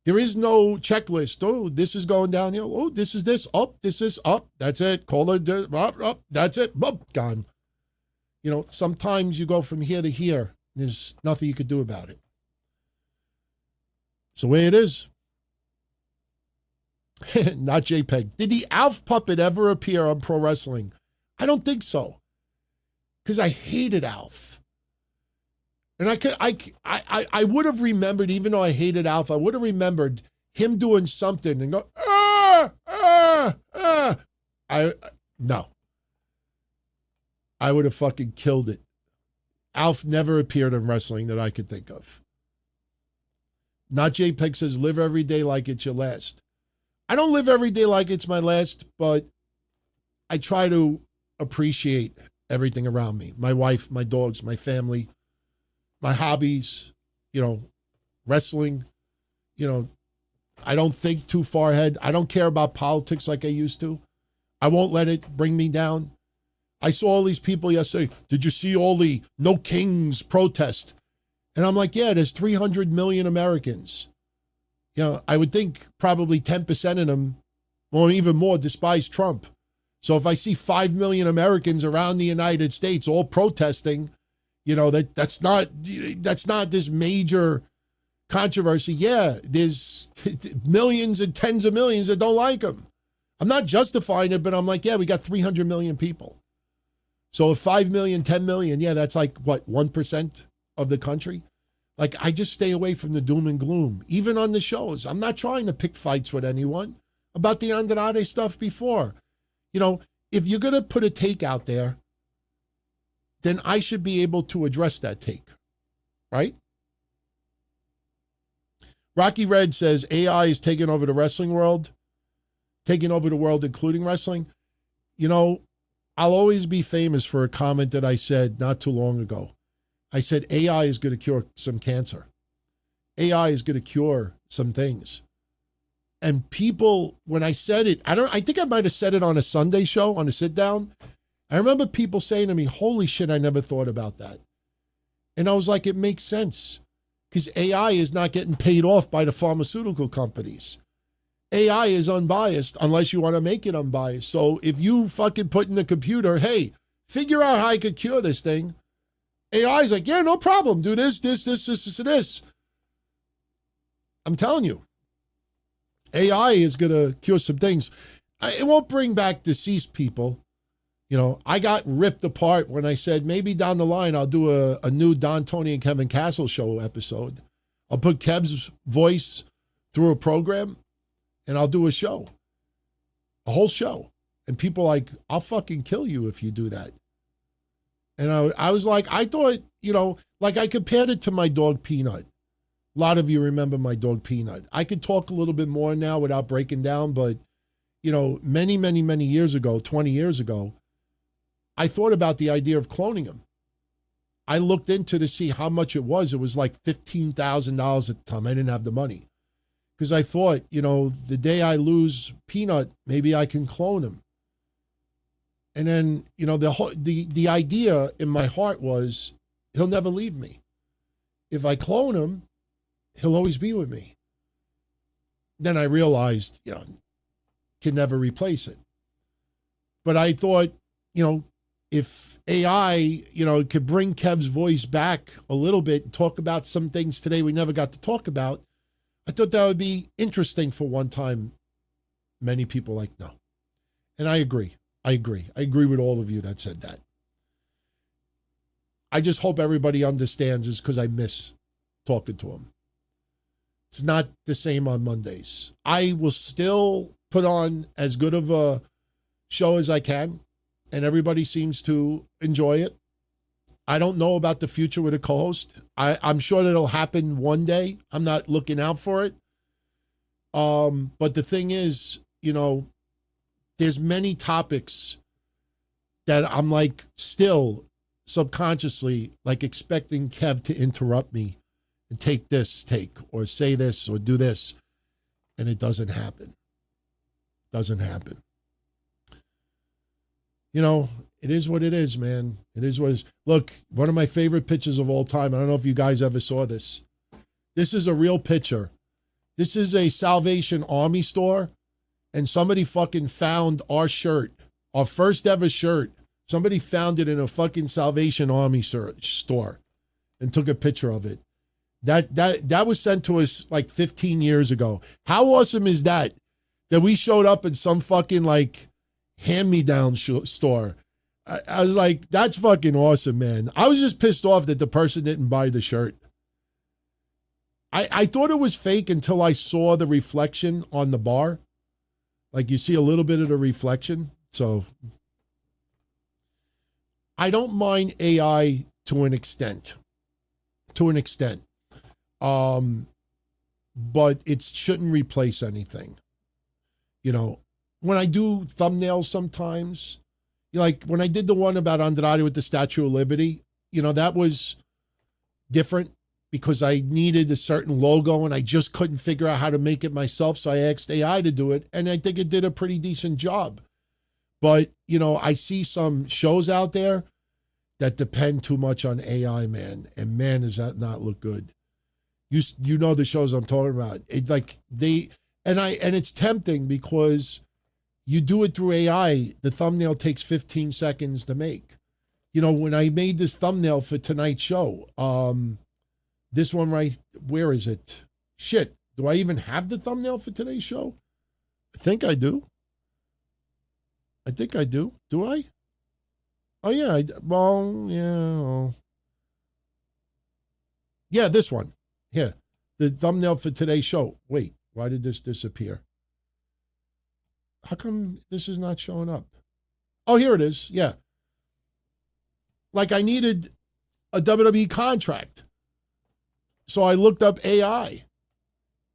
Speaker 7: There is no checklist. Oh, this is going down here. Oh, this is this. Up, this is up. That's it. Call it up. That's it. Up, gone. Sometimes you go from here to here. There's nothing you could do about it. It's the way it is. Not JPEG. Did the Alf puppet ever appear on Pro Wrestling? I don't think so. Because I hated Alf. And I would have remembered, even though I hated Alf, I would have remembered him doing something and go, no. I would have fucking killed it. Alf never appeared in wrestling that I could think of. Not JPEG says, live every day like it's your last. I don't live every day like it's my last, but I try to appreciate everything around me. My wife, my dogs, my family, my hobbies, wrestling. I don't think too far ahead. I don't care about politics like I used to. I won't let it bring me down. I saw all these people yesterday. Did you see all the No Kings protest? And I'm like, yeah, there's 300 million Americans. I would think probably 10% of them, or even more, despise Trump. So if I see 5 million Americans around the United States all protesting, that's not this major controversy. Yeah, there's millions and tens of millions that don't like him. I'm not justifying it, but I'm like, yeah, we got 300 million people. So if 5 million, 10 million, yeah, that's like, what, 1% of the country? Like, I just stay away from the doom and gloom, even on the shows. I'm not trying to pick fights with anyone. About the Andrade stuff before. If you're going to put a take out there, then I should be able to address that take, right? Rocky Red says AI is taking over the wrestling world, taking over the world, including wrestling. I'll always be famous for a comment that I said not too long ago. I said AI is going to cure some cancer. AI is going to cure some things. And people, when I said it, I think I might have said it on a Sunday show, on a sit down. I remember people saying to me, holy shit, I never thought about that. And I was like, it makes sense. Because AI is not getting paid off by the pharmaceutical companies. AI is unbiased unless you want to make it unbiased. So if you fucking put in the computer, hey, figure out how I could cure this thing. AI is like, yeah, no problem. Do this, and this. I'm telling you. AI is going to cure some things. It won't bring back deceased people. You know, I got ripped apart when I said maybe down the line I'll do a new Don, Tony, and Kevin Castle show episode. I'll put Kev's voice through a program and I'll do a show. A whole show. And people like, I'll fucking kill you if you do that. And I was like, I thought, you know, like I compared it to my dog Peanut. A lot of you remember my dog Peanut. I could talk a little bit more now without breaking down, but, you know, many, many, many years ago, 20 years ago, I thought about the idea of cloning him. I looked into to see how much it was. It was like $15,000 at the time. I didn't have the money. Because I thought, you know, the day I lose Peanut, maybe I can clone him. And then, you know, the idea in my heart was, he'll never leave me. If I clone him, he'll always be with me. Then I realized, you know, can never replace it. But I thought, you know, if AI, you know, could bring Kev's voice back a little bit and talk about some things today we never got to talk about, I thought that would be interesting for one time. Many people like, no. And I agree. I agree with all of you that said that. I just hope everybody understands is because I miss talking to him. It's not the same on Mondays. I will still put on as good of a show as I can, and everybody seems to enjoy it. I don't know about the future with a co-host. I'm sure that it'll happen one day. I'm not looking out for it. But the thing is, you know, there's many topics that I'm like still subconsciously like expecting Kev to interrupt me and take this take or say this or do this. And it doesn't happen. Doesn't happen. You know, it is what it is, man. It is what it is. Look, one of my favorite pictures of all time. I don't know if you guys ever saw this. This is a real picture. This is a Salvation Army store. And somebody fucking found our shirt, our first ever shirt. Somebody found it in a fucking Salvation Army store and took a picture of it. That was sent to us like 15 years ago. How awesome is that? That we showed up in some fucking like hand-me-down store. I was like, that's fucking awesome, man. I was just pissed off that the person didn't buy the shirt. I thought it was fake until I saw the reflection on the bar. Like you see a little bit of the reflection. So I don't mind AI to an extent. But it shouldn't replace anything. You know, when I do thumbnails sometimes, you know, like when I did the one about Andrade with the Statue of Liberty, you know, that was different because I needed a certain logo and I just couldn't figure out how to make it myself. So I asked AI to do it, and I think it did a pretty decent job. But, you know, I see some shows out there that depend too much on AI, man. And man, does that not look good. You know the shows I'm talking about. It like and it's tempting because you do it through AI. The thumbnail takes 15 seconds to make. You know, when I made this thumbnail for tonight's show, this one right, where is it? Shit, do I even have the thumbnail for today's show? I think I do. Do I? Oh, yeah. Yeah, this one. Here, the thumbnail for today's show. Wait, why did this disappear? How come this is not showing up? Oh, here it is. Yeah. Like I needed a WWE contract. So I looked up AI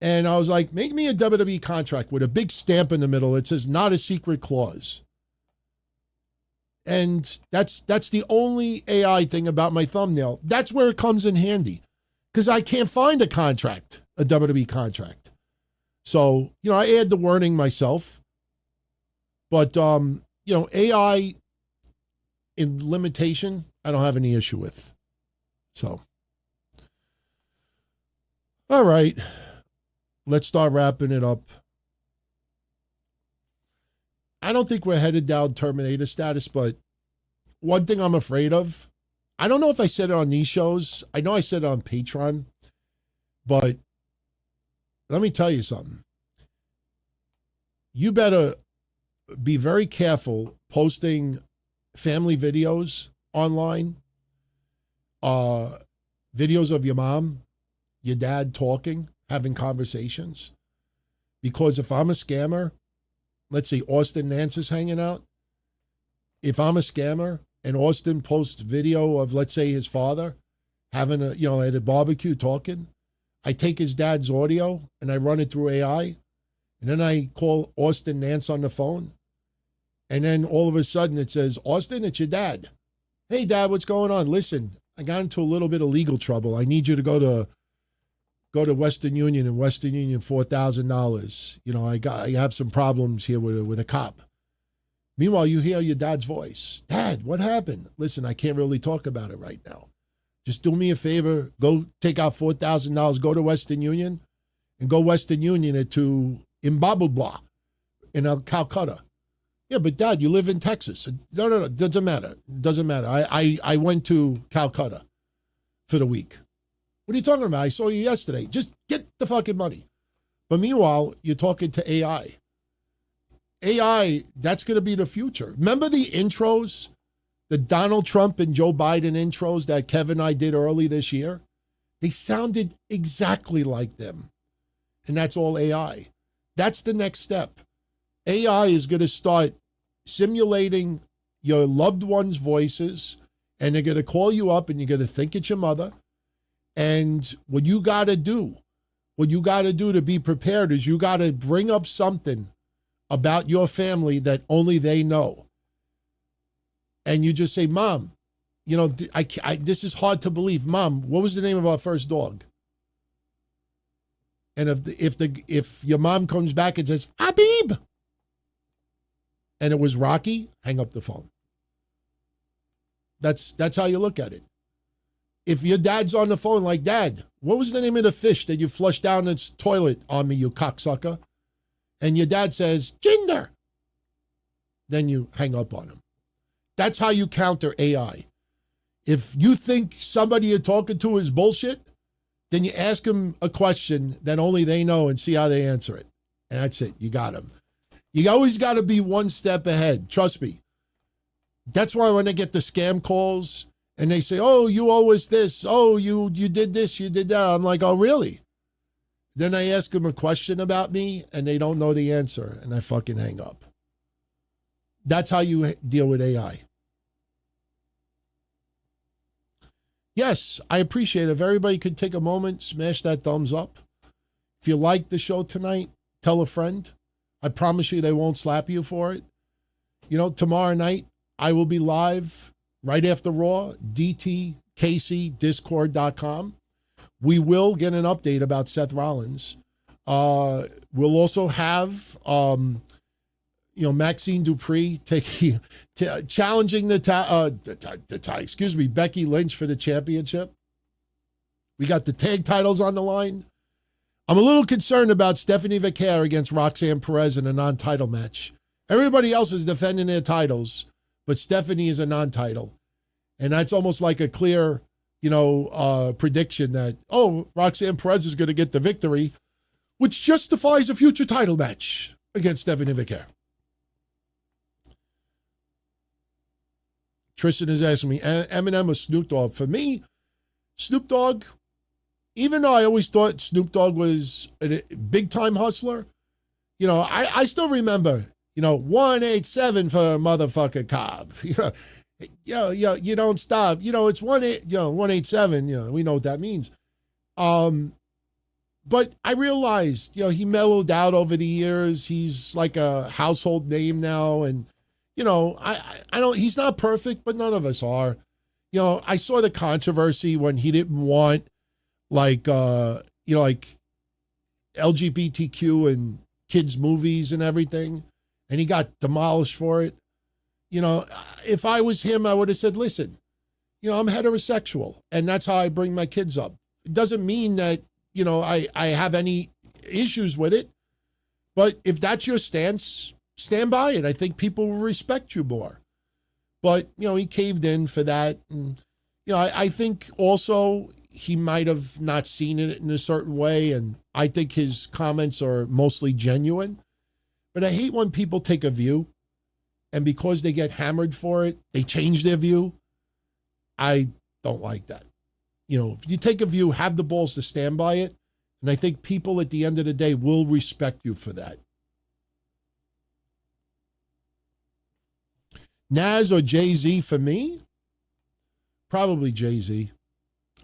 Speaker 7: and I was like, make me a WWE contract with a big stamp in the middle. It says not a secret clause. And that's the only AI thing about my thumbnail. That's where it comes in handy because I can't find a contract, a WWE contract. So, you know, I add the wording myself. But, you know, AI in limitation, I don't have any issue with. So, all right, let's start wrapping it up. I don't think we're headed down Terminator status, but one thing I'm afraid of, I don't know if I said it on these shows. I know I said it on Patreon, but let me tell you something. You better be very careful posting family videos online, videos of your mom, your dad talking, having conversations. Because if I'm a scammer, let's say Austin Nance is hanging out. If I'm a scammer and Austin posts video of, let's say, his father having at a barbecue talking, I take his dad's audio and I run it through AI, and then I call Austin Nance on the phone, and then all of a sudden it says, Austin, it's your dad. Hey, Dad, what's going on? Listen, I got into a little bit of legal trouble. I need you to go to Western Union, and Western Union $4,000. I have some problems here with a cop. Meanwhile, you hear your dad's voice. Dad, what happened? Listen, I can't really talk about it right now. Just do me a favor. Go take out $4,000. Go to Western Union, and go Western Union it to Imbabubwa in Calcutta. Yeah, but Dad, you live in Texas. No, doesn't matter. Doesn't matter. I went to Calcutta for the week. What are you talking about? I saw you yesterday. Just get the fucking money. But meanwhile, you're talking to AI. AI, that's going to be the future. Remember the intros, the Donald Trump and Joe Biden intros that Kevin and I did early this year? They sounded exactly like them. And that's all AI. That's the next step. AI is going to start simulating your loved ones' voices, and they're going to call you up, and you're going to think it's your mother. And what you got to do to be prepared is you got to bring up something about your family that only they know. And you just say, Mom, this is hard to believe. Mom, what was the name of our first dog? And if your mom comes back and says, Habib, and it was Rocky, hang up the phone. That's how you look at it. If your dad's on the phone like, Dad, what was the name of the fish that you flushed down its toilet on me, you cocksucker? And your dad says, Jinder. Then you hang up on him. That's how you counter AI. If you think somebody you're talking to is bullshit, then you ask them a question that only they know and see how they answer it. And that's it. You got them. You always got to be one step ahead. Trust me. That's why when I get the scam calls and they say, oh, you owe us this. Oh, you did this, you did that. I'm like, oh, really? Then I ask them a question about me and they don't know the answer and I fucking hang up. That's how you deal with AI. Yes, I appreciate it. If everybody could take a moment, smash that thumbs up. If you like the show tonight, tell a friend. I promise you they won't slap you for it. Tomorrow night, I will be live right after Raw, DTKC, We will get an update about Seth Rollins. We'll also have, Maxine Dupree challenging Becky Lynch for the championship. We got the tag titles on the line. I'm a little concerned about Stephanie Vaquer against Roxanne Perez in a non-title match. Everybody else is defending their titles, but Stephanie is a non-title. And that's almost like a clear, prediction that, Roxanne Perez is going to get the victory, which justifies a future title match against Stephanie Vaquer. Tristan is asking me, Eminem or Snoop Dogg? For me, Snoop Dogg, even though I always thought Snoop Dogg was a big-time hustler, I still remember, 187 for motherfucker Cobb. You don't stop. It's 187. We know what that means. But I realized, he mellowed out over the years. He's like a household name now, and I don't. He's not perfect, but none of us are. I saw the controversy when he didn't want like LGBTQ and kids movies and everything, and he got demolished for it. If I was him, I would have said, listen, I'm heterosexual, and that's how I bring my kids up. It doesn't mean that, I have any issues with it. But if that's your stance, stand by it. I think people will respect you more. But, he caved in for that. And, I think also he might have not seen it in a certain way, and I think his comments are mostly genuine. But I hate when people take a view and because they get hammered for it, they change their view. I don't like that. You know, if you take a view, have the balls to stand by it. And I think people at the end of the day will respect you for that. Nas or Jay-Z for me? Probably Jay-Z.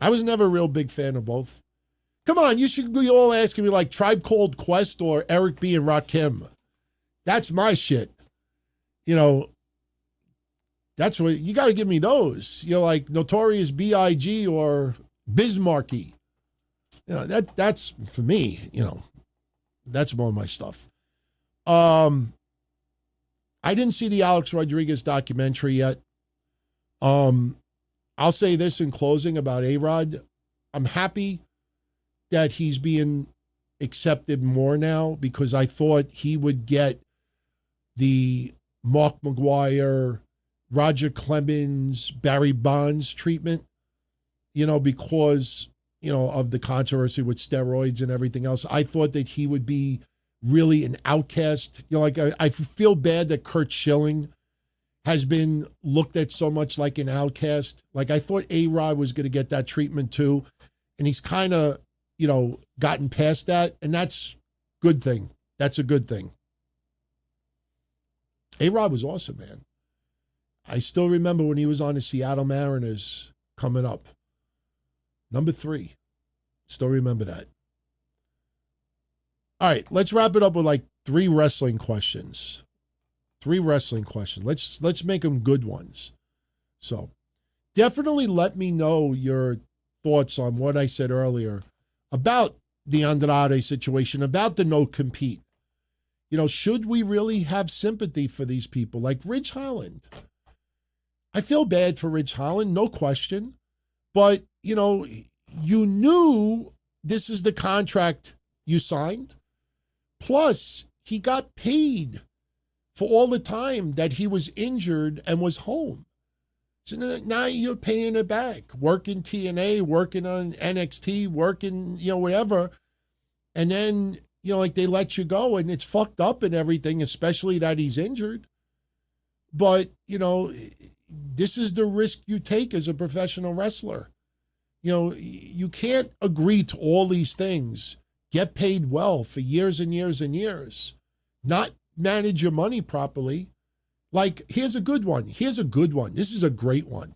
Speaker 7: I was never a real big fan of both. Come on, you should be all asking me like Tribe Called Quest or Eric B. and Rakim. That's my shit. You know, that's what, you got to give me those. You know, like Notorious B.I.G. or Bismarcky. You know, that's for me, you know, that's more of my stuff. I didn't see the Alex Rodriguez documentary yet. I'll say this in closing about A-Rod. I'm happy that he's being accepted more now because I thought he would get the Mark McGuire, Roger Clemens, Barry Bonds treatment, you know, because, you know, of the controversy with steroids and everything else. I thought that he would be really an outcast. You know, like I feel bad that Kurt Schilling has been looked at so much like an outcast. Like I thought A-Rod was going to get that treatment too. And he's kind of, you know, gotten past that. And that's a good thing. That's a good thing. A-Rod was awesome, man. I still remember when he was on the Seattle Mariners coming up. Number 3. Still remember that. All right, let's wrap it up with like 3 wrestling questions. 3 wrestling questions. Let's make them good ones. So definitely let me know your thoughts on what I said earlier about the Andrade situation, about the no compete. You know, should we really have sympathy for these people like Ridge Holland? I feel bad for Ridge Holland, no question. But, you know, you knew this is the contract you signed. Plus, he got paid for all the time that he was injured and was home. So now you're paying it back, working TNA, working on NXT, working, you know, whatever. And then, you know, like they let you go and it's fucked up and everything, especially that he's injured. But, you know, this is the risk you take as a professional wrestler. You know, you can't agree to all these things, get paid well for years and years and years, not manage your money properly. Like, here's a good one. Here's a good one. This is a great one.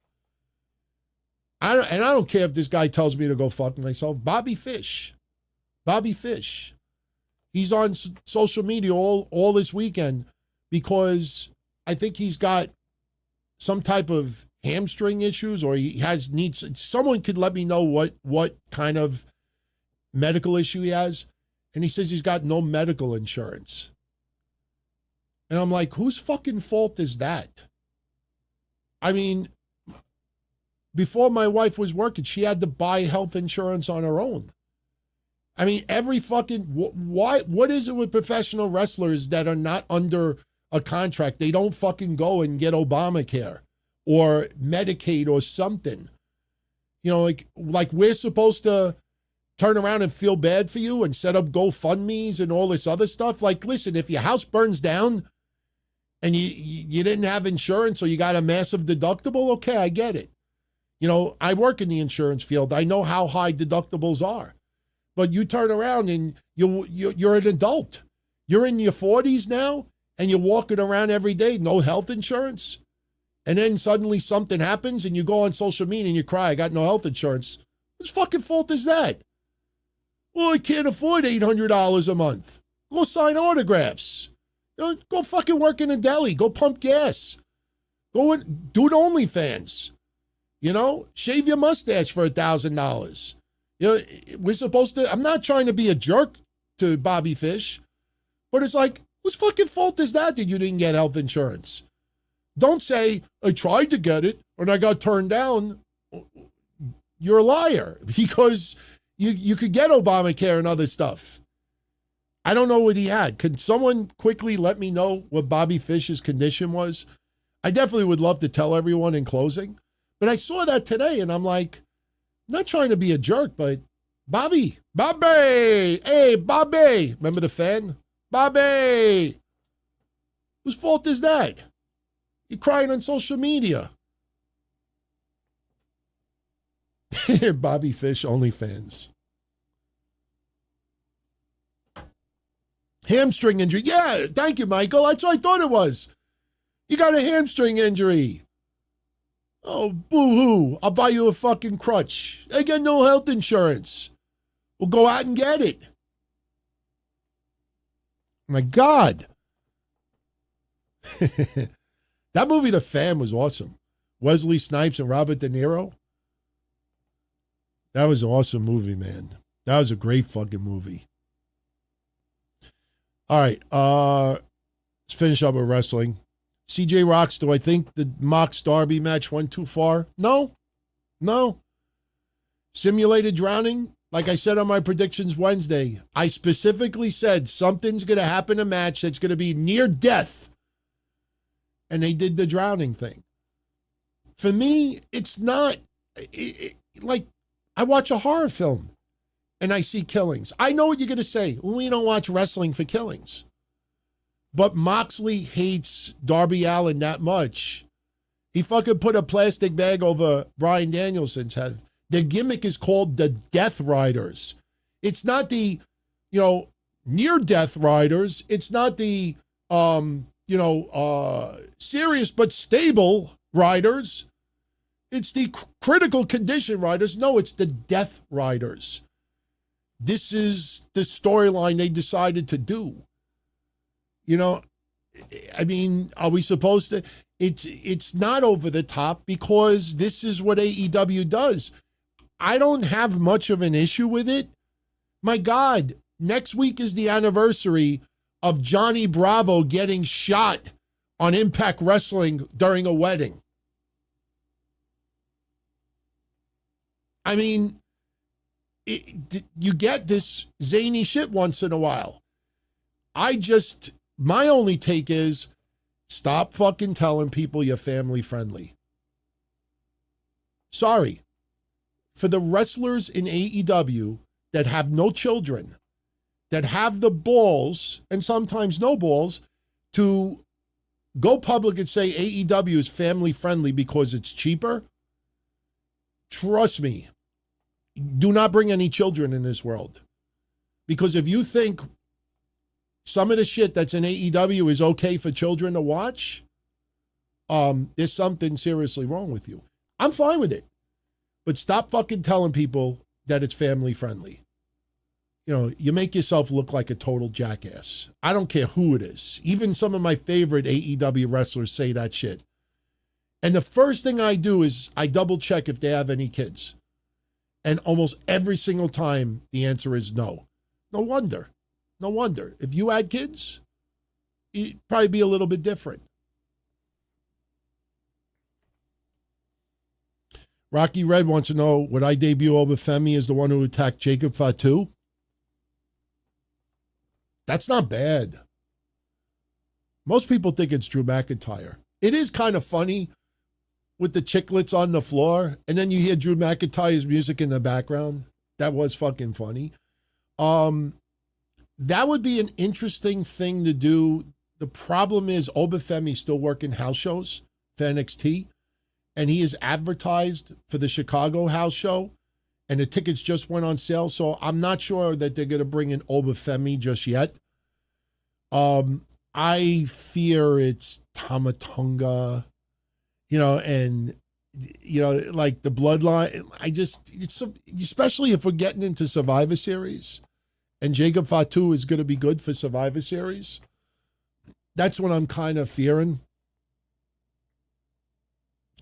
Speaker 7: I don't care if this guy tells me to go fuck myself. Bobby Fish. Bobby Fish. He's on social media all this weekend because I think he's got some type of hamstring issues or he needs, someone could let me know what kind of medical issue he has. And he says he's got no medical insurance. And I'm like, whose fucking fault is that? I mean, before my wife was working, she had to buy health insurance on her own. I mean, every fucking, what is it with professional wrestlers that are not under a contract? They don't fucking go and get Obamacare or Medicaid or something. You know, like we're supposed to turn around and feel bad for you and set up GoFundMes and all this other stuff. Like, listen, if your house burns down and you didn't have insurance or you got a massive deductible, okay, I get it. You know, I work in the insurance field. I know how high deductibles are. But you turn around and you're an adult. You're in your 40s now and you're walking around every day, no health insurance. And then suddenly something happens and you go on social media and you cry, I got no health insurance. Whose fucking fault is that? Well, I can't afford $800 a month. Go sign autographs. You know, go fucking work in a deli. Go pump gas. Go and do the OnlyFans. You know, shave your mustache for $1,000. You know, we're supposed to, I'm not trying to be a jerk to Bobby Fish, but it's like, whose fucking fault is that you didn't get health insurance? Don't say, I tried to get it and I got turned down. You're a liar because you could get Obamacare and other stuff. I don't know what he had. Could someone quickly let me know what Bobby Fish's condition was? I definitely would love to tell everyone in closing. But I saw that today and I'm like, I'm not trying to be a jerk, but Bobby, hey, Bobby. Remember the fan? Bobby. Whose fault is that? You're crying on social media. Bobby Fish, OnlyFans. Hamstring injury. Yeah, thank you, Michael. That's what I thought it was. You got a hamstring injury. Oh, boo-hoo. I'll buy you a fucking crutch. I got no health insurance. We'll go out and get it. My God. That movie, The Fan, was awesome. Wesley Snipes and Robert De Niro. That was an awesome movie, man. That was a great fucking movie. All right, let's finish up with wrestling. CJ Rocks, do I think the Mox Darby match went too far? No. Simulated drowning, like I said on my predictions Wednesday, I specifically said something's going to happen in a match that's going to be near death. And they did the drowning thing. For me, it's not like I watch a horror film and I see killings. I know what you're going to say. We don't watch wrestling for killings. But Moxley hates Darby Allin that much. He fucking put a plastic bag over Bryan Danielson's head. Their gimmick is called the Death Riders. It's not the, near-death riders. It's not the, serious but stable riders. It's the critical condition riders. No, it's the Death Riders. This is the storyline they decided to do. Are we supposed to? It's not over the top because this is what AEW does. I don't have much of an issue with it. My God, next week is the anniversary of Johnny Bravo getting shot on Impact Wrestling during a wedding. You get this zany shit once in a while. My only take is stop fucking telling people you're family friendly. Sorry. For the wrestlers in AEW that have no children, that have the balls, and sometimes no balls, to go public and say AEW is family friendly because it's cheaper, trust me, do not bring any children in this world. Because if you think some of the shit that's in AEW is okay for children to watch, there's something seriously wrong with you. I'm fine with it. But stop fucking telling people that it's family friendly. You make yourself look like a total jackass. I don't care who it is. Even some of my favorite AEW wrestlers say that shit. And the first thing I do is I double check if they have any kids. And almost every single time the answer is no. No wonder. If you had kids, it'd probably be a little bit different. Rocky Red wants to know, would I debut Obafemi as the one who attacked Jacob Fatu? That's not bad. Most people think it's Drew McIntyre. It is kind of funny with the chiclets on the floor, and then you hear Drew McIntyre's music in the background. That was fucking funny. That would be an interesting thing to do. The problem is Obafemi's still working house shows for NXT, and he is advertised for the Chicago house show, and the tickets just went on sale, so I'm not sure that they're going to bring in Obafemi just yet. I fear it's Tama Tonga, and, like the bloodline. Especially if we're getting into Survivor Series, and Jacob Fatu is going to be good for Survivor Series. That's what I'm kind of fearing.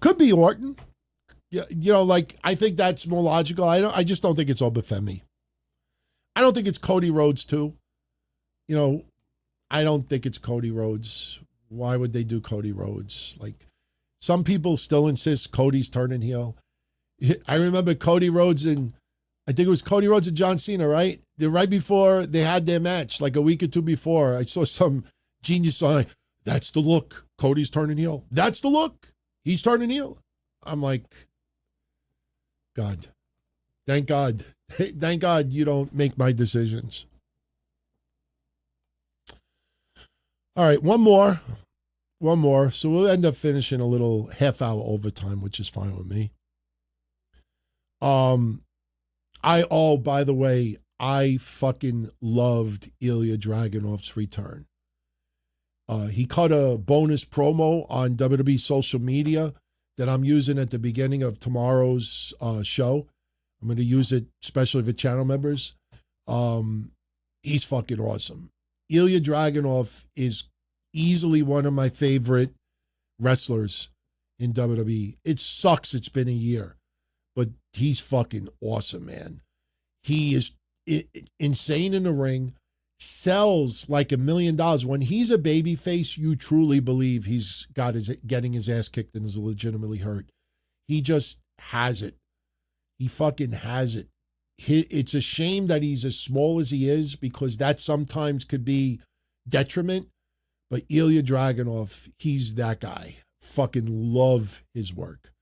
Speaker 7: Could be Orton. I think that's more logical. I just don't think it's Obafemi. I don't think it's Cody Rhodes too. I don't think it's Cody Rhodes. Why would they do Cody Rhodes? Some people still insist Cody's turning heel. I remember Cody Rhodes and I think it was Cody Rhodes and John Cena, right? Right before they had their match, like a week or two before, I saw some genius on, that's the look. Cody's turning heel. That's the look. He's turning heel. I'm like, God, thank God. Thank God you don't make my decisions. All right, one more one more. So we'll end up finishing a little half-hour overtime, which is fine with me. By the way, I fucking loved Ilya Dragunov's return. He cut a bonus promo on WWE social media that I'm using at the beginning of tomorrow's show. I'm going to use it especially for channel members. He's fucking awesome. Ilya Dragunov is easily one of my favorite wrestlers in WWE. It sucks it's been a year, but he's fucking awesome, man. He is insane in the ring, sells like $1 million. When he's a babyface, you truly believe he's getting his ass kicked and is legitimately hurt. He just has it. He fucking has it. It's a shame that he's as small as he is, because that sometimes could be detriment. But Ilya Dragunov, he's that guy. Fucking love his work.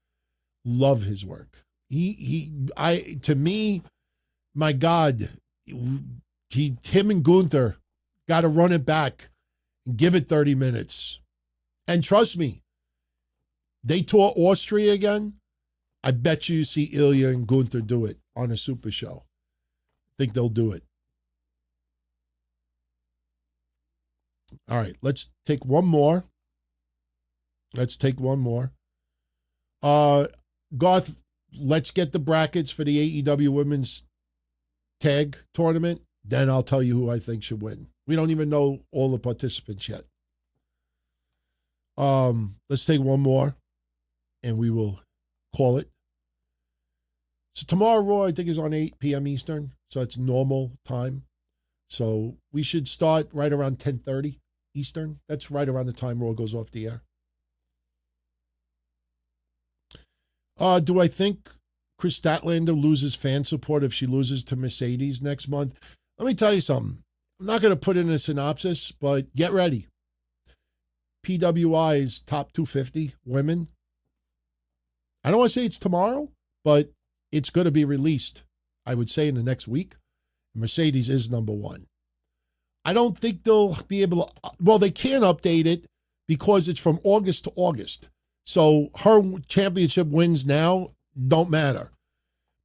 Speaker 7: Love his work. To me, my God, him and Gunther got to run it back and give it 30 minutes. And trust me, they tour Austria again. I bet you see Ilya and Gunther do it on a Super Show. I think they'll do it. All right, let's take one more. Garth, let's get the brackets for the AEW Women's Tag Tournament. Then I'll tell you who I think should win. We don't even know all the participants yet. Let's take one more, and we will call it. So tomorrow, Raw, I think, is on 8 p.m. Eastern, so it's normal time. So we should start right around 10:30 Eastern. That's right around the time Raw goes off the air. Do I think Chris Statlander loses fan support if she loses to Mercedes next month? Let me tell you something. I'm not going to put in a synopsis, but get ready. PWI's top 250 women. I don't want to say it's tomorrow, but it's going to be released, I would say, in the next week. Mercedes is number one. I don't think they'll be able to, well, they can update it because it's from August to August. So her championship wins now don't matter.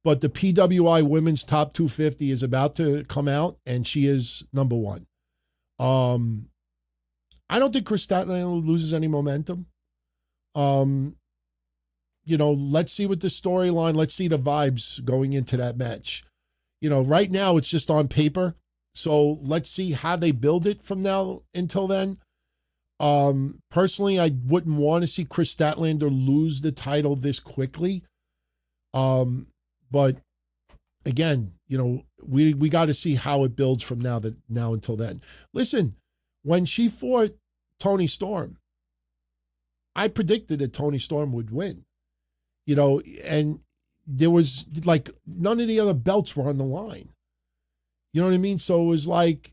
Speaker 7: But the PWI Women's Top 250 is about to come out, and she is number one. I don't think Chris Statlander loses any momentum. Let's see what the storyline, let's see the vibes going into that match. Right now it's just on paper. So let's see how they build it from now until then. Personally, I wouldn't want to see Chris Statlander lose the title this quickly. But again, we got to see how it builds from now until then. Listen, when she fought Toni Storm, I predicted that Toni Storm would win. And there was like none of the other belts were on the line. You know what I mean? So it was like,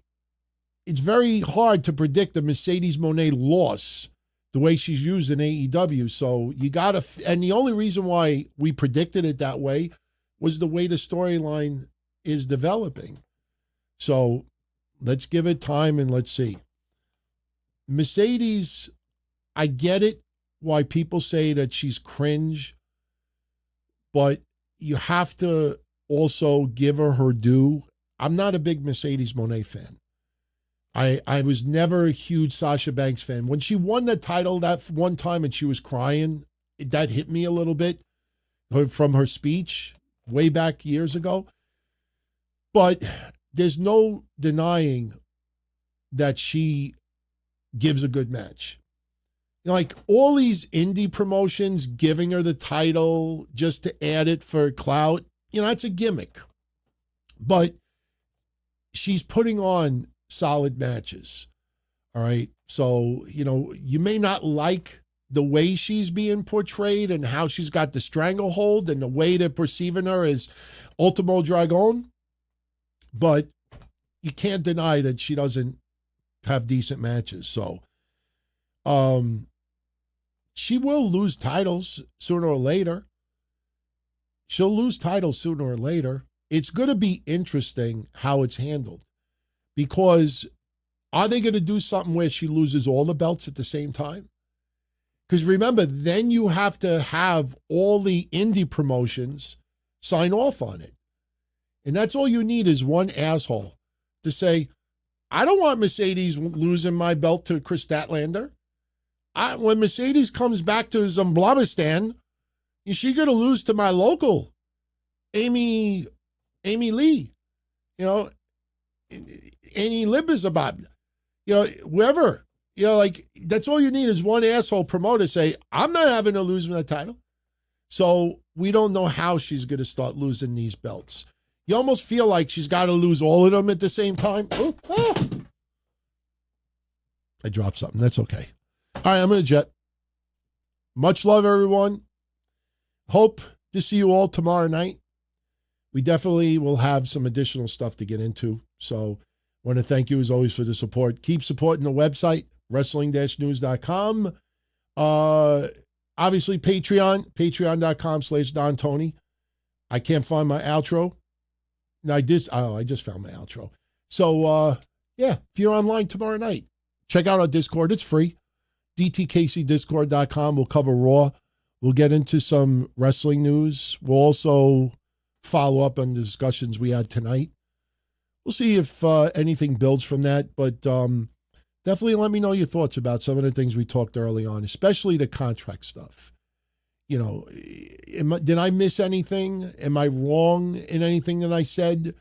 Speaker 7: it's very hard to predict a Mercedes Moné loss the way she's used in AEW. So you got to, and the only reason why we predicted it that way was the way the storyline is developing. So let's give it time and let's see. Mercedes, I get it why people say that she's cringe, but you have to also give her due. I'm not a big Mercedes Moné fan. I was never a huge Sasha Banks fan. When she won the title that one time and she was crying, that hit me a little bit from her speech way back years ago. But there's no denying that she gives a good match. Like all these indie promotions giving her the title just to add it for clout, that's a gimmick. But she's putting on solid matches. All right. So, you may not like the way she's being portrayed and how she's got the stranglehold and the way they're perceiving her as Ultimo Dragon, but you can't deny that she doesn't have decent matches. So, she will lose titles sooner or later. She'll lose titles sooner or later. It's going to be interesting how it's handled, because are they going to do something where she loses all the belts at the same time? Because remember, then you have to have all the indie promotions sign off on it. And that's all you need is one asshole to say, I don't want Mercedes losing my belt to Chris Statlander. When Mercedes comes back to Zamblavistan, is she going to lose to my local, Amy Lee? You know, Annie Libizabab, you know, whoever. You know, like, that's all you need is one asshole promoter say, I'm not having to lose my title. So we don't know how she's going to start losing these belts. You almost feel like she's got to lose all of them at the same time. I dropped something. That's okay. All right, I'm going to jet. Much love, everyone. Hope to see you all tomorrow night. We definitely will have some additional stuff to get into. So I want to thank you, as always, for the support. Keep supporting the website, wrestling-news.com. Obviously, patreon.com/Don Tony. I can't find my outro. No, I just found my outro. So, yeah, if you're online tomorrow night, check out our Discord. It's free. DTKCDiscord.com. We'll cover Raw. We'll get into some wrestling news. We'll also follow up on the discussions we had tonight. We'll see if anything builds from that, but definitely let me know your thoughts about some of the things we talked early on, especially the contract stuff. You know, did I miss anything? Am I wrong in anything that I said?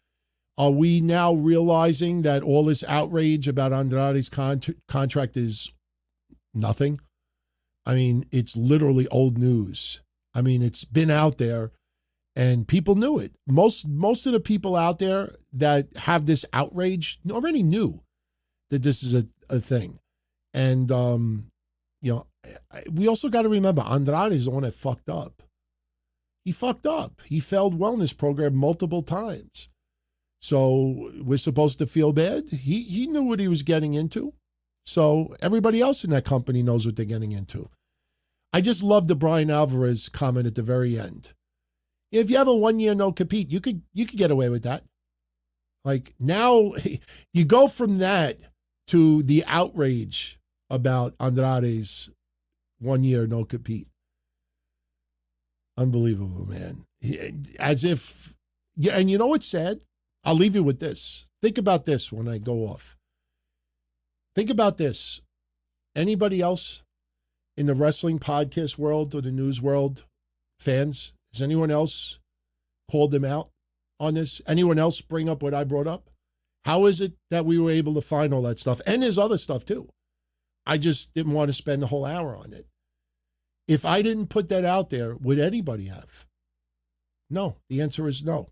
Speaker 7: Are we now realizing that all this outrage about Andrade's contract is nothing? I mean, it's literally old news. I mean, it's been out there and people knew it. Most of the people out there that have this outrage already knew that this is a thing. And, you know, we also got to remember Andrade is the one that fucked up. He fucked up. He failed wellness program multiple times. So we're supposed to feel bad. He knew what he was getting into. So everybody else in that company knows what they're getting into. I just love the Brian Alvarez comment at the very end. If you have a 1-year no compete, you could get away with that. Like, now you go from that to the outrage about Andrade's 1-year no compete. Unbelievable, man. As if, yeah, and you know what's sad? I'll leave you with this. Think about this when I go off. Think about this. Anybody else in the wrestling podcast world or the news world, fans, has anyone else called them out on this? Anyone else bring up what I brought up? How is it that we were able to find all that stuff? And there's other stuff too. I just didn't want to spend the whole hour on it. If I didn't put that out there, would anybody have? No. The answer is no.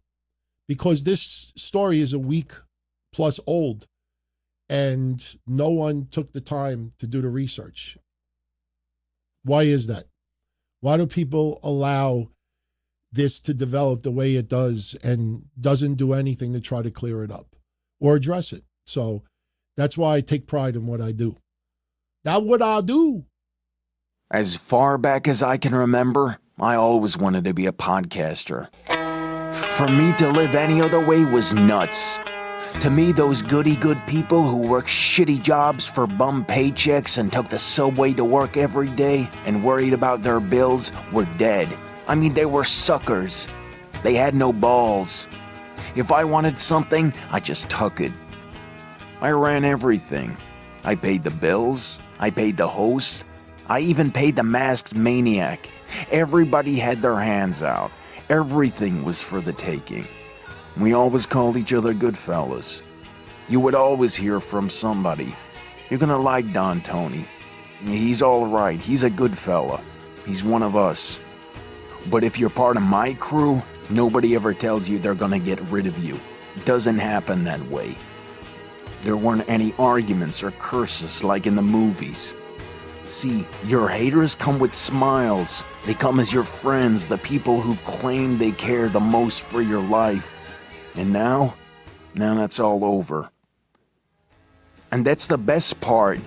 Speaker 7: Because this story is a week plus old and no one took the time to do the research. Why is that? Why do people allow this to develop the way it does and doesn't do anything to try to clear it up or address it? So that's why I take pride in what I do. That's what I do.
Speaker 10: As far back as I can remember, I always wanted to be a podcaster. For me to live any other way was nuts. To me, those goody-good people who worked shitty jobs for bum paychecks and took the subway to work every day and worried about their bills were dead. I mean, they were suckers. They had no balls. If I wanted something, I just took it. I ran everything. I paid the bills. I paid the host. I even paid the masked maniac. Everybody had their hands out. Everything was for the taking. We always called each other good fellas. You would always hear from somebody. You're gonna like Don Tony. He's all right. He's a good fella. He's one of us. But if you're part of my crew, nobody ever tells you they're gonna get rid of you. It doesn't happen that way. There weren't any arguments or curses like in the movies. See, your haters come with smiles. They come as your friends, the people who've claimed they care the most for your life. And now that's all over. And that's the best part.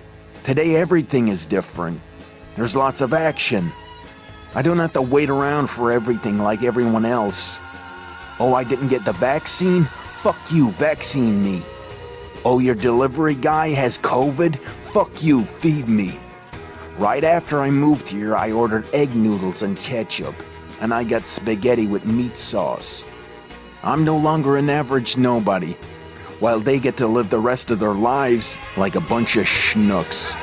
Speaker 10: Today everything is different. There's lots of action. I don't have to wait around for everything like everyone else. Oh, I didn't get the vaccine? Fuck you, vaccine me. Oh, your delivery guy has COVID? Fuck you, feed me. Right after I moved here, I ordered egg noodles and ketchup, and I got spaghetti with meat sauce. I'm no longer an average nobody, while they get to live the rest of their lives like a bunch of schnooks.